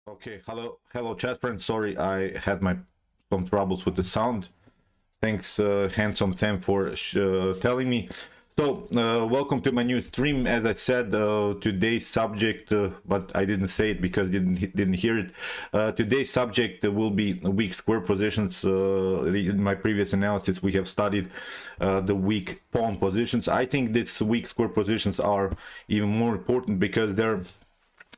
Okay, hello, chat friends. Sorry, I had some troubles with the sound. Thanks, handsome Sam, for telling me. So, welcome to my new stream. As I said, today's subject, but I didn't say it because didn't hear it. Today's subject will be weak square positions. In my previous analysis, we have studied the weak pawn positions. I think these weak square positions are even more important because they're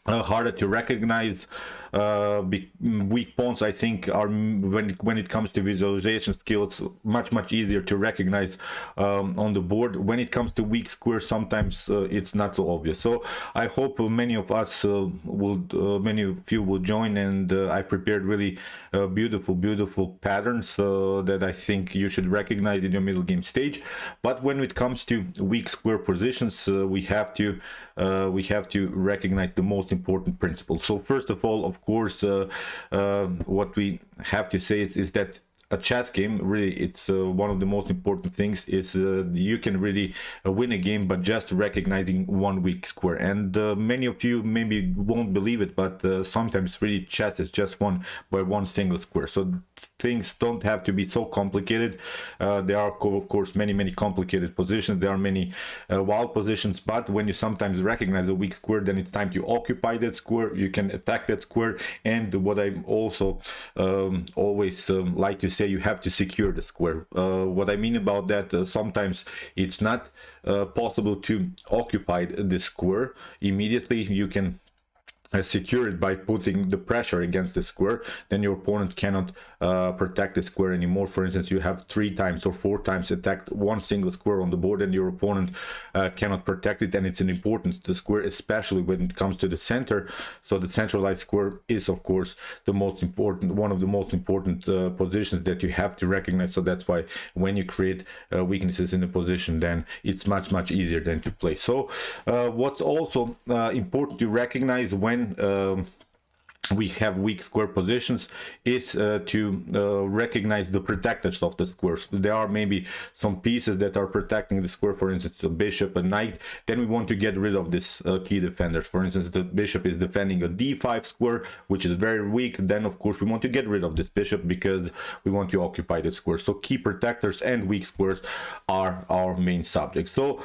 harder to recognize. Weak pawns, I think, are when it comes to visualization skills, much easier to recognize on the board. When it comes to weak squares, sometimes it's not so obvious. So I hope many of you will join, and I prepared really beautiful patterns that I think you should recognize in your middle game stage. But when it comes to weak square positions, we have to recognize the most important principles. So first of all, of course, what we have to say is that a chess game, really, it's one of the most important things is you can really win a game by just recognizing one weak square. And many of you maybe won't believe it, but sometimes really chess is just won by one single square. So things don't have to be so complicated. There are, of course, many complicated positions. There are many wild positions, but when you sometimes recognize a weak square, then it's time to occupy that square. You can attack that square. And what I also always like to say, you have to secure the square. What I mean about that, sometimes it's not possible to occupy the square immediately. You can secure it by putting the pressure against the square. Then your opponent cannot protect the square anymore. For instance, you have 3 times or 4 times attacked one single square on the board, and your opponent cannot protect it. And it's an importance to the square, especially when it comes to the center. So the centralized square is, of course, the most important, one of the most important positions that you have to recognize. So that's why when you create weaknesses in the position, then it's much easier than to play. So what's also important to recognize when we have weak square positions is to recognize the protectors of the squares. There are maybe some pieces that are protecting the square, for instance, a bishop, a knight. Then we want to get rid of this key defenders. For instance, the bishop is defending a d5 square, which is very weak. Then, of course, we want to get rid of this bishop because we want to occupy the square. So key protectors and weak squares are our main subject. So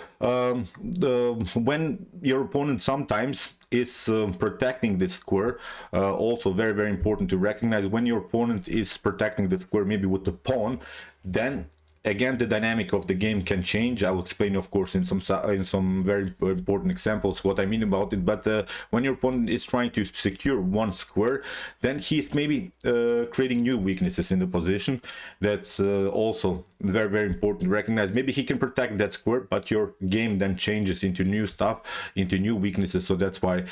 when your opponent sometimes is protecting this square, also very important to recognize when your opponent is protecting the square, maybe with the pawn, then again the dynamic of the game can change. I will explain, of course, in some very important examples what I mean about it. But when your opponent is trying to secure one square, then he's maybe creating new weaknesses in the position. That's also very important to recognize. Maybe he can protect that square, but your game then changes into new stuff, into new weaknesses. So that's why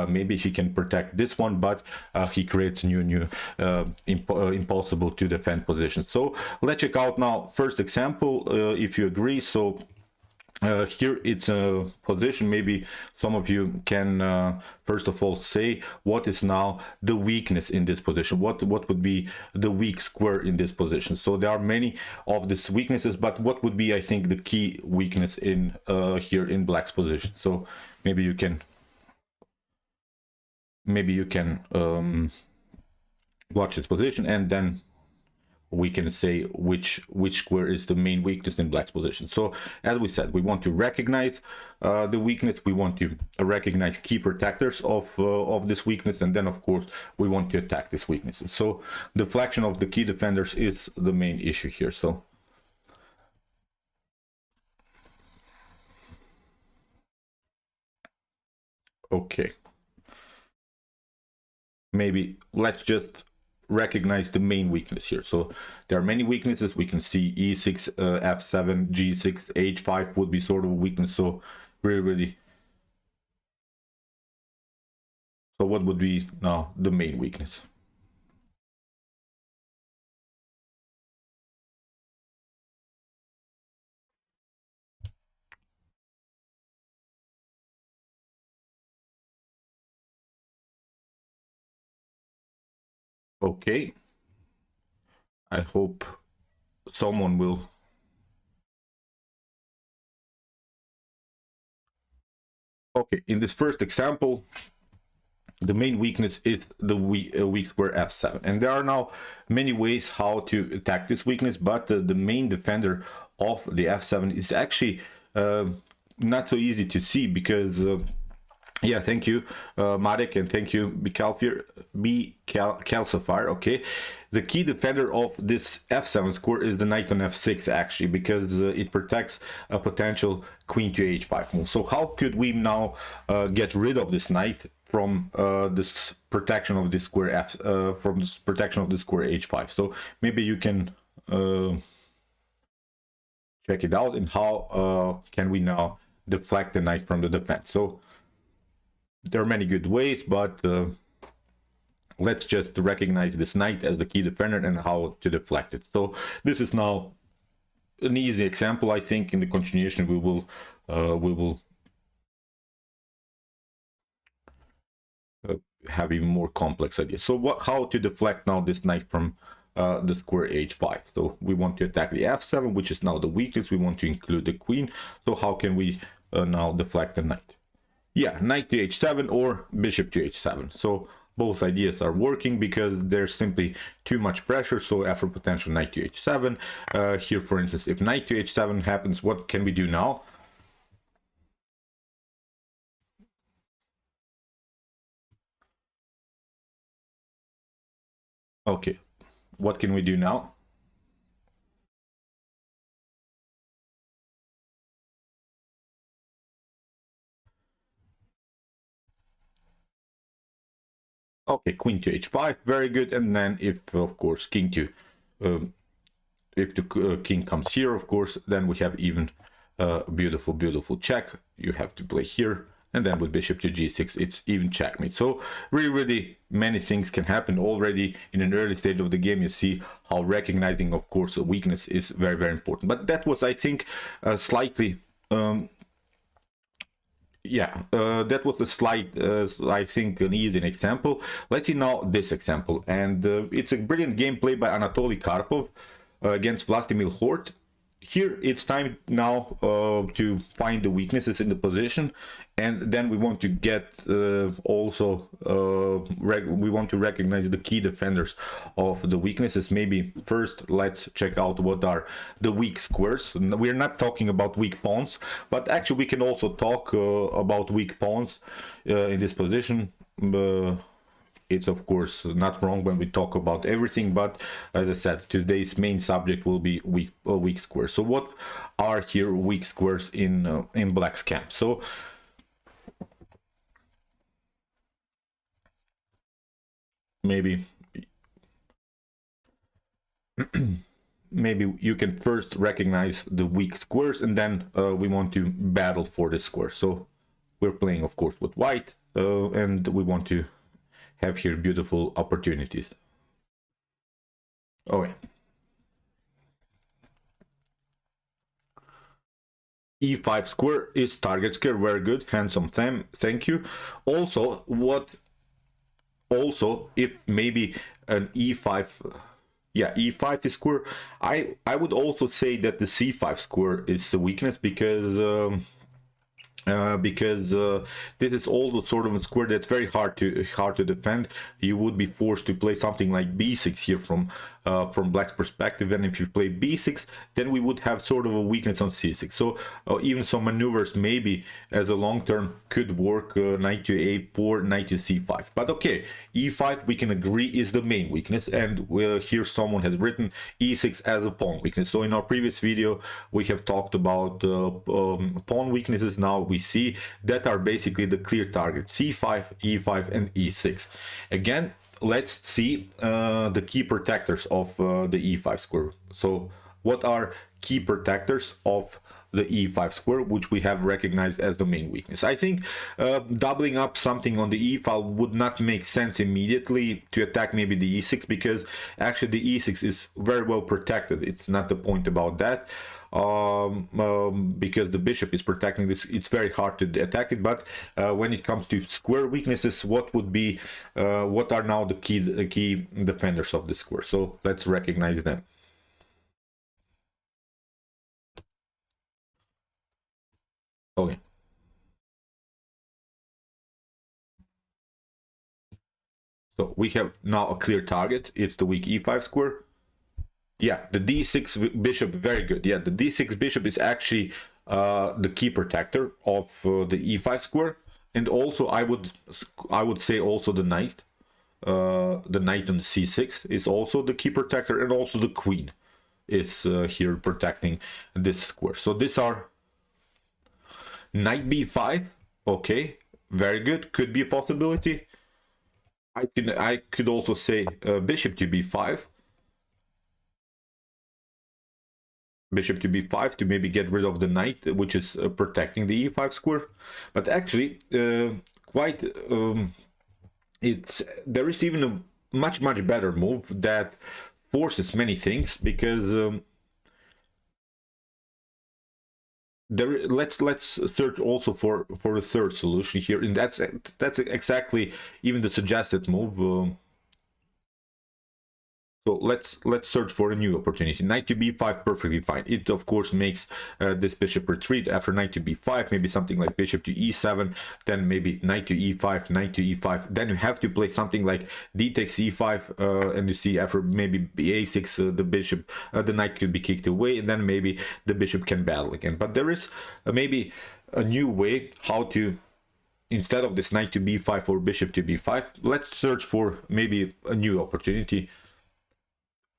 maybe he can protect this one, but he creates new impossible to defend positions. So let's check out now first example, if you agree. So here it's a position. Maybe some of you can first of all say what is now the weakness in this position. What would be the weak square in this position? So there are many of these weaknesses, but what would be, I think, the key weakness in here in black's position? So maybe you can watch this position, and then we can say which square is the main weakness in black's position. So as we said, we want to recognize the weakness. We want to recognize key protectors of this weakness, and then of course we want to attack these weaknesses. So deflection of the key defenders is the main issue here. So okay, maybe let's just recognize the main weakness here. So there are many weaknesses. We can see e6, f7, g6, h5 would be sort of a weakness. So really, so what would be now the main weakness? Okay, I hope someone will. Okay, in this first example, the main weakness is the weak square f7, and there are now many ways how to attack this weakness, but the main defender of the f7 is actually not so easy to see, because yeah, thank you, Marek, and thank you, Calcifier. Okay, the key defender of this f7 square is the knight on f6, actually, because it protects a potential queen to h5 move. So how could we now get rid of this knight from this protection of this square from this protection of the square h5? So maybe you can check it out, and how can we now deflect the knight from the defense. So there are many good ways, but let's just recognize this knight as the key defender and how to deflect it. So this is now an easy example. I think in the continuation we will have even more complex ideas. So how to deflect now this knight from the square h5? So we want to attack the f7, which is now the weakness. We want to include the queen. So how can we now deflect the knight? Yeah, knight to h7 or bishop to h7. So both ideas are working because there's simply too much pressure. So after potential knight to h7, here for instance, if knight to h7 happens, what can we do now? Okay, what can we do now? Okay, queen to h5, very good. And then if, of course, king to if the king comes here, of course, then we have even beautiful check. You have to play here, and then with bishop to g6, it's even checkmate. So really many things can happen already in an early stage of the game. You see how recognizing, of course, a weakness is very important. But that was, I think, slightly that was the slight, I think, an easy example. Let's see now this example, and it's a brilliant gameplay by Anatoly Karpov against Vladimir Hort. Here it's time now to find the weaknesses in the position, and then we want to get also we want to recognize the key defenders of the weaknesses. Maybe first let's check out what are the weak squares. We're not talking about weak pawns, but actually we can also talk about weak pawns in this position. It's of course not wrong when we talk about everything, but as I said, today's main subject will be weak squares. So what are here weak squares in Black's camp? So maybe maybe you can first recognize the weak squares, and then we want to battle for the square. So we're playing, of course, with white, and we want to have here beautiful opportunities. Okay. E5 square is target square. Very good, handsome. Thank you. Also, if maybe an E5, yeah, E5 is square. I would also say that the C5 square is a weakness, because this is also sort of a square that's very hard to defend. You would be forced to play something like b6 here from Black's perspective, and if you play b6, then we would have sort of a weakness on c6. So even some maneuvers maybe as a long term could work, knight to a4, knight to c5. But okay, e5 we can agree is the main weakness, and here someone has written e6 as a pawn weakness. So in our previous video we have talked about pawn weaknesses. Now we see that are basically the clear targets: c5, e5, and e6. Again, let's see the key protectors of the e5 square. So what are key protectors of the e5 square, which we have recognized as the main weakness? I think doubling up something on the e file would not make sense immediately to attack maybe the e6, because actually the e6 is very well protected. It's not the point about that. Because the bishop is protecting this, it's very hard to attack it. But when it comes to square weaknesses, what would be what are now the key defenders of the square? So let's recognize them. Okay. So we have now a clear target. It's the weak e5 square. Yeah, the d6 bishop, very good. Yeah, the d6 bishop is actually the key protector of the e5 square. And also I would say also the knight on c6 is also the key protector, and also the queen is here protecting this square. So these are knight b5. Okay, very good, could be a possibility. I could also say bishop to b5. Bishop to b5 to maybe get rid of the knight, which is protecting the e5 square. But actually, there is even a much better move that forces many things, because let's search also for a third solution here, and that's exactly even the suggested move. So let's search for a new opportunity. Knight to b5, perfectly fine. It of course makes this bishop retreat after knight to b5, maybe something like bishop to e7, then maybe knight to e5, knight to e5. Then you have to play something like d takes e5, and you see after maybe a6, the bishop, the knight could be kicked away, and then maybe the bishop can battle again. But there is maybe a new way how to, instead of this knight to b5 or bishop to b5, let's search for maybe a new opportunity.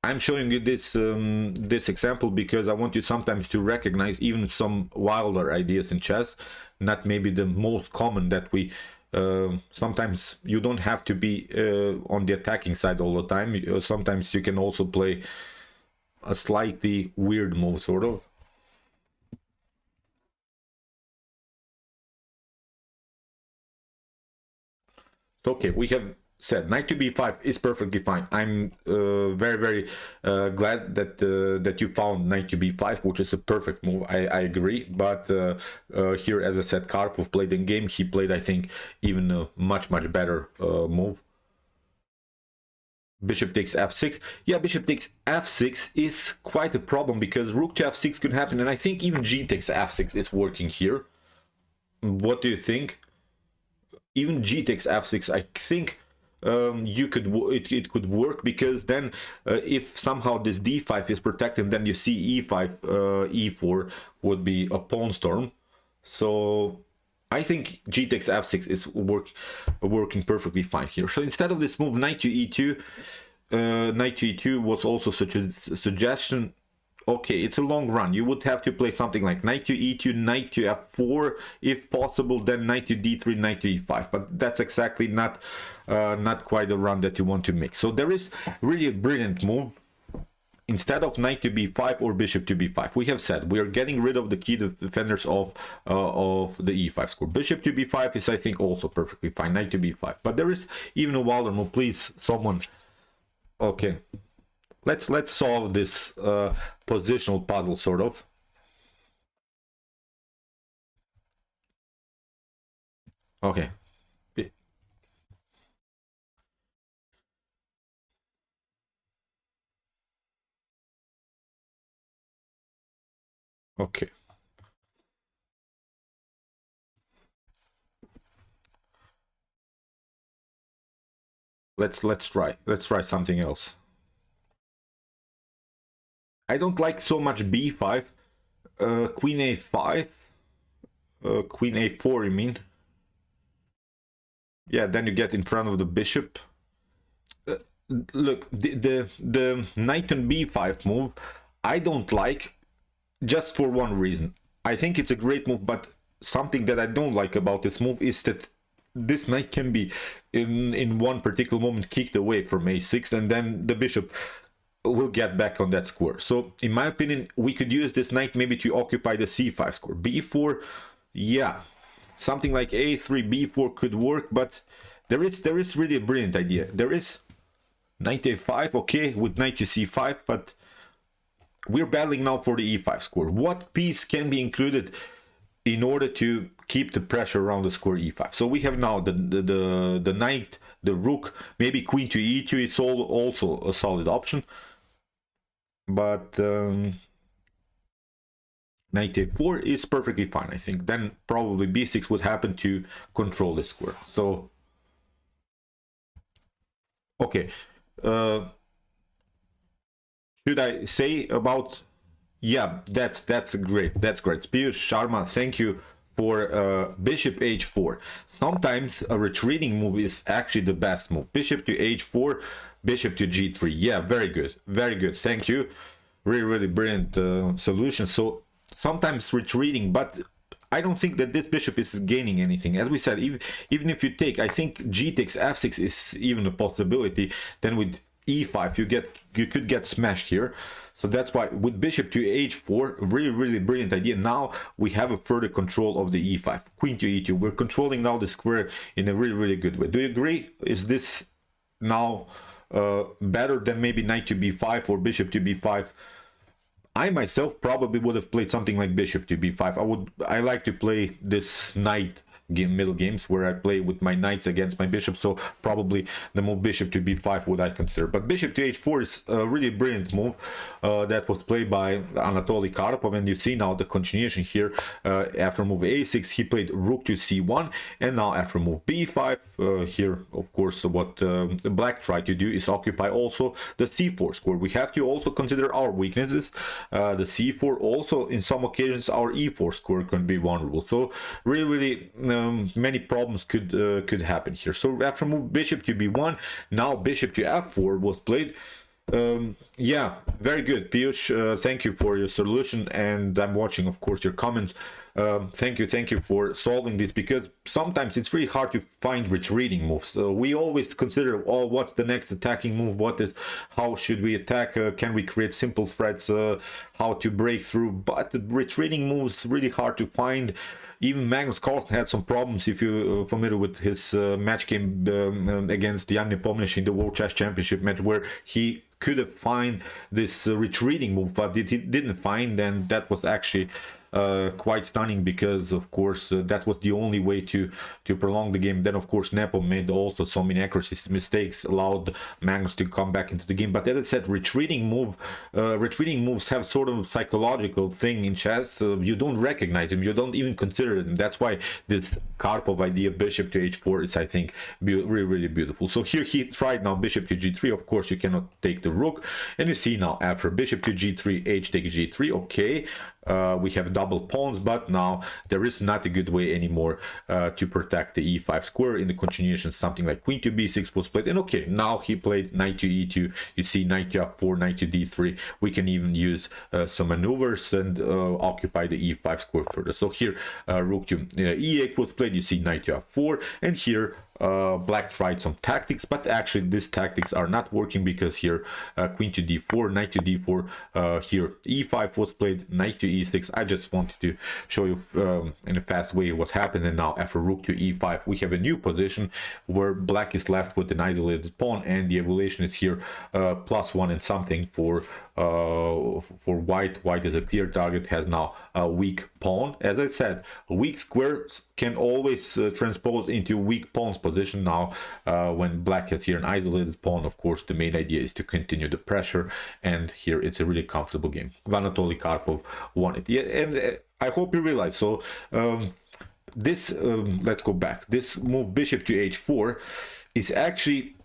I'm showing you this this example because I want you sometimes to recognize even some wilder ideas in chess, not maybe the most common that we sometimes you don't have to be on the attacking side all the time. Sometimes you can also play a slightly weird move, sort of. So, okay, we have said knight to b5 is perfectly fine. I'm very glad that that you found knight to b5, which is a perfect move. I agree, but here, as I said, Karpov played in game. He played, I think, even a much better move. Bishop takes f6. Yeah, bishop takes f6 is quite a problem, because rook to f6 could happen, and I think even g takes f6 is working here. What do you think? Even g takes f6, I think it could work, because then if somehow this d5 is protected, then you see e5, e4 would be a pawn storm. So I think g takes f6 is working perfectly fine here. So instead of this move knight to e2, knight to e2 was also such a suggestion. Okay, it's a long run. You would have to play something like knight to e2, knight to f4, if possible, then knight to d3, knight to e5. But that's exactly not quite the run that you want to make. So there is really a brilliant move. Instead of knight to b5 or bishop to b5, we have said we are getting rid of the key defenders of the e5 score. Bishop to b5 is, I think, also perfectly fine. Knight to b5. But there is even a wilder move. Please, someone. Okay. Let's solve this positional puzzle, sort of. Okay. Okay. Let's try something else. I don't like so much b5, queen a5, queen a4, you mean? Yeah, then you get in front of the bishop. Look, the knight on b5 move, I don't like, just for one reason. I think it's a great move, but something that I don't like about this move is that this knight can be in one particular moment kicked away from a6, and then the bishop will get back on that square. So in my opinion, we could use this knight maybe to occupy the c5 square. b4, yeah, something like a3, b4 could work, but there is really a brilliant idea. There is knight a5, okay, with knight to c5, but we're battling now for the e5 square. What piece can be included in order to keep the pressure around the square e5? So we have now the knight, the rook, maybe queen to e2 is also a solid option. But knight a4 is perfectly fine, I think. Then probably b6 would happen to control the square. So Okay. Uh, should I say about? Yeah, that's great. That's great. Piyush Sharma, thank you for bishop h4. Sometimes a retreating move is actually the best move. Bishop to h4, bishop to g3. Yeah, very good. Very good. Thank you. Really, really brilliant solution. So sometimes retreating, but I don't think that this bishop is gaining anything. As we said, even if you take, I think g takes f6 is even a possibility. Then with e5, you could get smashed here. So that's why with bishop to h4, really, really brilliant idea. Now we have a further control of the e5, queen to e2. We're controlling now the square in a really, really good way. Do you agree? Is this now better than maybe knight to b5 or bishop to b5? I myself probably would have played something like bishop to b5. I like to play this knight middle games where I play with my knights against my bishop, so probably the move bishop to b5 would I consider. But bishop to h4 is a really brilliant move that was played by Anatoly Karpov, and you see now the continuation here. After move a6 he played rook to c1, and now after move b5 here, of course, what the black tried to do is occupy also the c4 square. We have to also consider our weaknesses. The c4, also in some occasions our e4 square can be vulnerable, so really many problems could happen here. So after move bishop to b1, now bishop to f4 was played. Yeah, very good, Piyush. Thank you for your solution, and I'm watching, of course, your comments. Thank you for solving this, because sometimes it's really hard to find retreating moves. So we always consider, oh, what's the next attacking move? How should we attack? Can we create simple threats? How to break through? But the retreating moves really hard to find. Even Magnus Carlsen had some problems, if you're familiar with his match game against Jan Nepomniachtchi in the World Chess Championship match, where he could have find this retreating move, but he didn't find, and that was actually quite stunning, because of course that was the only way to prolong the game. Then of course Nepo made also some inaccuracies, mistakes, allowed Magnus to come back into the game. But as I said, retreating moves have sort of a psychological thing in chess. You don't recognize them, you don't even consider them. That's why this Karpov idea, bishop to h4, is, I think, really beautiful. So here he tried now bishop to g3. Of course you cannot take the rook, and you see now after bishop to g3, h takes g3. Okay, we have double pawns, but now there is not a good way anymore to protect the e5 square. In the continuation, something like queen to b6 was played, and okay, now he played knight to e2. You see knight to f4, knight to d3. We can even use some maneuvers and occupy the e5 square further. So here rook to e8 was played. You see knight to f4, and here black tried some tactics, but actually these tactics are not working, because here queen to d4, knight to d4, here e5 was played, knight to e6. I just wanted to show you in a fast way what's happening. And now after rook to e5, we have a new position where black is left with an isolated pawn, and the evaluation is here +1 and something for white. White is a clear target, has now a weak pawn. As I said, weak squares can always transpose into weak pawn's position. Now when black has here an isolated pawn, of course the main idea is to continue the pressure, and here it's a really comfortable game. Anatoly Karpov won it. Yeah, and I hope you realize. So let's go back. This move bishop to h4 is actually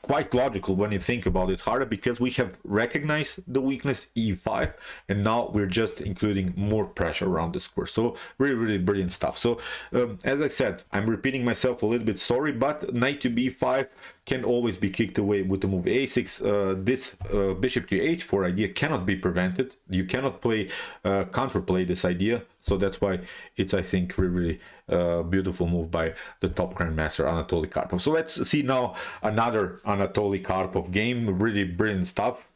quite logical when you think about it harder, because we have recognized the weakness e5, and now we're just including more pressure around the square. So really brilliant stuff. So as I said, I'm repeating myself a little bit, sorry, but knight to b5 can always be kicked away with the move a6. This bishop to h4 idea cannot be prevented. You cannot play counterplay this idea. So that's why it's, I think, really beautiful move by the top grandmaster Anatoly Karpov. So let's see now another Anatoly Karpov game. Really brilliant stuff.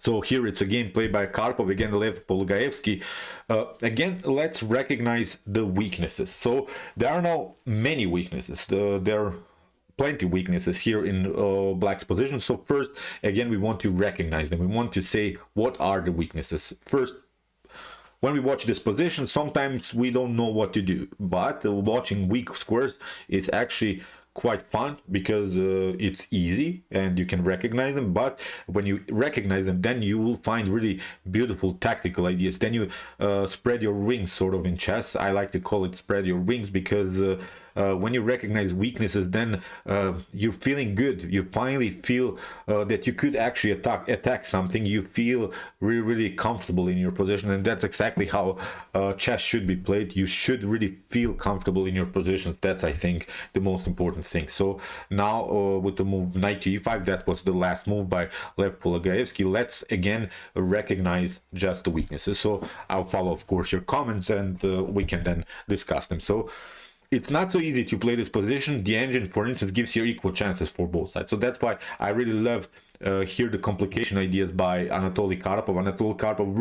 So here it's a game played by Karpov, again Lev Polgaevsky. Again, let's recognize the weaknesses. So there are now many weaknesses. There are plenty of weaknesses here in black's position. So first, again, we want to recognize them. We want to say what are the weaknesses. First, when we watch this position, sometimes we don't know what to do, but watching weak squares is actually quite fun, because it's easy and you can recognize them. But when you recognize them, then you will find really beautiful tactical ideas. Then you spread your wings, sort of, in chess. I like to call it spread your wings, because when you recognize weaknesses, then you're feeling good. You finally feel that you could actually attack something. You feel really, really comfortable in your position, and that's exactly how chess should be played. You should really feel comfortable in your positions. That's, I think, the most important thing. So now with the move knight to e5, that was the last move by Lev Polagaevsky. Let's again recognize just the weaknesses. So I'll follow, of course, your comments, and we can then discuss them. So it's not so easy to play this position. The engine, for instance, gives you equal chances for both sides. So that's why I really loved here the complication ideas by Anatoly Karpov. Anatoly Karpov,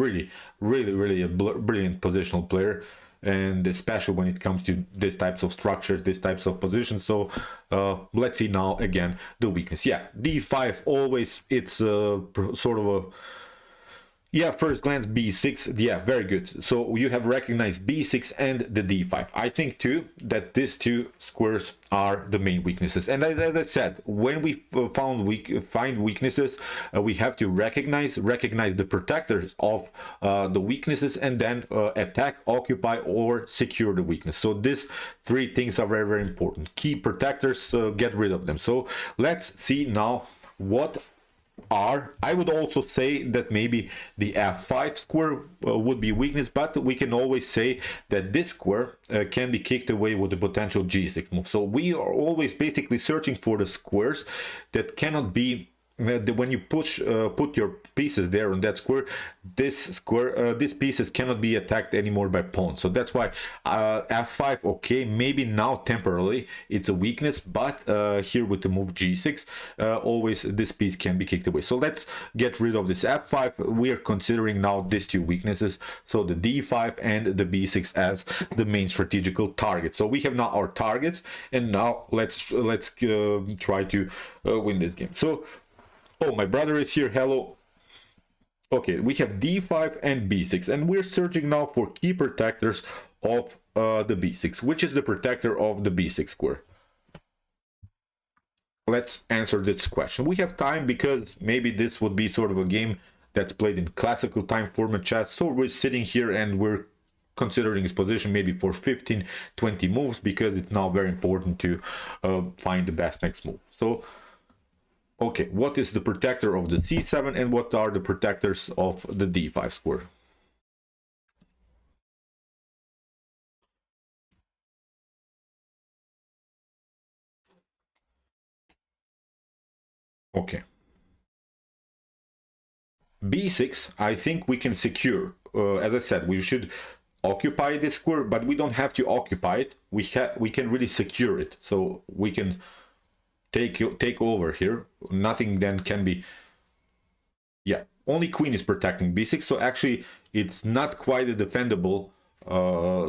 really a brilliant positional player, and especially when it comes to these types of structures, these types of positions. So let's see now again the weakness. Yeah, d5 always, it's sort of a, yeah, first glance b6. Yeah, very good. So you have recognized b6 and the d5. I think too that these two squares are the main weaknesses. And as I said, when we find weaknesses, we have to recognize the protectors of the weaknesses, and then attack, occupy, or secure the weakness. So these three things are very, very important. Key protectors, get rid of them. So let's see now what are. I would also say that maybe the f5 square would be weakness, but we can always say that this square can be kicked away with the potential g6 move. So we are always basically searching for the squares that cannot be when you put your pieces there on that square, these pieces cannot be attacked anymore by pawns. So that's why f5, okay, maybe now temporarily it's a weakness, but here with the move g6, always this piece can be kicked away. So let's get rid of this f5. We are considering now these two weaknesses, so the d5 and the b6 as the main strategical target. So we have now our targets, and now let's try to win this game. So, oh, my brother is here. Hello. Okay, we have d5 and b6, and we're searching now for key protectors of the b6. Which is the protector of the b6 square? Let's answer this question. We have time because maybe this would be sort of a game that's played in classical time format chess. So we're sitting here and we're considering his position maybe for 15-20 moves, because it's now very important to find the best next move. So okay, what is the protector of the c7, and what are the protectors of the d5 square? Okay. b6, I think we can secure. As I said, we should occupy this square, but we don't have to occupy it. We can really secure it. So we can take over here. Nothing then can be, yeah, only queen is protecting b6, so actually it's not quite a defendable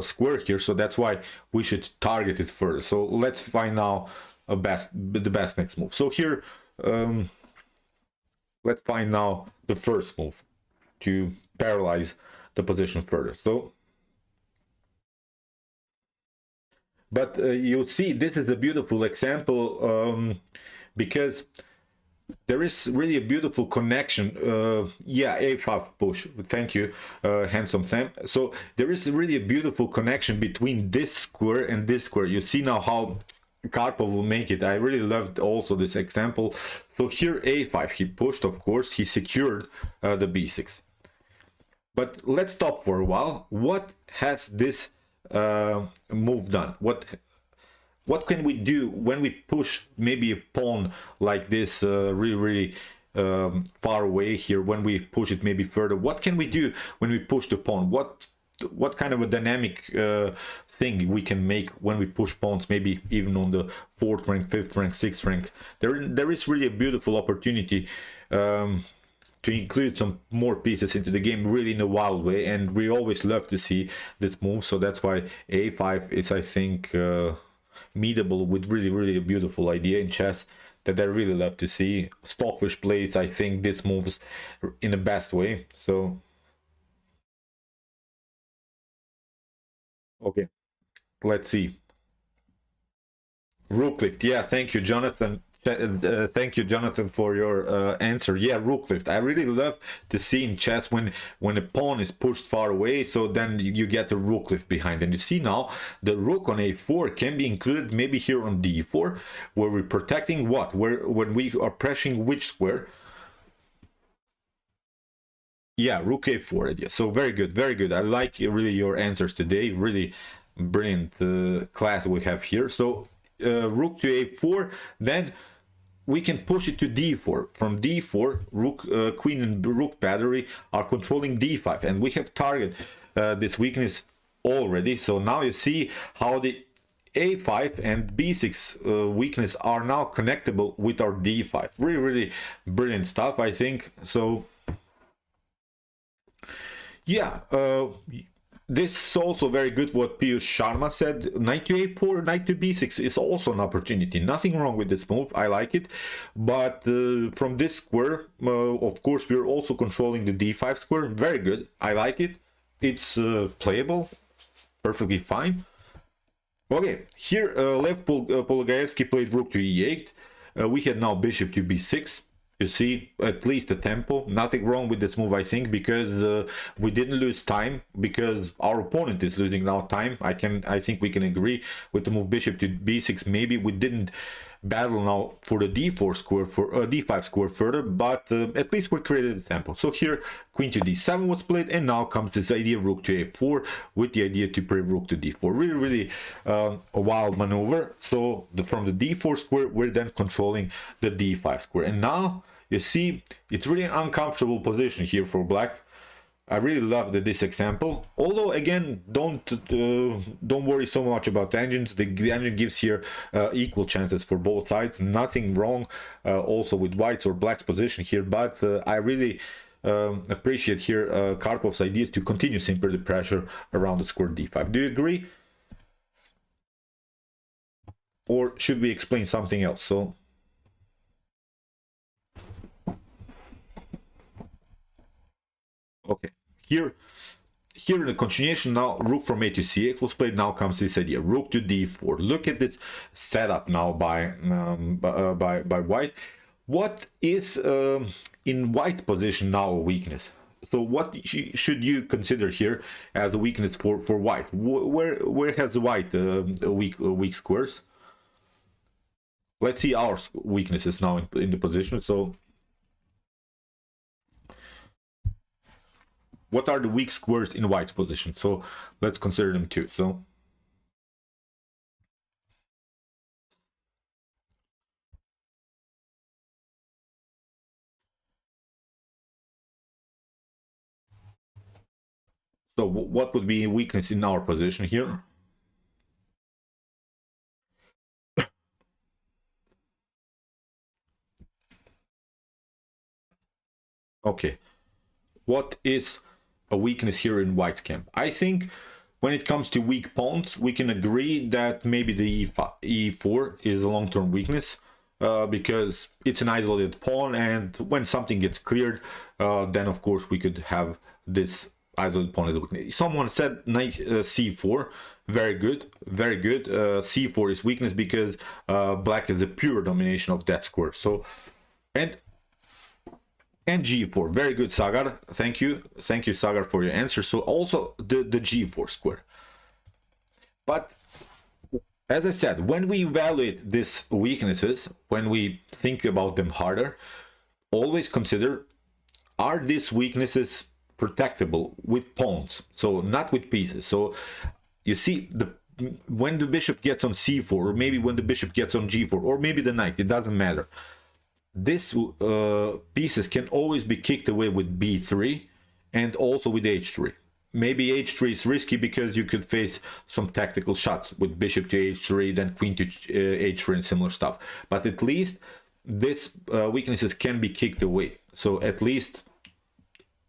square here, so that's why we should target it further. So let's find now the best next move. So here let's find now the first move to paralyze the position further. So but you see, this is a beautiful example because there is really a beautiful connection. Yeah, a5 push. Thank you, handsome Sam. So there is really a beautiful connection between this square and this square. You see now how Karpov will make it. I really loved also this example. So here a5, he pushed, of course, he secured the b6. But let's stop for a while. What has this move done? What can we do when we push maybe a pawn like this really far away here? When we push it maybe further, what can we do when we push the pawn? What kind of a dynamic thing we can make when we push pawns, maybe even on the 4th rank, 5th rank, 6th rank? There is really a beautiful opportunity to include some more pieces into the game really in a wild way, and we always love to see this move. So that's why a5 is, I think, meetable with really a beautiful idea in chess that I really love to see. Stockfish plays, I think, this moves in the best way. So okay, let's see. Rook clicked. Yeah, thank you, Jonathan. Thank you, Jonathan, for your answer. Yeah, rook lift. I really love to see in chess when a pawn is pushed far away, so then you get the rook lift behind. And you see now the rook on a4 can be included maybe here on d4, where we're protecting what? Where when we are pressing which square? Yeah, rook a4 idea. So very good, very good. I like really your answers today. Really brilliant class we have here. So rook to a4, then we can push it to d4. From d4, rook, queen and rook battery are controlling d5, and we have target this weakness already. So now you see how the a5 and b6 weakness are now connectable with our d5. Really, really brilliant stuff, I think. So yeah, this is also very good what Piyush Sharma said. Knight to a4, knight to b6 is also an opportunity. Nothing wrong with this move. I like it. But from this square, of course, we're also controlling the d5 square. Very good. I like it. It's playable. Perfectly fine. Okay, here Lev Polagaevsky played rook to e8. We had now bishop to b6. You see, at least a tempo. Nothing wrong with this move, I think, because we didn't lose time, because our opponent is losing now time. I think we can agree with the move bishop to b6. Maybe we didn't battle now for the d4 square, for d5 square further, but at least we created a tempo. So here queen to d7 was played, and now comes this idea rook to a4 with the idea to play rook to d4. Really, really a wild maneuver. So from the d4 square, we're then controlling the d5 square, and now you see it's really an uncomfortable position here for black. I really love this example. Although again, don't worry so much about tangents. The tangent gives here equal chances for both sides. Nothing wrong also with white's or black's position here. But I really appreciate here Karpov's ideas to continue simply the pressure around the square d5. Do you agree? Or should we explain something else? So. Okay, here in the continuation now, rook from a to c8 was played. Now comes this idea, rook to d4. Look at this setup now by white. What is in white position now a weakness? So what should you consider here as a weakness for white? Where has white weak squares? Let's see our weaknesses now in the position. So what are the weak squares in white's position? So let's consider them too. So what would be a weakness in our position here? Okay, what is a weakness here in white's camp? I think when it comes to weak pawns, we can agree that maybe the e4 is a long-term weakness, because it's an isolated pawn, and when something gets cleared, then of course we could have this isolated pawn as a weakness. Someone said knight c4. Very good, very good. C4 is weakness because black is a pure domination of that square. So and g4, very good, Sagar. Thank you, Sagar, for your answer. So also the g4 square. But as I said, when we evaluate these weaknesses, when we think about them harder, always consider, are these weaknesses protectable with pawns, so not with pieces? So you see, when the bishop gets on c4, or maybe when the bishop gets on g4, or maybe the knight, it doesn't matter. These pieces can always be kicked away with b3 and also with h3. Maybe h3 is risky because you could face some tactical shots with bishop to h3, then queen to h3 and similar stuff. But at least these weaknesses can be kicked away. So at least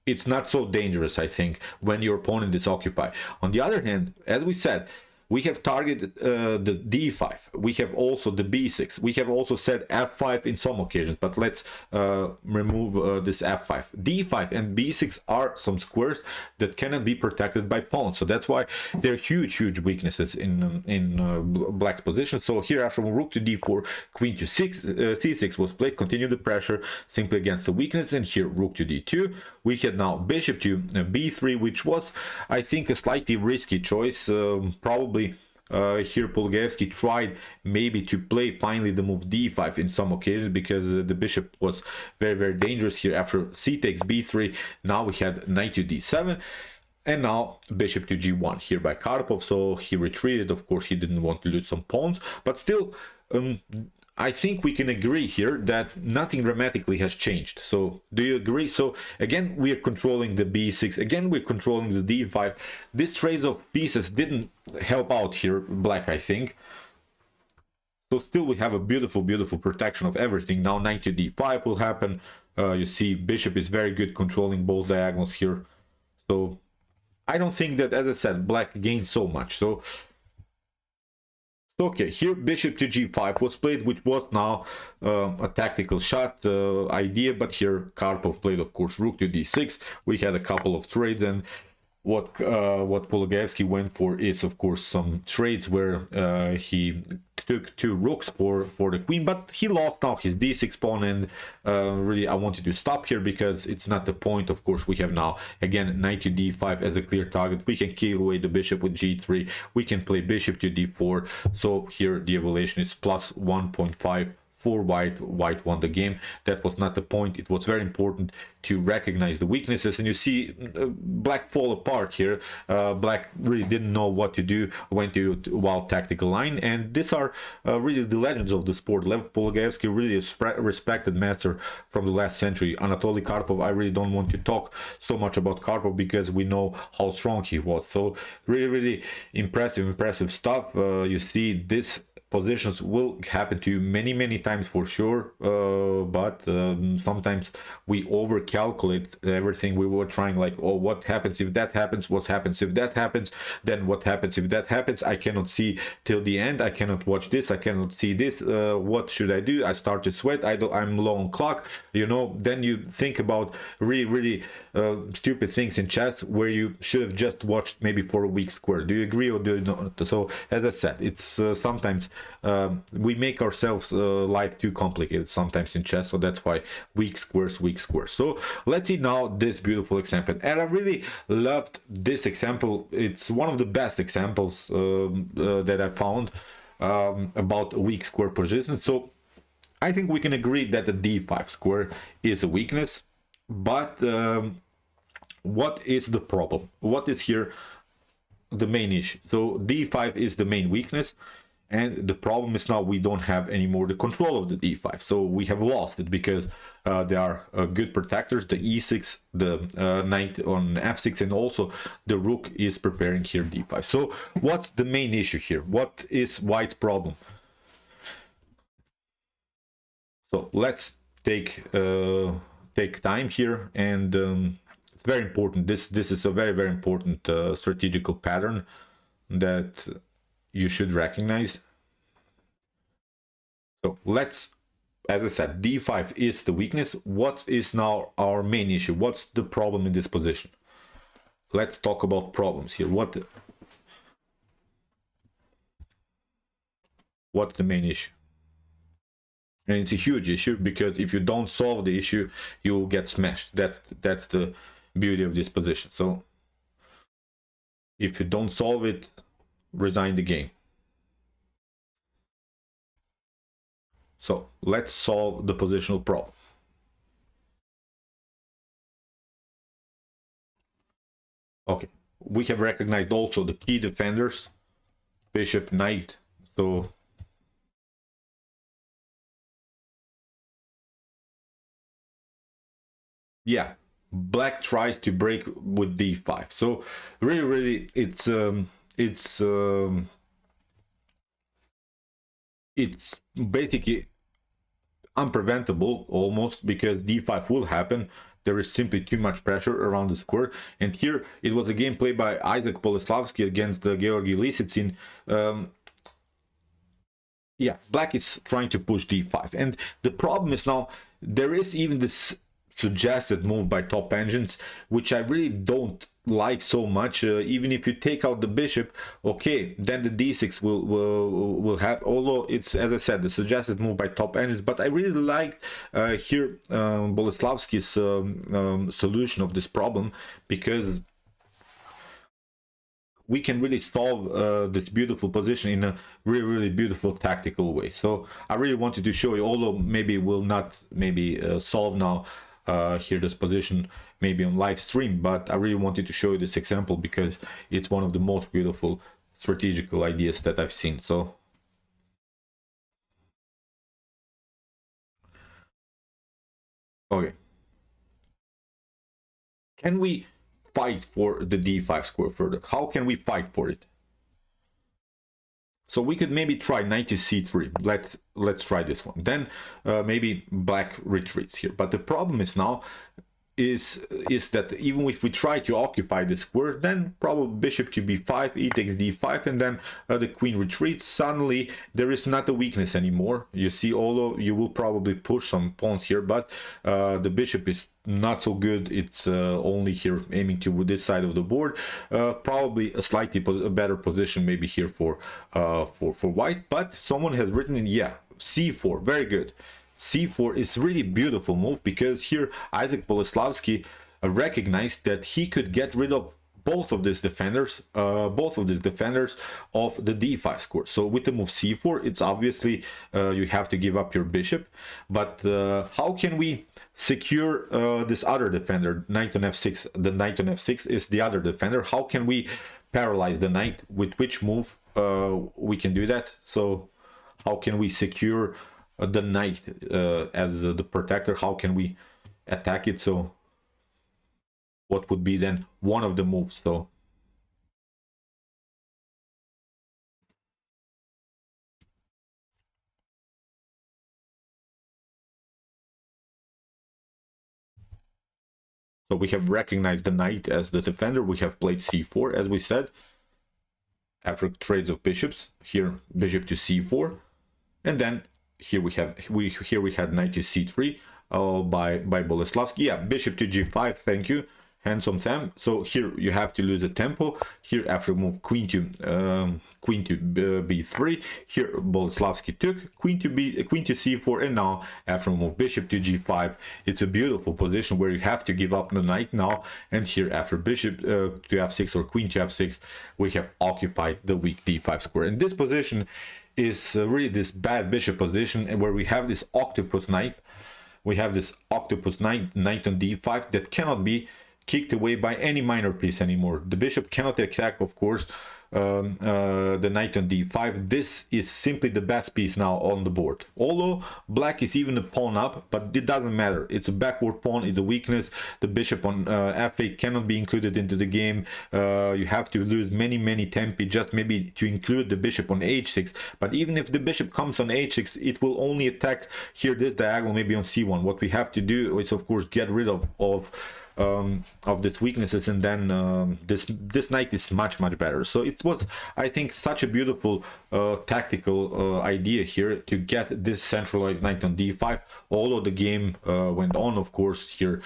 it's not so dangerous, I think, when your opponent is occupied. On the other hand, as we said, we have targeted the d5, we have also the b6, we have also said f5 in some occasions, but let's remove this f5. d5 and b6 are some squares that cannot be protected by pawns, so that's why they're huge weaknesses in black's position. So here after rook to d4, queen to c6 was played, continue the pressure simply against the weakness, and here rook to d2. We had now bishop to b3, which was, I think, a slightly risky choice. Probably here Polugevsky tried maybe to play finally the move d5 in some occasions, because the bishop was very dangerous here. After c takes b3, now we had knight to d7, and now bishop to g1 here by Karpov. So he retreated, of course he didn't want to lose some pawns, but still I think we can agree here that nothing dramatically has changed. So do you agree? So again, we are controlling the b6, again we're controlling the d5. This trade of pieces didn't help out here black, I think. So still we have a beautiful protection of everything. Now knight to d5 will happen. You see bishop is very good controlling both diagonals here. So I don't think that, as I said, black gained so much. So okay, here bishop to g5 was played, which was now a tactical shot idea, but here Karpov played, of course, rook to d6. We had a couple of trades, and what Polugevsky went for is, of course, some trades where he took 2 rooks for the queen, but he lost now his d6 pawn, and really I wanted to stop here because it's not the point. Of course, we have now again knight to d5 as a clear target. We can kill away the bishop with g3, we can play bishop to d4. So here the evaluation is plus 1.5 for white. White won the game. That was not the point. It was very important to recognize the weaknesses, and you see black fall apart here. Black really didn't know what to do, went to wild tactical line, and these are really the legends of the sport. Lev Polugevsky, really a respected master from the last century. Anatoly Karpov, I really don't want to talk so much about Karpov because we know how strong he was. So really impressive stuff. You see this positions will happen to you many times for sure, but sometimes we overcalculate everything. We were trying like, oh, what happens if that happens, what happens if that happens, then what happens if that happens. I cannot see till the end, I cannot watch this, I cannot see this, what should I do? I start to sweat, I'm low on clock, you know. Then you think about really stupid things in chess where you should have just watched maybe for a weak square. Do you agree or do you not? So as I said, it's sometimes we make ourselves life too complicated sometimes in chess, so that's why weak squares. So let's see now this beautiful example, and I really loved this example. It's one of the best examples that I found about weak square position. So I think we can agree that the d5 square is a weakness, but what is the problem? What is here the main issue? So d5 is the main weakness, and the problem is now we don't have anymore the control of the d5. So we have lost it because there are good protectors, the e6, the knight on f6, and also the rook is preparing here d5. So what's the main issue here? What is white's problem? So let's take time here, and it's very important. This is a very important strategical pattern that you should recognize. So let's, as I said, d5 is the weakness. What is now our main issue? What's the problem in this position? Let's talk about problems here. What's the main issue? And it's a huge issue, because if you don't solve the issue, you will get smashed. That's the beauty of this position. So if you don't solve it, resign the game. So let's solve the positional problem. Okay, we have recognized also the key defenders, bishop, knight. So yeah, black tries to break with d5. So really it's basically unpreventable almost, because d5 will happen. There is simply too much pressure around the square. And here it was a game played by Isaac Boleslavsky against Georgi Lisitsyn. Yeah, black is trying to push d5, and the problem is now there is even this suggested move by top engines, which I really don't like so much. Even if you take out the bishop, okay, then the d6 will have, although it's, as I said, the suggested move by top engines. But I really like here Boleslavsky's solution of this problem, because we can really solve this beautiful position in a really beautiful tactical way. So I really wanted to show you, although maybe we'll not solve now here this position maybe on live stream, but I really wanted to show you this example because it's one of the most beautiful strategical ideas that I've seen. So okay, can we fight for the d5 square further? How can we fight for it? So we could maybe try knight to c3. Let's try this one. Then maybe black retreats here. But the problem is now is that even if we try to occupy the square, then probably bishop to b5, e takes d5, and then the queen retreats. Suddenly there is not a weakness anymore. You see, although you will probably push some pawns here, but the bishop is not so good. It's only here aiming to this side of the board. Probably a slightly better position maybe here for white. But someone has written in, yeah, c4, very good. c4 is really beautiful move, because here Isaac Boleslavsky recognized that he could get rid of both of these defenders of the d5 square. So with the move c4, it's obviously you have to give up your bishop, but how can we secure this other defender? Knight on f6. The knight on f6 is the other defender. How can we paralyze the knight? With which move we can do that? So how can we secure the knight as the protector? How can we attack it? So what would be then one of the moves? So we have recognized the knight as the defender. We have played c4, as we said, after trades of bishops. Here bishop to c4, and then here we had knight to c3 by Boleslavsky. Yeah, bishop to g5. Thank you, handsome Sam. So here you have to lose the tempo. Here after move queen to b3. Here Boleslavsky took queen to c4, and now after move bishop to g5. It's a beautiful position where you have to give up the knight now. And here after bishop to f6 or queen to f6, we have occupied the weak d5 square. And this position is really this bad bishop position, and where we have this octopus knight. We have this octopus knight on d5 that cannot be kicked away by any minor piece anymore. The bishop cannot attack, of course, the knight on d5. This is simply the best piece now on the board. Although black is even a pawn up, but it doesn't matter. It's a backward pawn, it's a weakness. The bishop on f8 cannot be included into the game. You have to lose many tempi just maybe to include the bishop on h6. But even if the bishop comes on h6, it will only attack here this diagonal, maybe on c1. What we have to do is, of course, get rid of these weaknesses, and then this knight is much better. So it was, I think, such a beautiful tactical idea here to get this centralized knight on d5. Although the game went on, of course, here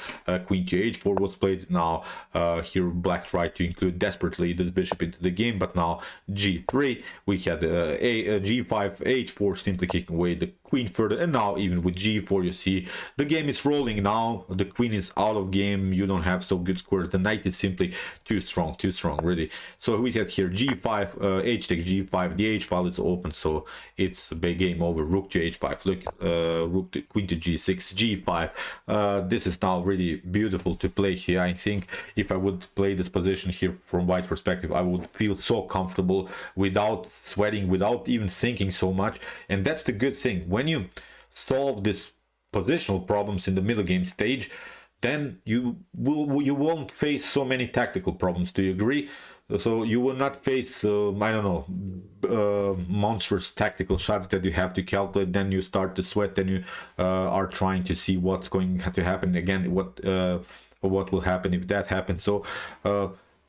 queen to h4 was played. Now here black tried to include desperately this bishop into the game, but now g3, we had g5, h4, simply kicking away the queen further, and now even with g4, you see the game is rolling now. The queen is out of game. You don't have so good squares. The knight is simply too strong really. So we had here g5, h takes g5, the h file is open, so it's a big game over. Rook to h5, look, rook to queen to g6, g5. This is now really beautiful to play here. I think if I would play this position here from white perspective, I would feel so comfortable without sweating, without even thinking so much. And that's the good thing. When you solve this positional problems in the middle game stage, then you won't face so many tactical problems. Do you agree? So you will not face I don't know, monstrous tactical shots that you have to calculate. Then you start to sweat. Then you are trying to see what's going to happen again. What will happen if that happens. So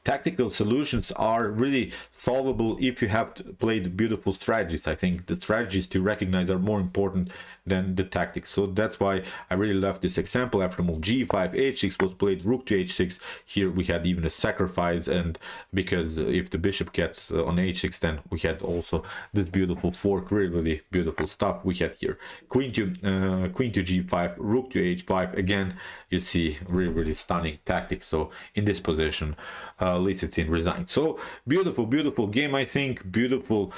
tactical solutions are really solvable if you have played beautiful strategies. I think the strategies to recognize are more important than the tactics. So that's why I really love this example. After move g5, h6 was played, rook to h6. Here we had even a sacrifice, and because if the bishop gets on h6, then we had also this beautiful fork. Really beautiful stuff we had here. Queen to g5, rook to h5. Again, you see really stunning tactics. So in this position, Lee Sedin resigned. So beautiful game, I think. Beautiful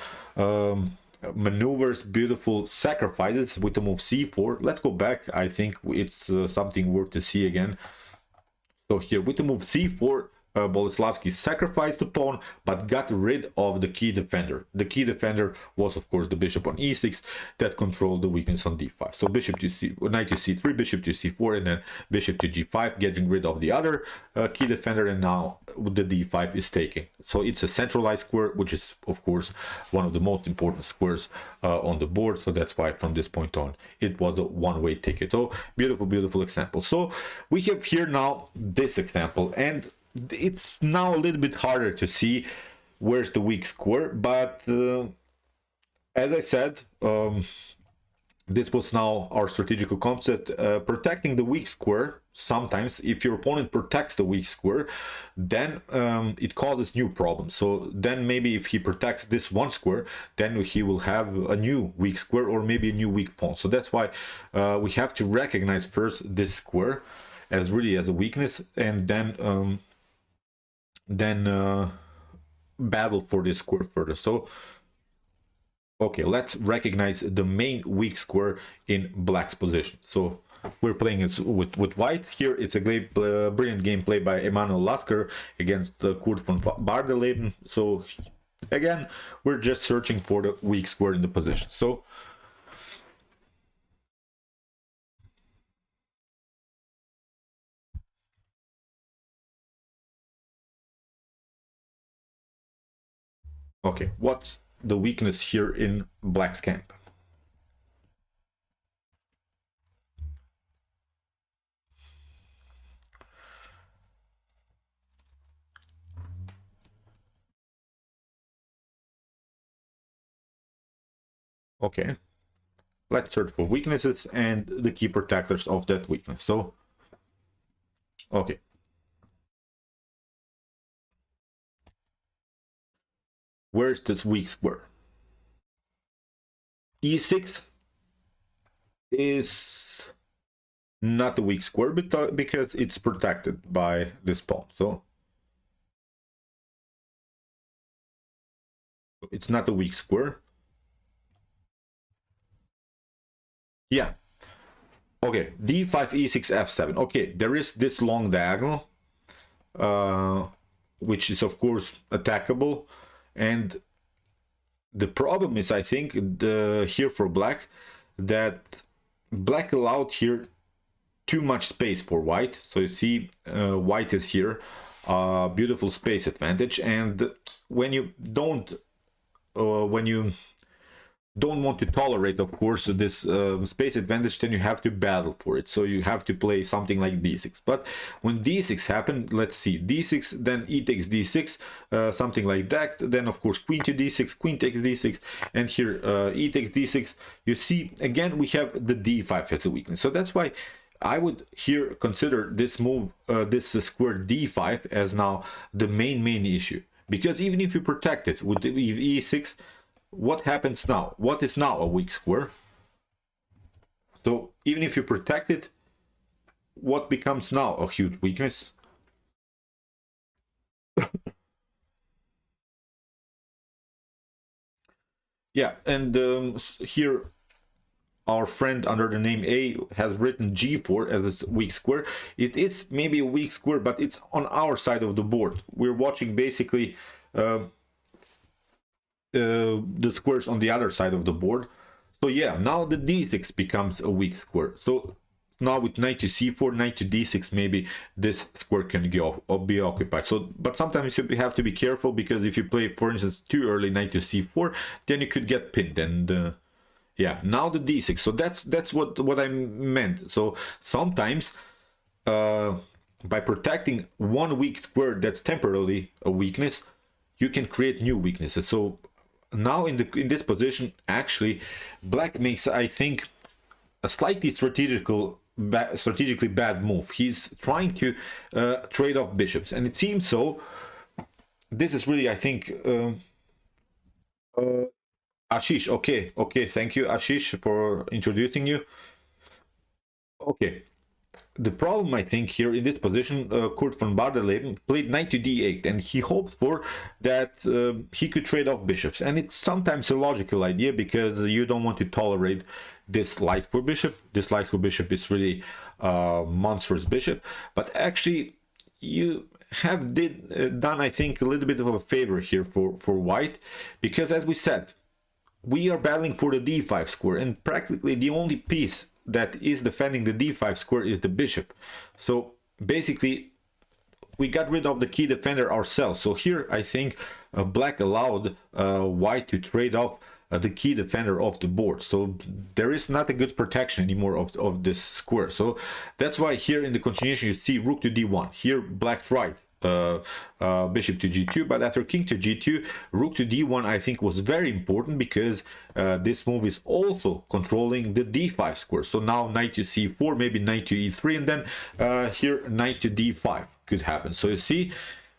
maneuvers, beautiful sacrifices with the move c4. Let's go back. I think it's something worth to see again. So here with the move c4, Boleslavsky sacrificed the pawn but got rid of the key defender. The key defender was of course the bishop on e6 that controlled the weakness on d5. So bishop to c, knight to c3, bishop to c4, and then bishop to g5, getting rid of the other key defender, and now the d5 is taken. So it's a centralized square, which is of course one of the most important squares on the board. So that's why from this point on it was a one-way ticket. So beautiful example. So we have here now this example, and it's now a little bit harder to see where's the weak square, but as I said, this was now our strategical concept. Protecting the weak square, sometimes if your opponent protects the weak square, then it causes new problems. So then maybe if he protects this one square, then he will have a new weak square, or maybe a new weak pawn. So that's why we have to recognize first this square as a weakness, and then battle for this square further. So okay, let's recognize the main weak square in black's position. So we're playing it with white. Here it's a brilliant game played by Emanuel Lasker against Kurt von Bardeleben. So again, we're just searching for the weak square in the position. So okay, what's the weakness here in black's camp? Okay, let's search for weaknesses and the key protectors of that weakness. So okay, where's this weak square? e6 is not a weak square because it's protected by this pawn. So it's not a weak square. Yeah. Okay, d5, e6, f7. Okay, there is this long diagonal, which is of course attackable, and the problem is, I think, here for black, that black allowed here too much space for white. So you see, white is here, beautiful space advantage, and when you don't want to tolerate, of course, this space advantage, then you have to battle for it. So you have to play something like d6. But when d6 happened, let's see, d6, then e takes d6, something like that. Then of course queen to d6, queen takes d6, and here e takes d6. You see, again, we have the d5 as a weakness. So that's why I would here consider this move, this square d5, as now the main issue. Because even if you protect it with e6, what happens now? What is now a weak square? So even if you protect it, what becomes now a huge weakness? Yeah, and here our friend under the name A has written g4 as a weak square. It is maybe a weak square, but it's on our side of the board. We're watching basically the squares on the other side of the board. So yeah, now the d6 becomes a weak square. So now with knight to c4, knight to d6, maybe this square can go or be occupied. So, but sometimes you have to be careful, because if you play, for instance, too early knight to c4, then you could get pinned. And yeah, now the d6. So that's what I meant. So sometimes by protecting one weak square that's temporarily a weakness, you can create new weaknesses. So now in this position, actually, black makes, I think, a slightly strategically bad move. He's trying to trade off bishops, and it seems so. This is really, I think, Ashish. Okay, thank you, Ashish, for introducing you. Okay. The problem, I think, here in this position, Kurt von Bardeleben played knight to d8, and he hoped for that he could trade off bishops. And it's sometimes a logical idea, because you don't want to tolerate this light square bishop. This light square bishop is really a monstrous bishop. But actually, you have done, I think, a little bit of a favor here for white, because as we said, we are battling for the d5 square, and practically the only piece that is defending the d5 square is the bishop. So basically we got rid of the key defender ourselves. So here I think black allowed white to trade off the key defender of the board. So there is not a good protection anymore of this square. So that's why here in the continuation you see rook to d1. Here black tried bishop to g2, but after king to g2, rook to d1, I think, was very important, because this move is also controlling the d5 square. So now knight to c4, maybe knight to e3, and then here knight to d5 could happen. So you see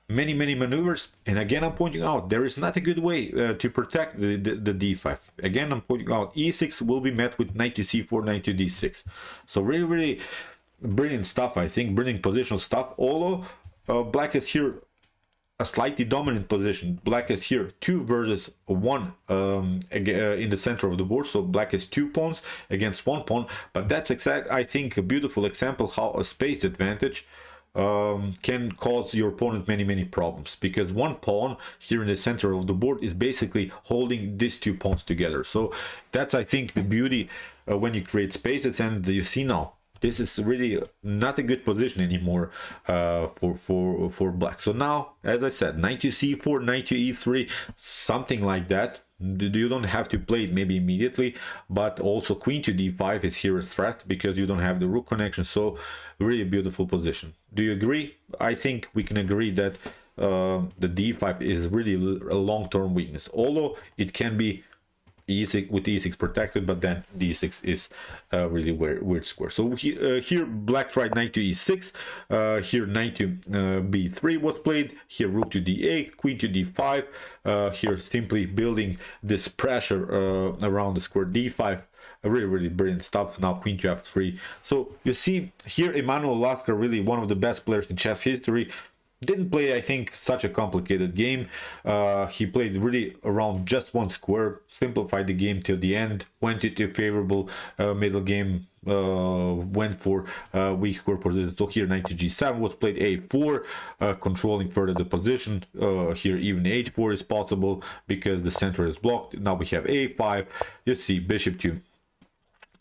many maneuvers, and again I'm pointing out there is not a good way to protect the d5. Again I'm pointing out e6 will be met with knight to c4, knight to d6. So really brilliant stuff, I think, brilliant positional stuff. Although black is here a slightly dominant position. Black is here 2 versus 1 in the center of the board. So black is 2 pawns against 1 pawn. But that's I think, a beautiful example how a space advantage can cause your opponent many problems, because 1 pawn here in the center of the board is basically holding these 2 pawns together. So that's, I think, the beauty when you create spaces. And you see now, this is really not a good position anymore for black. So now, as I said, knight to c4, knight to e3, something like that. You don't have to play it maybe immediately, but also queen to d5 is here a threat, because you don't have the rook connection. So really beautiful position. Do you agree? I think we can agree that the d5 is really a long-term weakness, although it can be e6 with e6 protected, but then d6 is really weird square. So here black tried knight to e6, here knight to b3 was played, here rook to d8, queen to d5, here simply building this pressure around the square d5. Really brilliant stuff. Now queen to f3. So you see here Emanuel Lasker, really one of the best players in chess history, didn't play, I think, such a complicated game. He played really around just 1 square, simplified the game till the end, went into favorable middle game, went for weak square position. So here knight to g7 was played, a4, controlling further the position. Here even h4 is possible because the center is blocked. Now we have a5. You see bishop to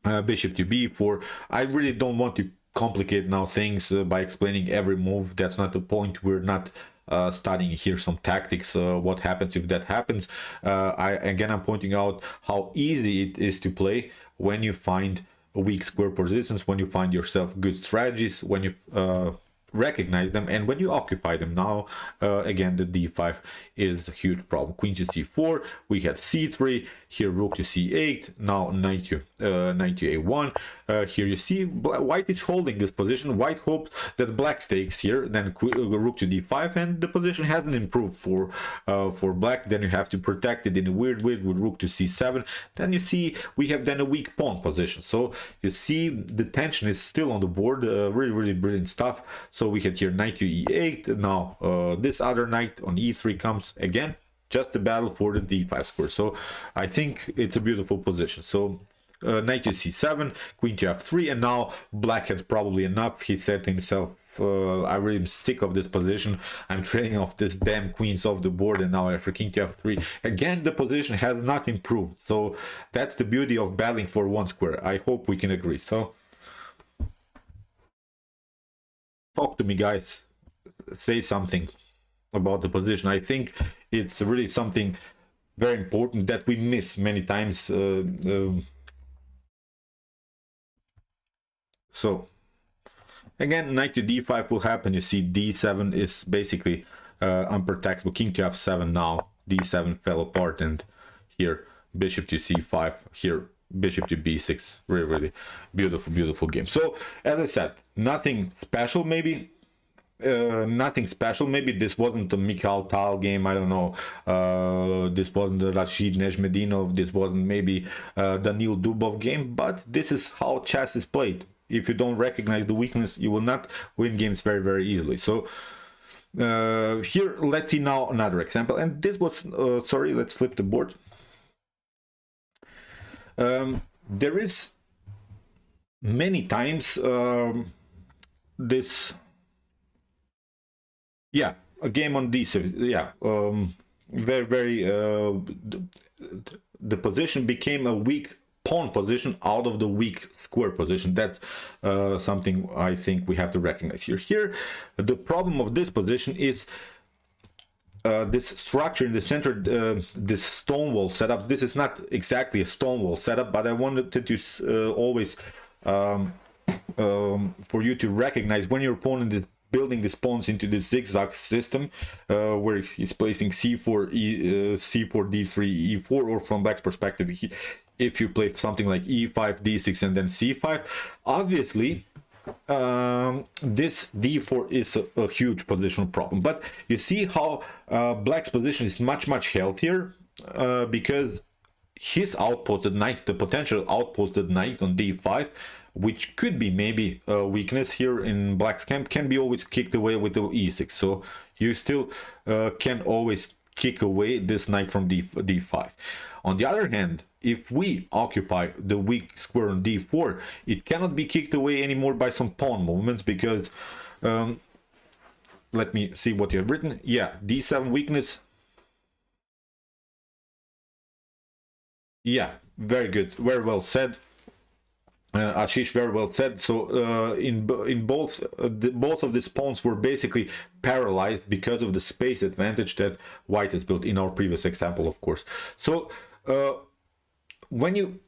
b4. I really don't want to complicate now things by explaining every move. That's not the point. We're not studying here some tactics, what happens if that happens. I'm pointing out how easy it is to play when you find weak square positions, when you find yourself good strategies, when you recognize them, and when you occupy them. Now again, the d5 is a huge problem. Queen to c4, we had c3, here rook to c8, now knight to a1. Here you see white is holding this position. White hopes that black takes here, then rook to d5, and the position hasn't improved for black. Then you have to protect it in a weird way with rook to c7. Then you see we have then a weak pawn position. So you see the tension is still on the board. Really brilliant stuff. So we had here knight to e8. Now this other knight on e3 comes again. Just the battle for the d5 square. So I think it's a beautiful position. So knight to c7, queen to f3, and now black has probably enough. He said to himself, I really am sick of this position. I'm trading off this damn queens off the board, and now after king to f3, again the position has not improved. So that's the beauty of battling for 1 square. I hope we can agree. So Talk to me, guys. Say something about the position. I think it's really something very important that we miss many times. So again, knight to d5 will happen. You see d7 is basically unprotectable. King to f7 now. d7 fell apart, and here bishop to c5, here bishop to b6. Really, really beautiful, beautiful game. So as I said, nothing special maybe. Nothing special. Maybe this wasn't a Mikhail Tal game. I don't know. This wasn't the Rashid Nejmedinov. This wasn't maybe Danil Dubov game. But this is how chess is played. If you don't recognize the weakness, you will not win games very, very easily. So here, let's see now another example. And this was, sorry, let's flip the board. There is many times this, yeah, a game on d6, yeah, very, very, the position became a weak pawn position out of the weak square position. That's something I think we have to recognize here. Here, the problem of this position is this structure in the center, this Stonewall setup. This is not exactly a Stonewall setup, but I wanted to always for you to recognize when your opponent is building these pawns into this zigzag system, where he's placing c4, c4, d3, e4, or from black's perspective, if you play something like e5, d6, and then c5, obviously this d4 is a huge positional problem. But you see how black's position is much, much healthier, because his outposted knight, the potential outposted knight on d5, which could be maybe a weakness here in black's camp, can be always kicked away with the e6. So you still can always kick away this knight from d5. On the other hand, if we occupy the weak square on d4, it cannot be kicked away anymore by some pawn movements, because let me see what you have written. Yeah, d7 weakness. Yeah, very good, very well said. Ashish, very well said. So in both both of these pawns were basically paralyzed because of the space advantage that white has built in our previous example, of course. So when you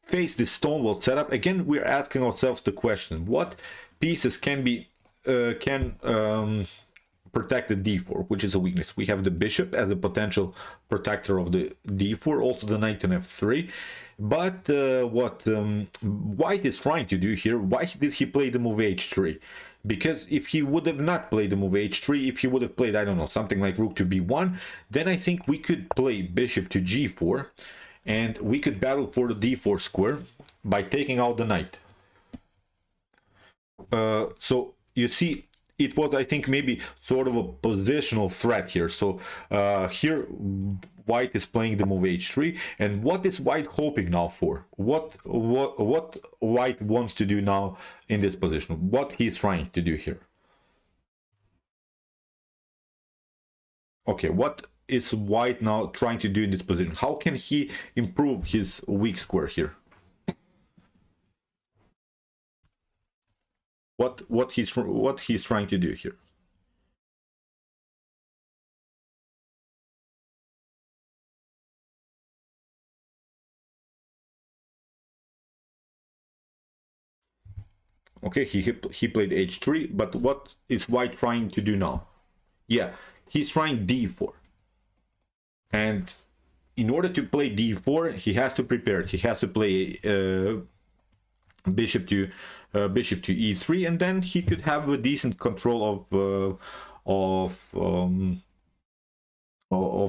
face this Stonewall setup, again we're asking ourselves the question: what pieces can be protect the d4, which is a weakness? We have the bishop as a potential protector of the d4, also the knight on f3. But what white is trying to do here, why did he play the move h3? Because if he would have not played the move h3, if he would have played, I don't know, something like rook to b1, then I think we could play bishop to g4, and we could battle for the d4 square by taking out the knight. So you see, it was, I think, maybe sort of a positional threat here. So here white is playing the move h3, and what is white hoping now for? What white wants to do now in this position? What he's trying to do here? Okay, what is white now trying to do in this position? How can he improve his weak square here? What he's trying to do here? Okay, he played h3, but what is white trying to do now? Yeah, he's trying d4, and in order to play d4, he has to prepare it. He has to play bishop to e3, and then he could have a decent control of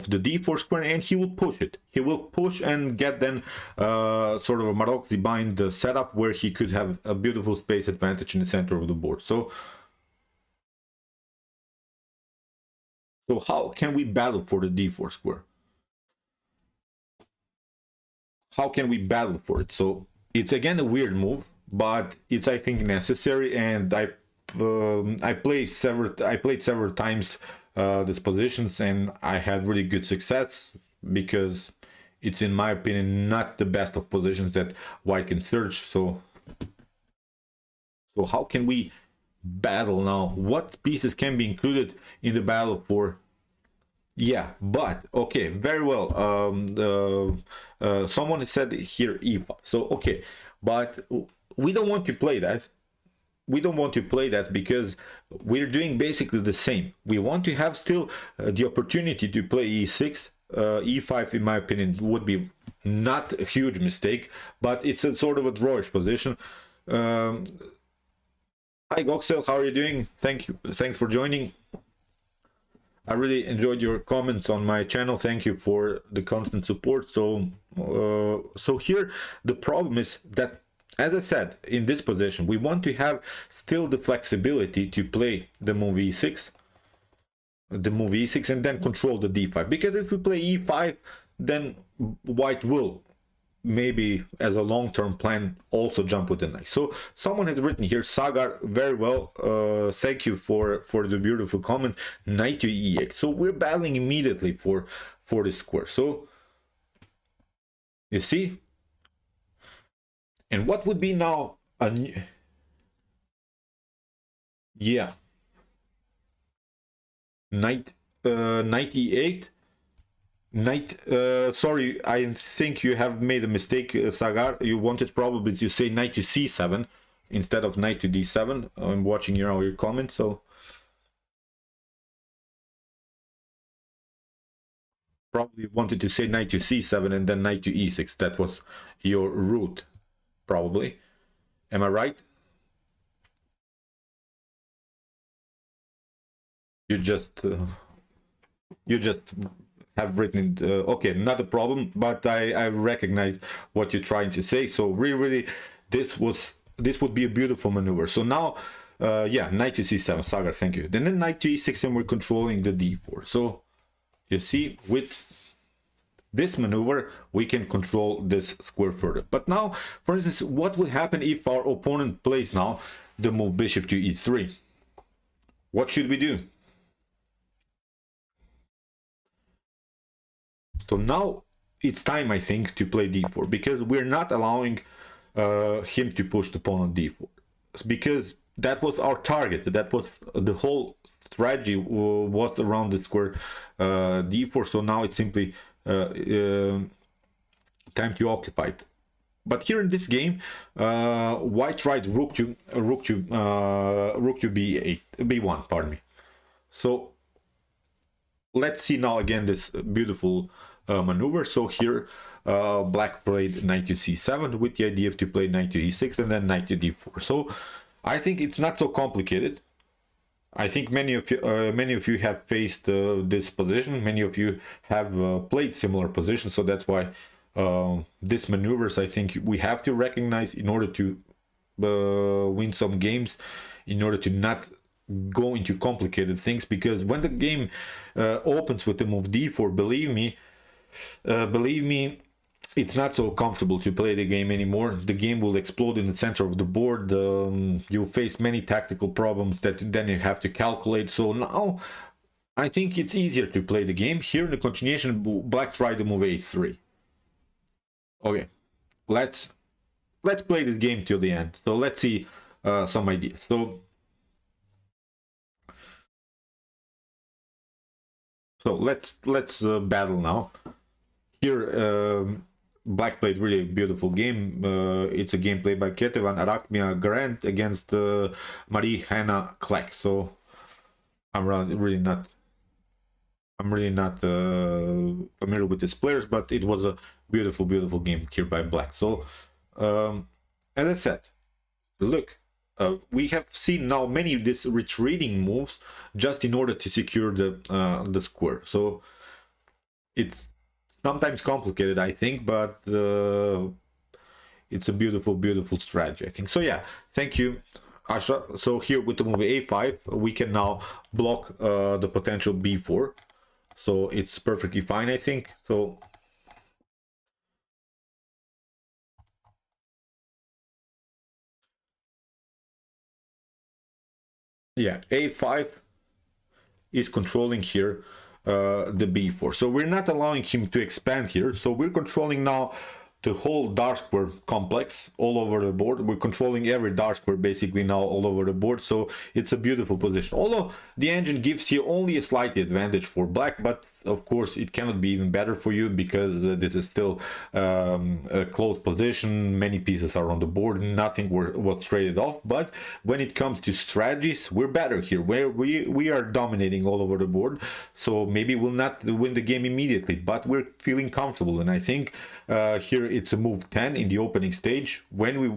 the d4 square, and he will push it. He will push and get then sort of a Maroczy bind setup where he could have a beautiful space advantage in the center of the board. So how can we battle for the d4 square? How can we battle for it? So it's again a weird move, but it's, I think, necessary, and I played several times these positions, and I had really good success, because it's, in my opinion, not the best of positions that white can search. So how can we battle now. What pieces can be included in the battle for? Yeah, but okay, very well. Someone said here e5. So okay, but we don't want to play that. We don't want to play that because we're doing basically the same. We want to have still the opportunity to play e6. E5, in my opinion, would be not a huge mistake, but it's a sort of a drawish position. Hi Goxel, how are you doing? Thank you. Thanks for joining. I really enjoyed your comments on my channel. Thank you for the constant support. So here the problem is that, as I said, in this position, we want to have still the flexibility to play the move e6, and then control the d5. Because if we play e5, then white will maybe as a long-term plan also jump with the knight. So someone has written here, Sagar, very well, thank you for the beautiful comment, knight to e8. So we're battling immediately for this square. So you see, and what would be now a new, yeah, knight e8, knight, sorry, I think you have made a mistake, Sagar. You wanted probably to say knight to c7 instead of knight to d7. I'm watching your comment, so probably wanted to say knight to c7 and then knight to e6. That was your route, probably. Am I right? You just have written okay, not a problem, but I recognize what you're trying to say. So really this would be a beautiful maneuver. So now yeah, knight to c7, Sagar, thank you. Then knight to e6, and we're controlling the d4. So you see, with this maneuver we can control this square further. But now, for instance, what would happen if our opponent plays now the move bishop to e3? What should we do? So now it's time, I think, to play d4, because we're not allowing him to push the pawn on d4, because that was our target. That was the whole strategy, was around the square d4. So now it's simply time to occupy it. But here in this game, white tried rook to b8, b1, pardon me. So let's see now again this beautiful maneuver. So here black played knight to c7 with the idea of to play knight to e6 and then knight to d4. So I think it's not so complicated. I think many of you have faced this position. Many of you have played similar positions. So that's why these maneuvers, I think, we have to recognize in order to win some games, in order to not go into complicated things. Because when the game opens with the move d4, believe me, it's not so comfortable to play the game anymore. The game will explode in the center of the board. You'll face many tactical problems that then you have to calculate. So now I think it's easier to play the game. Here in the continuation, black tried to move a3. Okay, let's play this game till the end. So let's see some ideas. So let's battle now. Here black played really beautiful game. It's a game played by Ketevan Arakmia Grant against Marie Hanna Kleck. So I'm really not familiar with these players, but it was a beautiful game here by black. So as I said, look, we have seen now many of these retreating moves just in order to secure the square. So it's sometimes complicated, I think, but it's a beautiful strategy, I think. So yeah, thank you, Asha. So here with the move a5, we can now block the potential b4. So it's perfectly fine, I think. So yeah, a5 is controlling here the b4. So we're not allowing him to expand here. So we're controlling now the whole dark square complex all over the board. We're controlling every dark square basically now all over the board, so it's a beautiful position. Although the engine gives you only a slight advantage for black, but of course it cannot be even better for you because this is still a close position. Many pieces are on the board, nothing was traded off. But when it comes to strategies, we're better here, where we are dominating all over the board. So maybe we'll not win the game immediately, but we're feeling comfortable. And I think here it's a move 10 in the opening stage. When we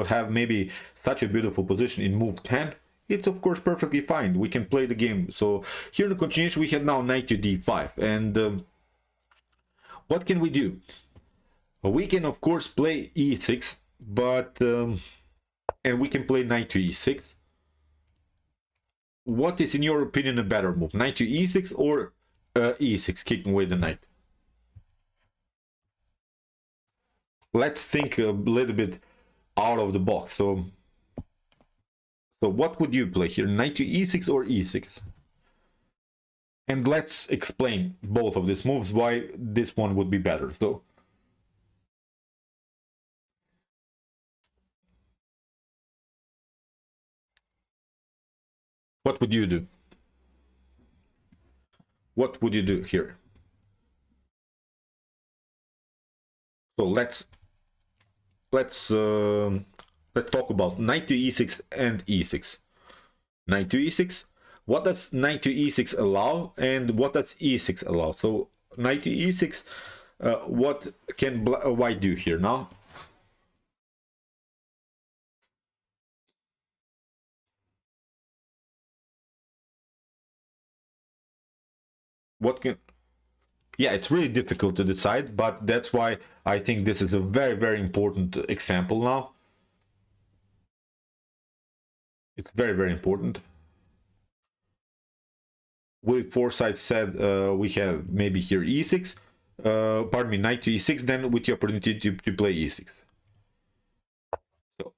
have maybe such a beautiful position in move 10, it's of course perfectly fine. We can play the game. So here in the continuation, we have now knight to d5. And what can we do? We can of course play e6, but and we can play knight to e6. What is in your opinion a better move, knight to e6 or e6, kicking away the knight? Let's think a little bit out of the box. So what would you play here, knight to e6 or e6? And let's explain both of these moves, why this one would be better. So what would you do? What would you do here? So let's talk about knight to e6 and e6. Knight to e6. What does knight to e6 allow, and what does e6 allow? So knight to e6, what can white do here now? What can... Yeah, it's really difficult to decide, but that's why I think this is a very, very important example now. It's very, very important. With Forsyth said we have maybe here e6, pardon me, knight to e6, then with the opportunity to play e6. So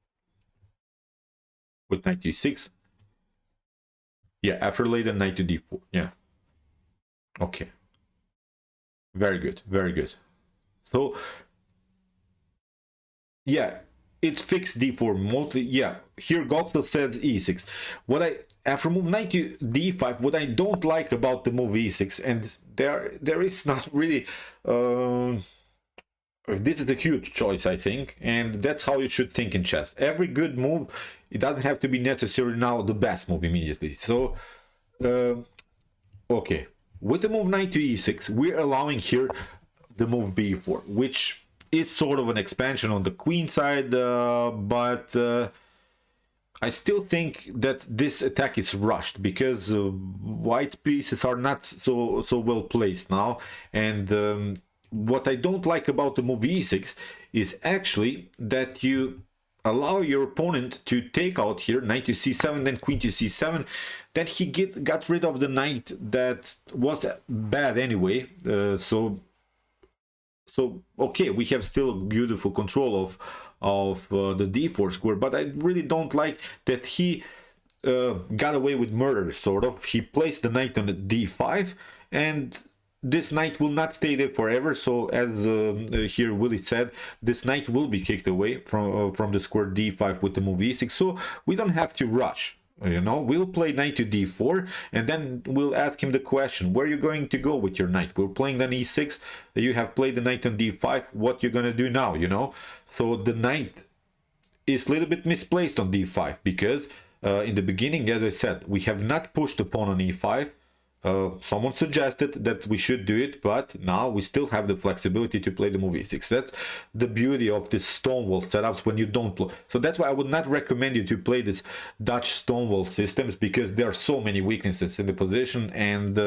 with knight to e6, yeah, after later knight to d4, yeah. Okay, very good, very good. So yeah, it's fixed d4 mostly. Yeah, here Goxel says e6. What I, after move knight to d5, what I don't like about the move e6, and there is not really this is a huge choice, I think, and that's how you should think in chess. Every good move, it doesn't have to be necessarily now the best move immediately. So okay, with the move knight to e6, we're allowing here the move b4, which is sort of an expansion on the queen side, but I still think that this attack is rushed because white's pieces are not so well placed now. And what I don't like about the move e6 is actually that you allow your opponent to take out here knight to c7, then queen to c7, then he got rid of the knight that was bad anyway. So okay, we have still beautiful control of the d4 square, but I really don't like that he got away with murder, sort of. He placed the knight on the d5, and this knight will not stay there forever. So as here Willie said, this knight will be kicked away from the square d5 with the move e6. So we don't have to rush. You know, we'll play knight to d4, and then we'll ask him the question, where are you going to go with your knight? We're playing on e6, you have played the knight on d5, what you're gonna do now, you know? So the knight is a little bit misplaced on d5, because in the beginning, as I said, we have not pushed the pawn on e5. Someone suggested that we should do it, but now we still have the flexibility to play the move e6. That's the beauty of this Stonewall setups when you don't play. So that's why I would not recommend you to play this Dutch Stonewall systems, because there are so many weaknesses in the position, and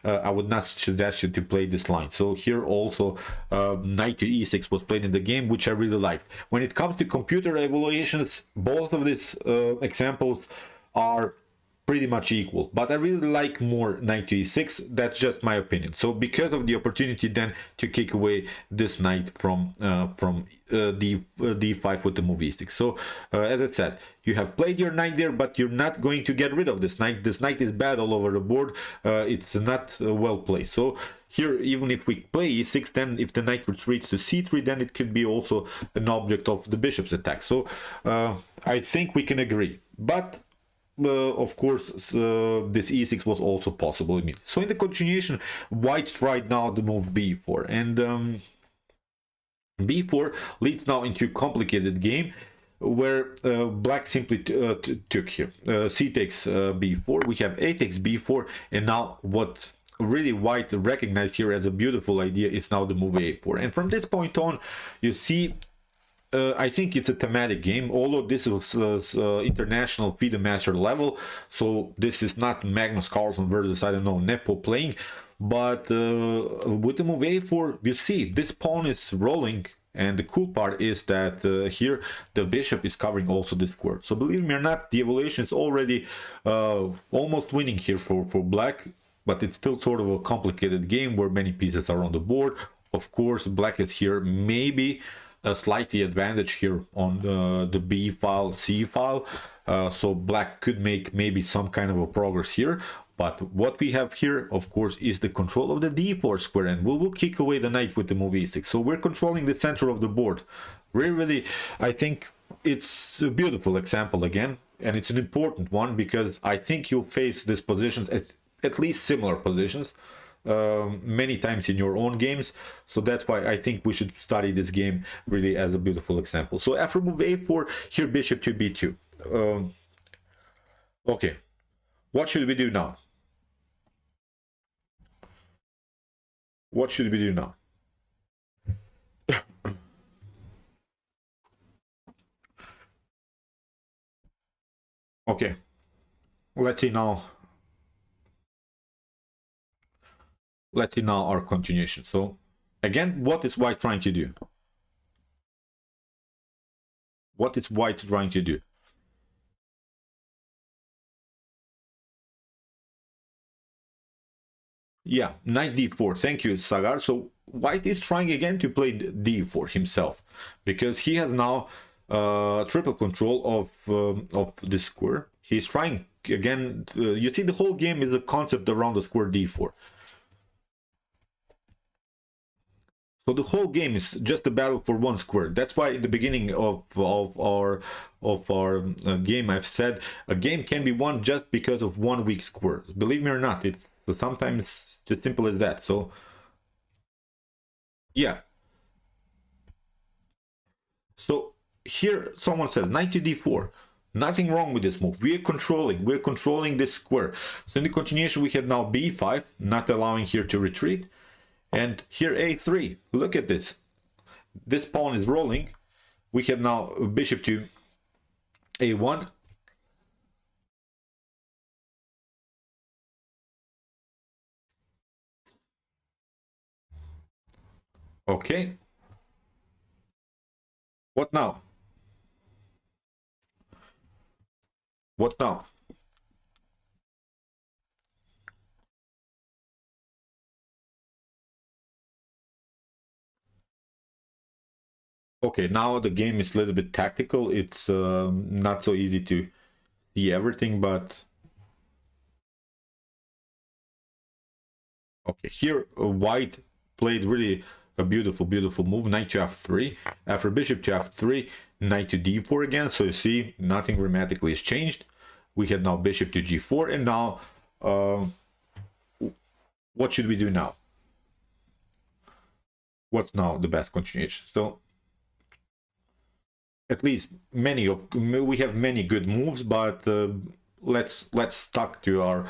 I would not suggest you to play this line. So here also knight to e6 was played in the game, which I really liked. When it comes to computer evaluations, both of these examples are pretty much equal, but I really like more knight to e6. That's just my opinion. So because of the opportunity then to kick away this knight from d5 with the move e6. So as I said, you have played your knight there, but you're not going to get rid of this knight. This knight is bad all over the board. It's not well placed. So here, even if we play e6, then if the knight retreats to c3, then it could be also an object of the bishop's attack. So I think we can agree. But of course, this e6 was also possible immediately. So in the continuation, white tried now the move b4, and b4 leads now into a complicated game where black simply took here. C takes b4, we have a takes b4, and now what really white recognized here as a beautiful idea is now the move a4. And from this point on, you see, I think it's a thematic game, although this was international FIDE master level, so this is not Magnus Carlsen versus, I don't know, Nepo playing, but with the move a4, you see, this pawn is rolling, and the cool part is that here the bishop is covering also this square. So believe me or not, the evaluation is already almost winning here for black, but it's still sort of a complicated game where many pieces are on the board. Of course, black is here maybe a slightly advantage here on the B file, C file, so black could make maybe some kind of a progress here. But what we have here, of course, is the control of the d4 square, and we will kick away the knight with the move e6. So we're controlling the center of the board. Really, I think it's a beautiful example again, and it's an important one because I think you'll face these positions, at least similar positions, many times in your own games. So that's why I think we should study this game really as a beautiful example. So after move a4, here bishop to b2. Okay, what should we do now? What should we do now? Okay, let's see now. Let's see now our continuation. So again, what is white trying to do? What is white trying to do? Yeah, knight d4. Thank you, Sagar. So white is trying again to play d4 himself because he has now triple control of this square. He's trying again. You see, the whole game is a concept around the square d4. So the whole game is just a battle for one square. That's why in the beginning of our game I've said a game can be won just because of one weak square. Believe me or not, it's sometimes just simple as that. So yeah. So here someone says knight to d4. Nothing wrong with this move. We're controlling this square. So in the continuation we have now b5, not allowing here to retreat. And here a3, look at this. This pawn is rolling. We have now bishop to a1. Okay. What now? What now? Okay, now the game is a little bit tactical. It's not so easy to see everything, but okay, here white played really a beautiful move, knight to f3. After bishop to f3, knight to d4 again. So you see, nothing grammatically has changed. We had now bishop to g4, and now what should we do now? What's now the best continuation? So at least we have many good moves, but let's stuck to our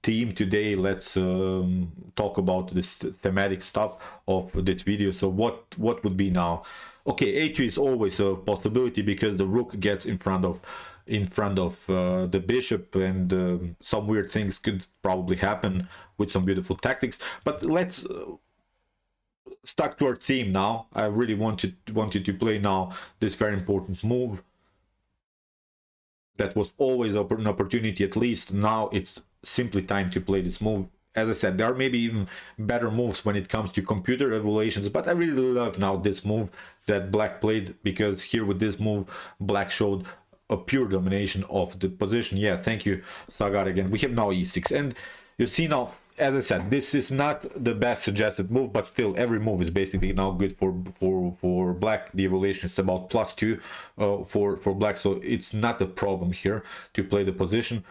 theme today. Let's talk about this thematic stuff of this video. So what would be now? Okay, a2 is always a possibility because the rook gets in front of the bishop, and some weird things could probably happen with some beautiful tactics. But let's stuck to our theme now. I really wanted to play now this very important move. That was always an opportunity. At least now it's simply time to play this move. As I said, there are maybe even better moves when it comes to computer evaluations, but I really love now this move that black played, because here with this move black showed a pure domination of the position. Yeah, thank you, Sagar, again. We have now e6, and you see now, as I said, this is not the best suggested move, but still every move is basically now good for black. The evaluation is about +2 for black, so it's not a problem here to play the position.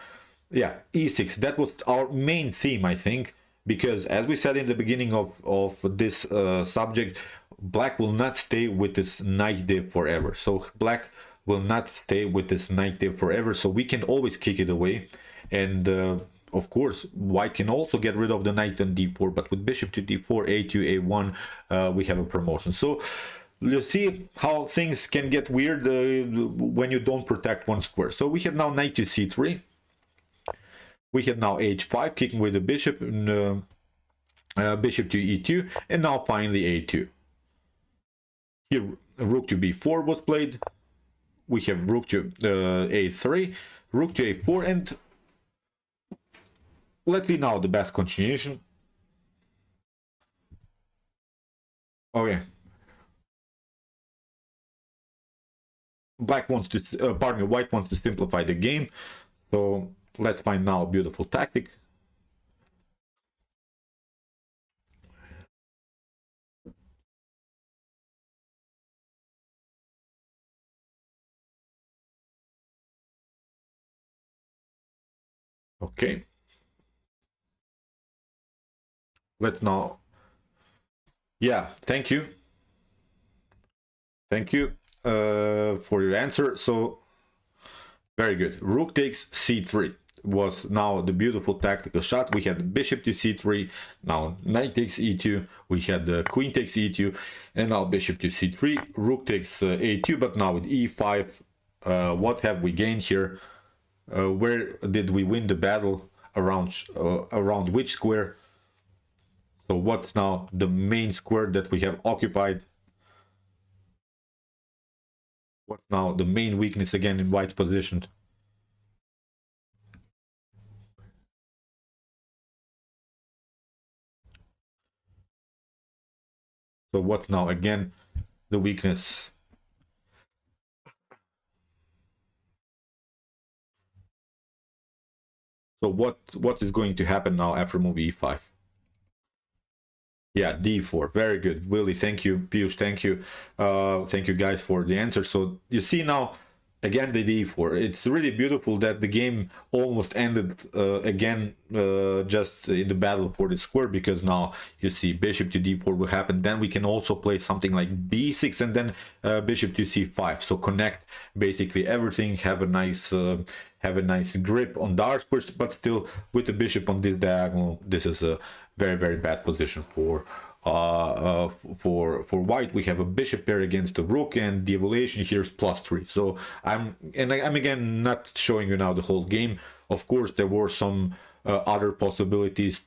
Yeah, e6, that was our main theme, I think, because as we said in the beginning of this subject, black will not stay with this knight div forever. So black will not stay with this knight div forever, so we can always kick it away. And of course, white can also get rid of the knight on d4, but with bishop to d4, a2, a1, we have a promotion. So you see how things can get weird when you don't protect one square. So we have now knight to c3. We have now h5, kicking away the bishop, and bishop to e2, and now finally a2. Here, rook to b4 was played. We have rook to a3, rook to a4, and let's see now the best continuation. Okay. Black wants to, pardon me, white wants to simplify the game. So let's find now a beautiful tactic. Okay. Let's now. Yeah, thank you. Thank you for your answer. So very good. Rook takes c3 was now the beautiful tactical shot. We had bishop to c3, now knight takes e2, we had the queen takes e2, and now bishop to c3, rook takes a2, but now with e5, what have we gained here? Where did we win the battle? Around which square? So what's now the main square that we have occupied? What's now the main weakness again in white's position? So what's now again the weakness? So what is going to happen now after move e5? Yeah, d4. Very good, Willie. Thank you, Piyush. Thank you guys for the answer. So you see now again the d4. It's really beautiful that the game almost ended again just in the battle for the square, because now you see bishop to d4 will happen. Then we can also play something like b6 and then bishop to c5. So connect basically everything. Have a nice grip on dark squares, but still with the bishop on this diagonal, this is a very bad position for white. We have a bishop pair against the rook, and the evaluation here is +3. So I'm again not showing you now the whole game. Of course, there were some other possibilities.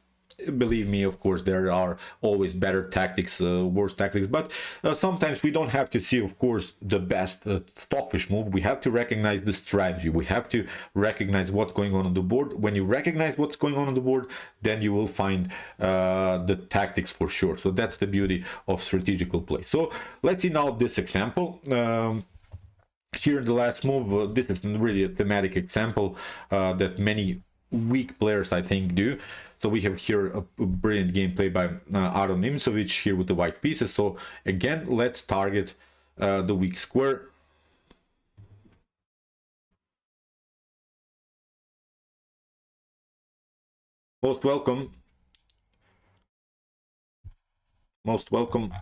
Believe me, of course, there are always better tactics, worse tactics, but sometimes we don't have to see, of course, the best stockfish move. We have to recognize the strategy. We have to recognize what's going on the board. When you recognize what's going on the board, then you will find the tactics for sure. So that's the beauty of strategical play. So let's see now this example. Here in the last move, this is really a thematic example that many weak players, I think, do. So we have here a brilliant gameplay by Aron Nimzovic here with the white pieces. So again, let's target the weak square. Most welcome. Most welcome.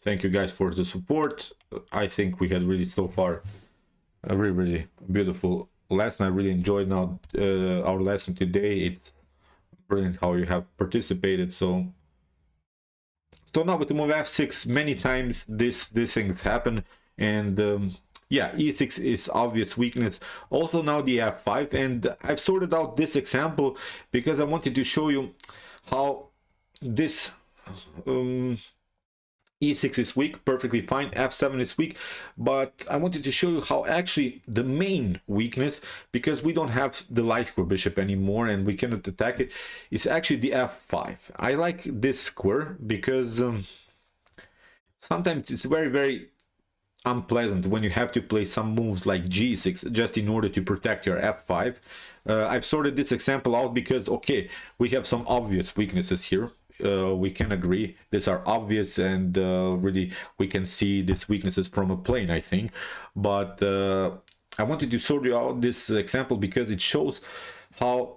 Thank you guys for the support. I think we had really so far a really beautiful lesson. I really enjoyed now our lesson today. It's brilliant how you have participated. So now with the move f6, many times these things happen, and yeah, e6 is obvious weakness. Also now the f5, and I've sorted out this example because I wanted to show you how this E6 is weak, perfectly fine. F7 is weak, but I wanted to show you how actually the main weakness, because we don't have the light square bishop anymore and we cannot attack it, is actually the F5. I like this square because sometimes it's very, very unpleasant when you have to play some moves like G6 just in order to protect your F5. I've sorted this example out because, okay, we have some obvious weaknesses here. We can agree these are obvious, and really we can see these weaknesses from a plane, I think. But I wanted to sort out this example because it shows how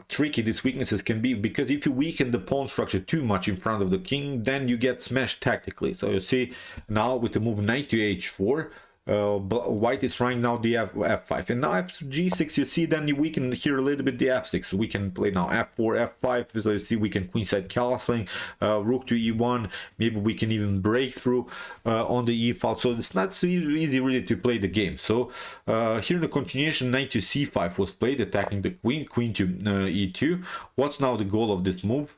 tricky these weaknesses can be, because if you weaken the pawn structure too much in front of the king, then you get smashed tactically. So you see now with the move knight to h4, white is trying now the f5, and now after g6 you see then you weaken here a little bit the f6. We can play now f4 f5, so you see we can queenside castling, rook to e1, maybe we can even break through on the e file. So it's not so easy really to play the game. So here in the continuation, knight to c5 was played, attacking the queen, queen to e2. What's now the goal of this move?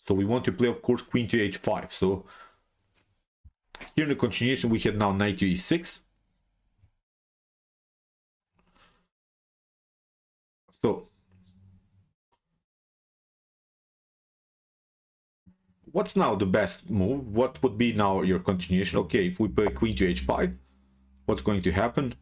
So we want to play, of course, queen to h5. So here in the continuation we had now knight to e6. So what's now the best move? What would be now your continuation? Okay, if we play queen to h5, what's going to happen?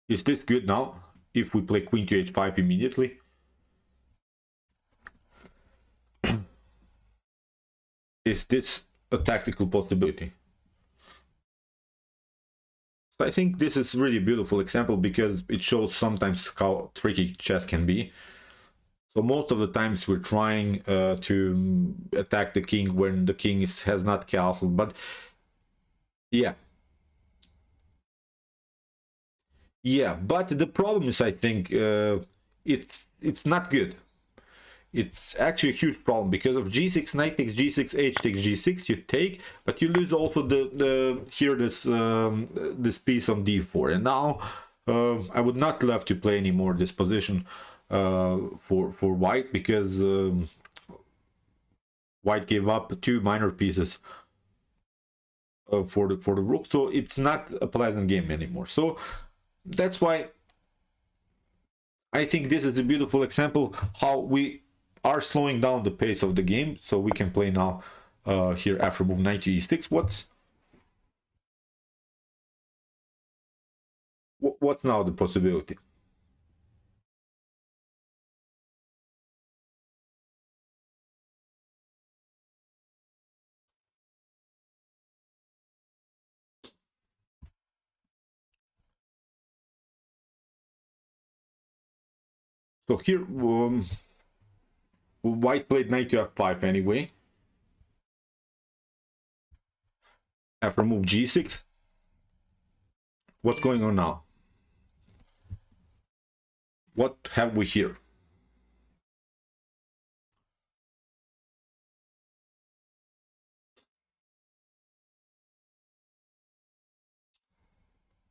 Is this good now? If we play queen to h5 immediately? Is this a tactical possibility? I think this is really a beautiful example because it shows sometimes how tricky chess can be. So most of the times we're trying to attack the king when the king has not castled, but yeah. Yeah, but the problem is, I think, it's not good. It's actually a huge problem because of g6, knight takes g6, h takes g6, you take, but you lose also the here this piece on d4. And now I would not love to play anymore this position for white, because white gave up two minor pieces for the rook, so it's not a pleasant game anymore. So that's why I think this is a beautiful example how we are slowing down the pace of the game. So we can play now here after move knight to e6. What's now the possibility? So here white played knight to f5 anyway. After move g6, what's going on now? What have we here?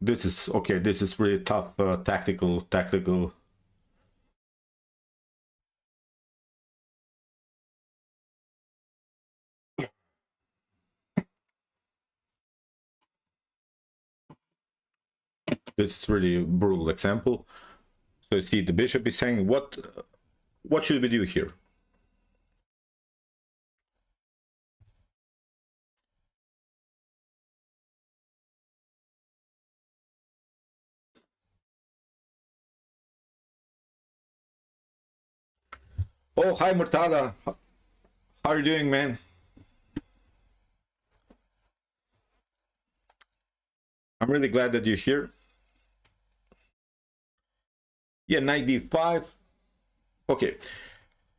This is okay. This is really tough tactical. This is really a brutal example. So you see the bishop is saying, what should we do here? Oh, hi Murtada. How are you doing, man? I'm really glad that you're here. Yeah, knight d5. Okay.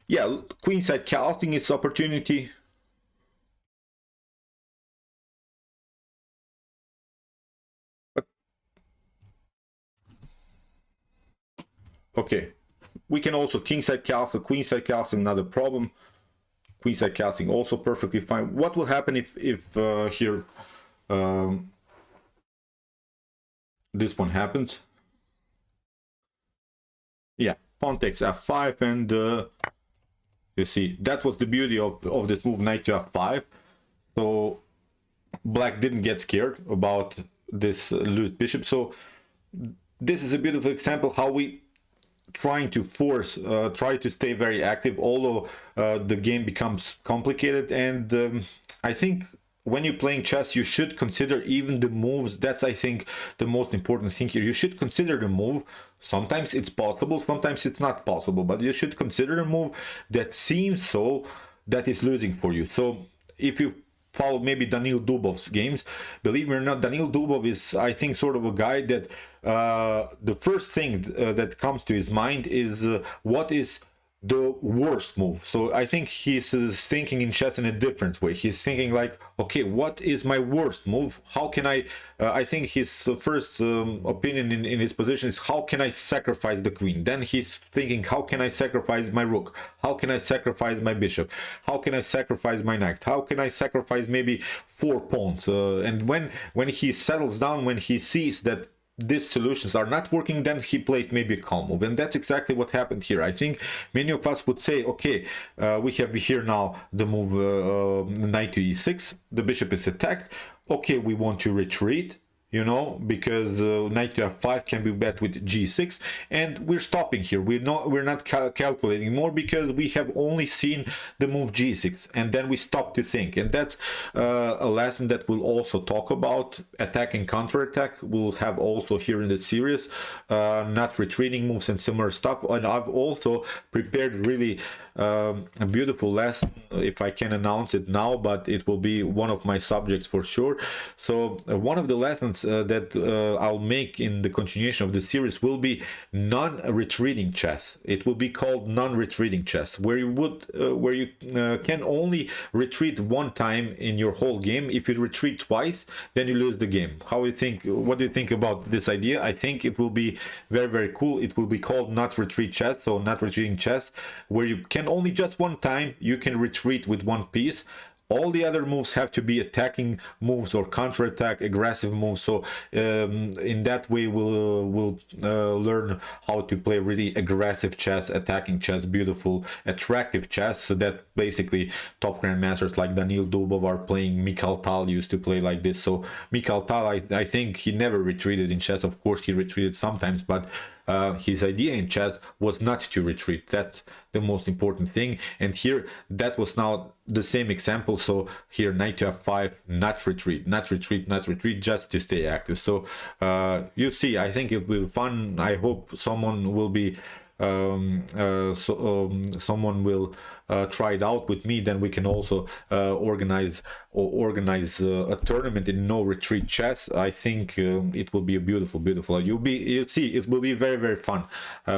Yeah, queenside casting its opportunity. Okay. We can also kingside castle, queenside castle, not a problem. Queenside casting also perfectly fine. What will happen if here this one happens? Yeah, pawn takes f5, and you see, that was the beauty of this move, knight to f5. So black didn't get scared about this loose bishop. So this is a beautiful example how we trying to try to stay very active, although the game becomes complicated. And I think when you're playing chess, you should consider even the moves. That's, I think, the most important thing here. You should consider the move. Sometimes it's possible, sometimes it's not possible, but you should consider a move that seems so that is losing for you. So if you follow maybe Daniil Dubov's games, believe me or not, Daniil Dubov is, I think, sort of a guy that the first thing that comes to his mind is what is the worst move. So I think he's thinking in chess in a different way. He's thinking like, okay, what is my worst move? How can I think his first opinion in his position is, how can I sacrifice the queen? Then he's thinking, how can I sacrifice my rook? How can I sacrifice my bishop? How can I sacrifice my knight? How can I sacrifice maybe 4 pawns? And when he settles down, when he sees that these solutions are not working, then he plays maybe a calm move, and that's exactly what happened here. I think many of us would say, okay, we have here now the move knight to e6, the bishop is attacked, okay, we want to retreat, you know, because knight to f5 can be bet with g6, and we're stopping here. We're not calculating more, because we have only seen the move g6, and then we stop to think. And that's a lesson that we'll also talk about. Attack and counterattack we'll have also here in the series, not retreating moves and similar stuff. And I've also prepared really a beautiful lesson, if I can announce it now, but it will be one of my subjects for sure. So one of the lessons that I'll make in the continuation of the series will be non-retreating chess. It will be called non-retreating chess, where you can only retreat one time in your whole game. If you retreat twice, then you lose the game. What do you think about this idea? I think it will be very, very cool. It will be called not retreat chess, so not retreating chess, where you can only just one time you can retreat with one piece. All the other moves have to be attacking moves or counterattack, aggressive moves. So in that way, we'll learn how to play really aggressive chess, attacking chess, beautiful, attractive chess. So that basically top grandmasters like Daniil Dubov are playing. Mikhail Tal used to play like this. So Mikhail Tal, I think he never retreated in chess. Of course, he retreated sometimes, but his idea in chess was not to retreat. That's the most important thing. And here, that was now the same example. So here, knight to f5, not retreat, not retreat, not retreat, just to stay active. So you see, I think it will be fun. I hope someone will be someone will try it out with me. Then we can also organize a tournament in no retreat chess. I think it will be a beautiful. You'll see, it will be very, very fun,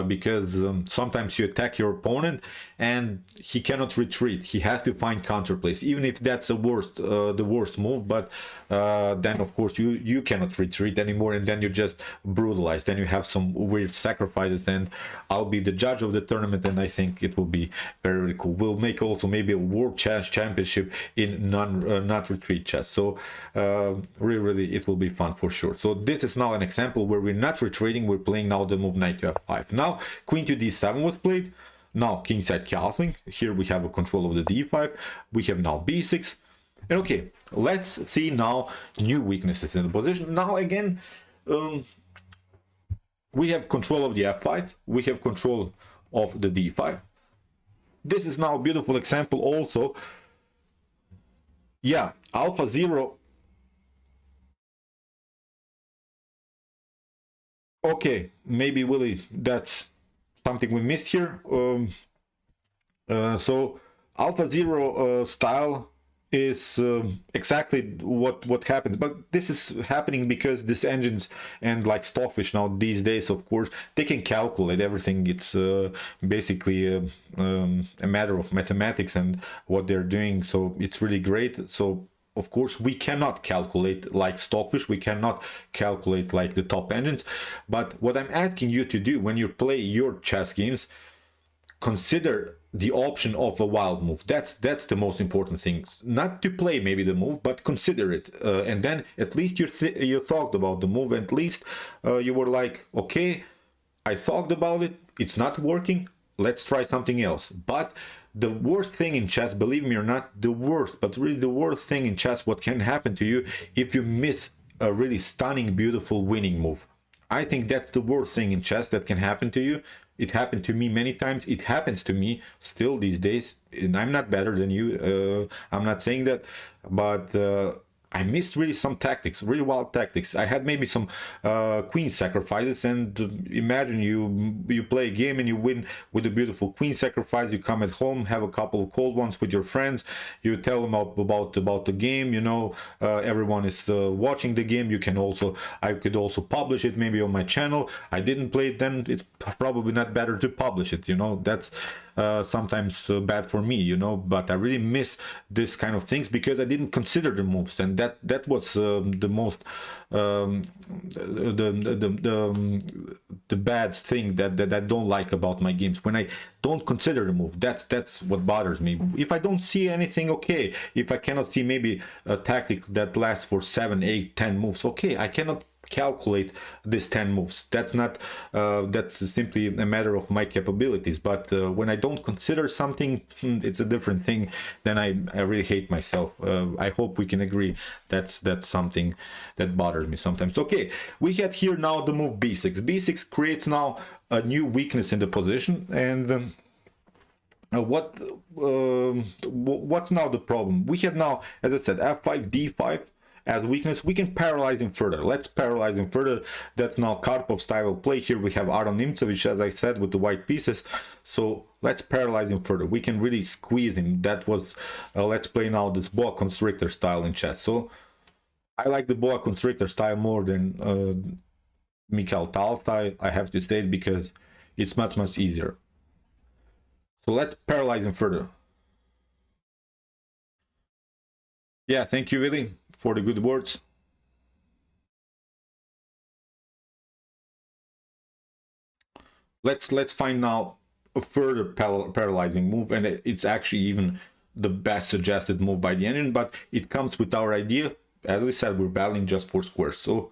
because sometimes you attack your opponent and he cannot retreat. He has to find counterplays, even if that's the worst move. But then of course you cannot retreat anymore, and then you just brutalize. Then you have some weird sacrifices, and I'll be the judge of the tournament, and I think it will be very, very cool. We'll make also maybe a world chess championship in not retreat chess. So really it will be fun for sure. So this is now an example where we're not retreating. We're playing now the move knight to f5. Now queen to d7 was played. Now kingside castling. Here we have a control of the d5. We have now b6. And okay, let's see now new weaknesses in the position. Now again, we have control of the f5. We have control of the d5. This is now a beautiful example also. Yeah, alpha 0. Okay, maybe Willie, that's something we missed here. So alpha 0 style is exactly what happens, but this is happening because these engines and like Stockfish now these days, of course, they can calculate everything. It's basically a matter of mathematics and what they're doing, so it's really great. So of course we cannot calculate like Stockfish, we cannot calculate like the top engines, but what I'm asking you to do when you play your chess games, consider the option of a wild move. That's the most important thing. Not to play maybe the move, but consider it, and then at least you thought about the move. At least you were like, okay, I thought about it, it's not working, let's try something else. But the worst thing in chess, believe me or not, the worst, but really the worst thing in chess, what can happen to you if you miss a really stunning, beautiful winning move. I think that's the worst thing in chess that can happen to you. It happened to me many times. It happens to me still these days, and I'm not better than you. I'm not saying that, but I missed really some tactics, really wild tactics. I had maybe some queen sacrifices, and imagine you play a game and you win with a beautiful queen sacrifice. You come at home, have a couple of cold ones with your friends. You tell them about the game. You know, everyone is watching the game. I could also publish it maybe on my channel. I didn't play it then. It's probably not better to publish it. You know, that's sometimes bad for me, you know, but I really miss this kind of things because I didn't consider the moves, and that was the most the bad thing that I don't like about my games, when I don't consider the move. That's what bothers me. If I don't see anything, okay. If I cannot see maybe a tactic that lasts for 7, 8, 10 moves, okay, I cannot calculate these 10 moves. That's not that's simply a matter of my capabilities. But when I don't consider something, it's a different thing. Then I really hate myself. I hope we can agree that's something that bothers me sometimes. Okay, we had here now the move b6. b6 creates now a new weakness in the position, and what's now the problem? We had now, as I said, f5, d5 as weakness. We can paralyze him further. Let's paralyze him further. That's now Karpov style of play. Here we have Aron Nimzovich, as I said, with the white pieces. So let's paralyze him further. We can really squeeze him. That was let's play now this boa constrictor style in chess. So I like the boa constrictor style more than Mikhail Tal style, I have to state, because it's much easier. So let's paralyze him further. Yeah, thank you, Willie, for the good words. Let's find now a further paralyzing move, and it's actually even the best suggested move by the engine, but it comes with our idea. As I said, we're battling just for squares. So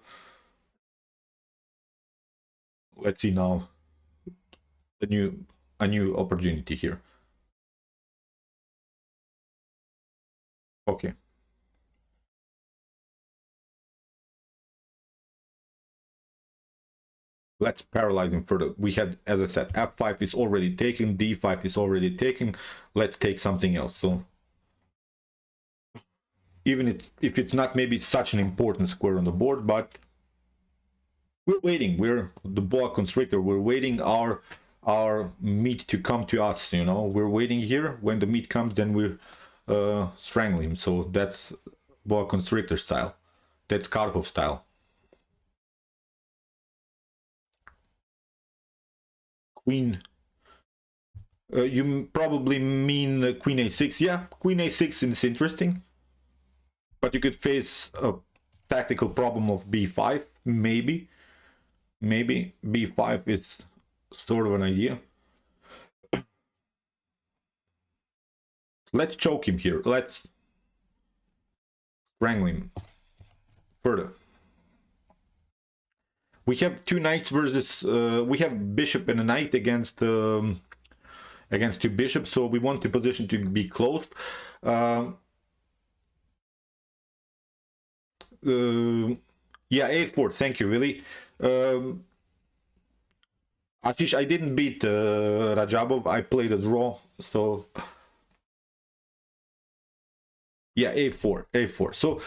let's see now a new opportunity here. Okay. Let's paralyze him further. We had, as I said, f5 is already taken, d5 is already taken. Let's take something else. So even if it's not maybe such an important square on the board, but we're waiting. We're the boa constrictor. We're waiting our meat to come to us. You know, we're waiting here. When the meat comes, then we're strangling him. So that's boa constrictor style. That's Karpov style. Queen. You probably mean queen a6. Yeah, queen a6 is interesting, but you could face a tactical problem of b5. Maybe b5 is sort of an idea. Let's choke him here. Let's strangle him further. We have two knights versus we have bishop and a knight against two bishops, so we want the position to be closed. Yeah, a4. Thank you, Willie. Ashish, I didn't beat Rajabov. I played a draw, so yeah, a4. So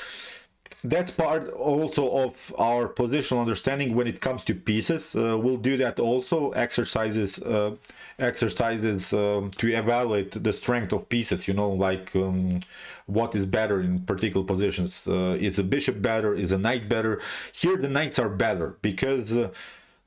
that's part also of our positional understanding when it comes to pieces. We'll do that also, exercises to evaluate the strength of pieces, you know, like what is better in particular positions. Is a bishop better? Is a knight better? Here the knights are better because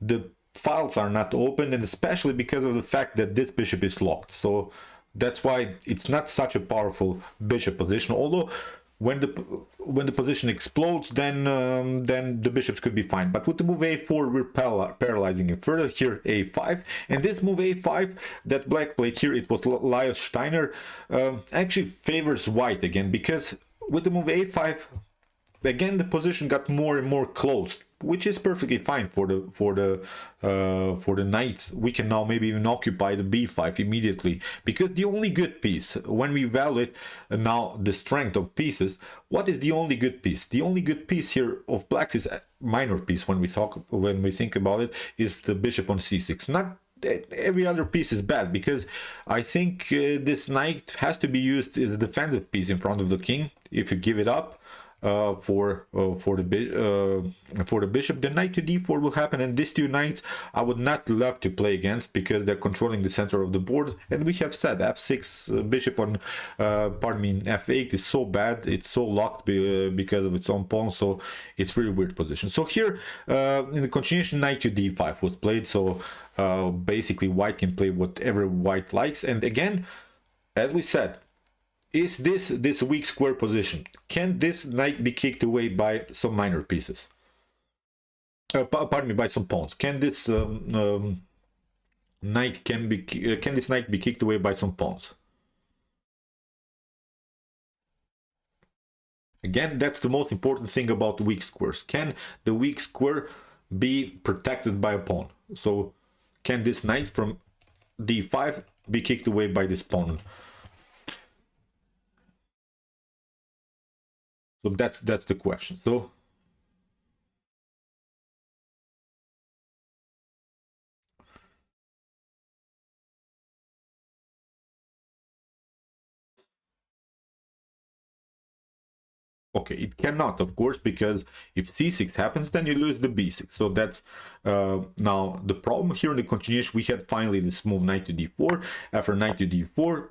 the files are not open, and especially because of the fact that this bishop is locked. So that's why it's not such a powerful bishop position, although when the position explodes, then the bishops could be fine. But with the move a4, we're paralyzing it further. Here a5, and this move a5 that black played here, it was Laios Steiner, actually favors white again, because with the move a5, again, the position got more and more closed, which is perfectly fine for the knight. We can now maybe even occupy the b5 immediately, because the only good piece, when we evaluate now the strength of pieces, what is the only good piece? The only good piece here of blacks is a minor piece. When we think about it, is the bishop on c6. Not every other piece is bad, because I think this knight has to be used as a defensive piece in front of the king. If you give it up for the bishop, the knight to d4 will happen, and these two knights I would not love to play against, because they're controlling the center of the board. And we have said f6 bishop on f8 is so bad, it's so locked because of its own pawn, so it's really weird position. So here in the continuation, knight to d5 was played, so basically white can play whatever white likes. And again, as we said, is this weak square position? Can this knight be kicked away by some minor pieces? Pardon me, by some pawns. Can this knight be kicked away by some pawns? Again, that's the most important thing about weak squares. Can the weak square be protected by a pawn? So can this knight from d5 be kicked away by this pawn? So that's the question. So okay, it cannot, of course, because if c6 happens, then you lose the b6. So that's now the problem here in the continuation. We had finally this move knight to d4. After knight to d4,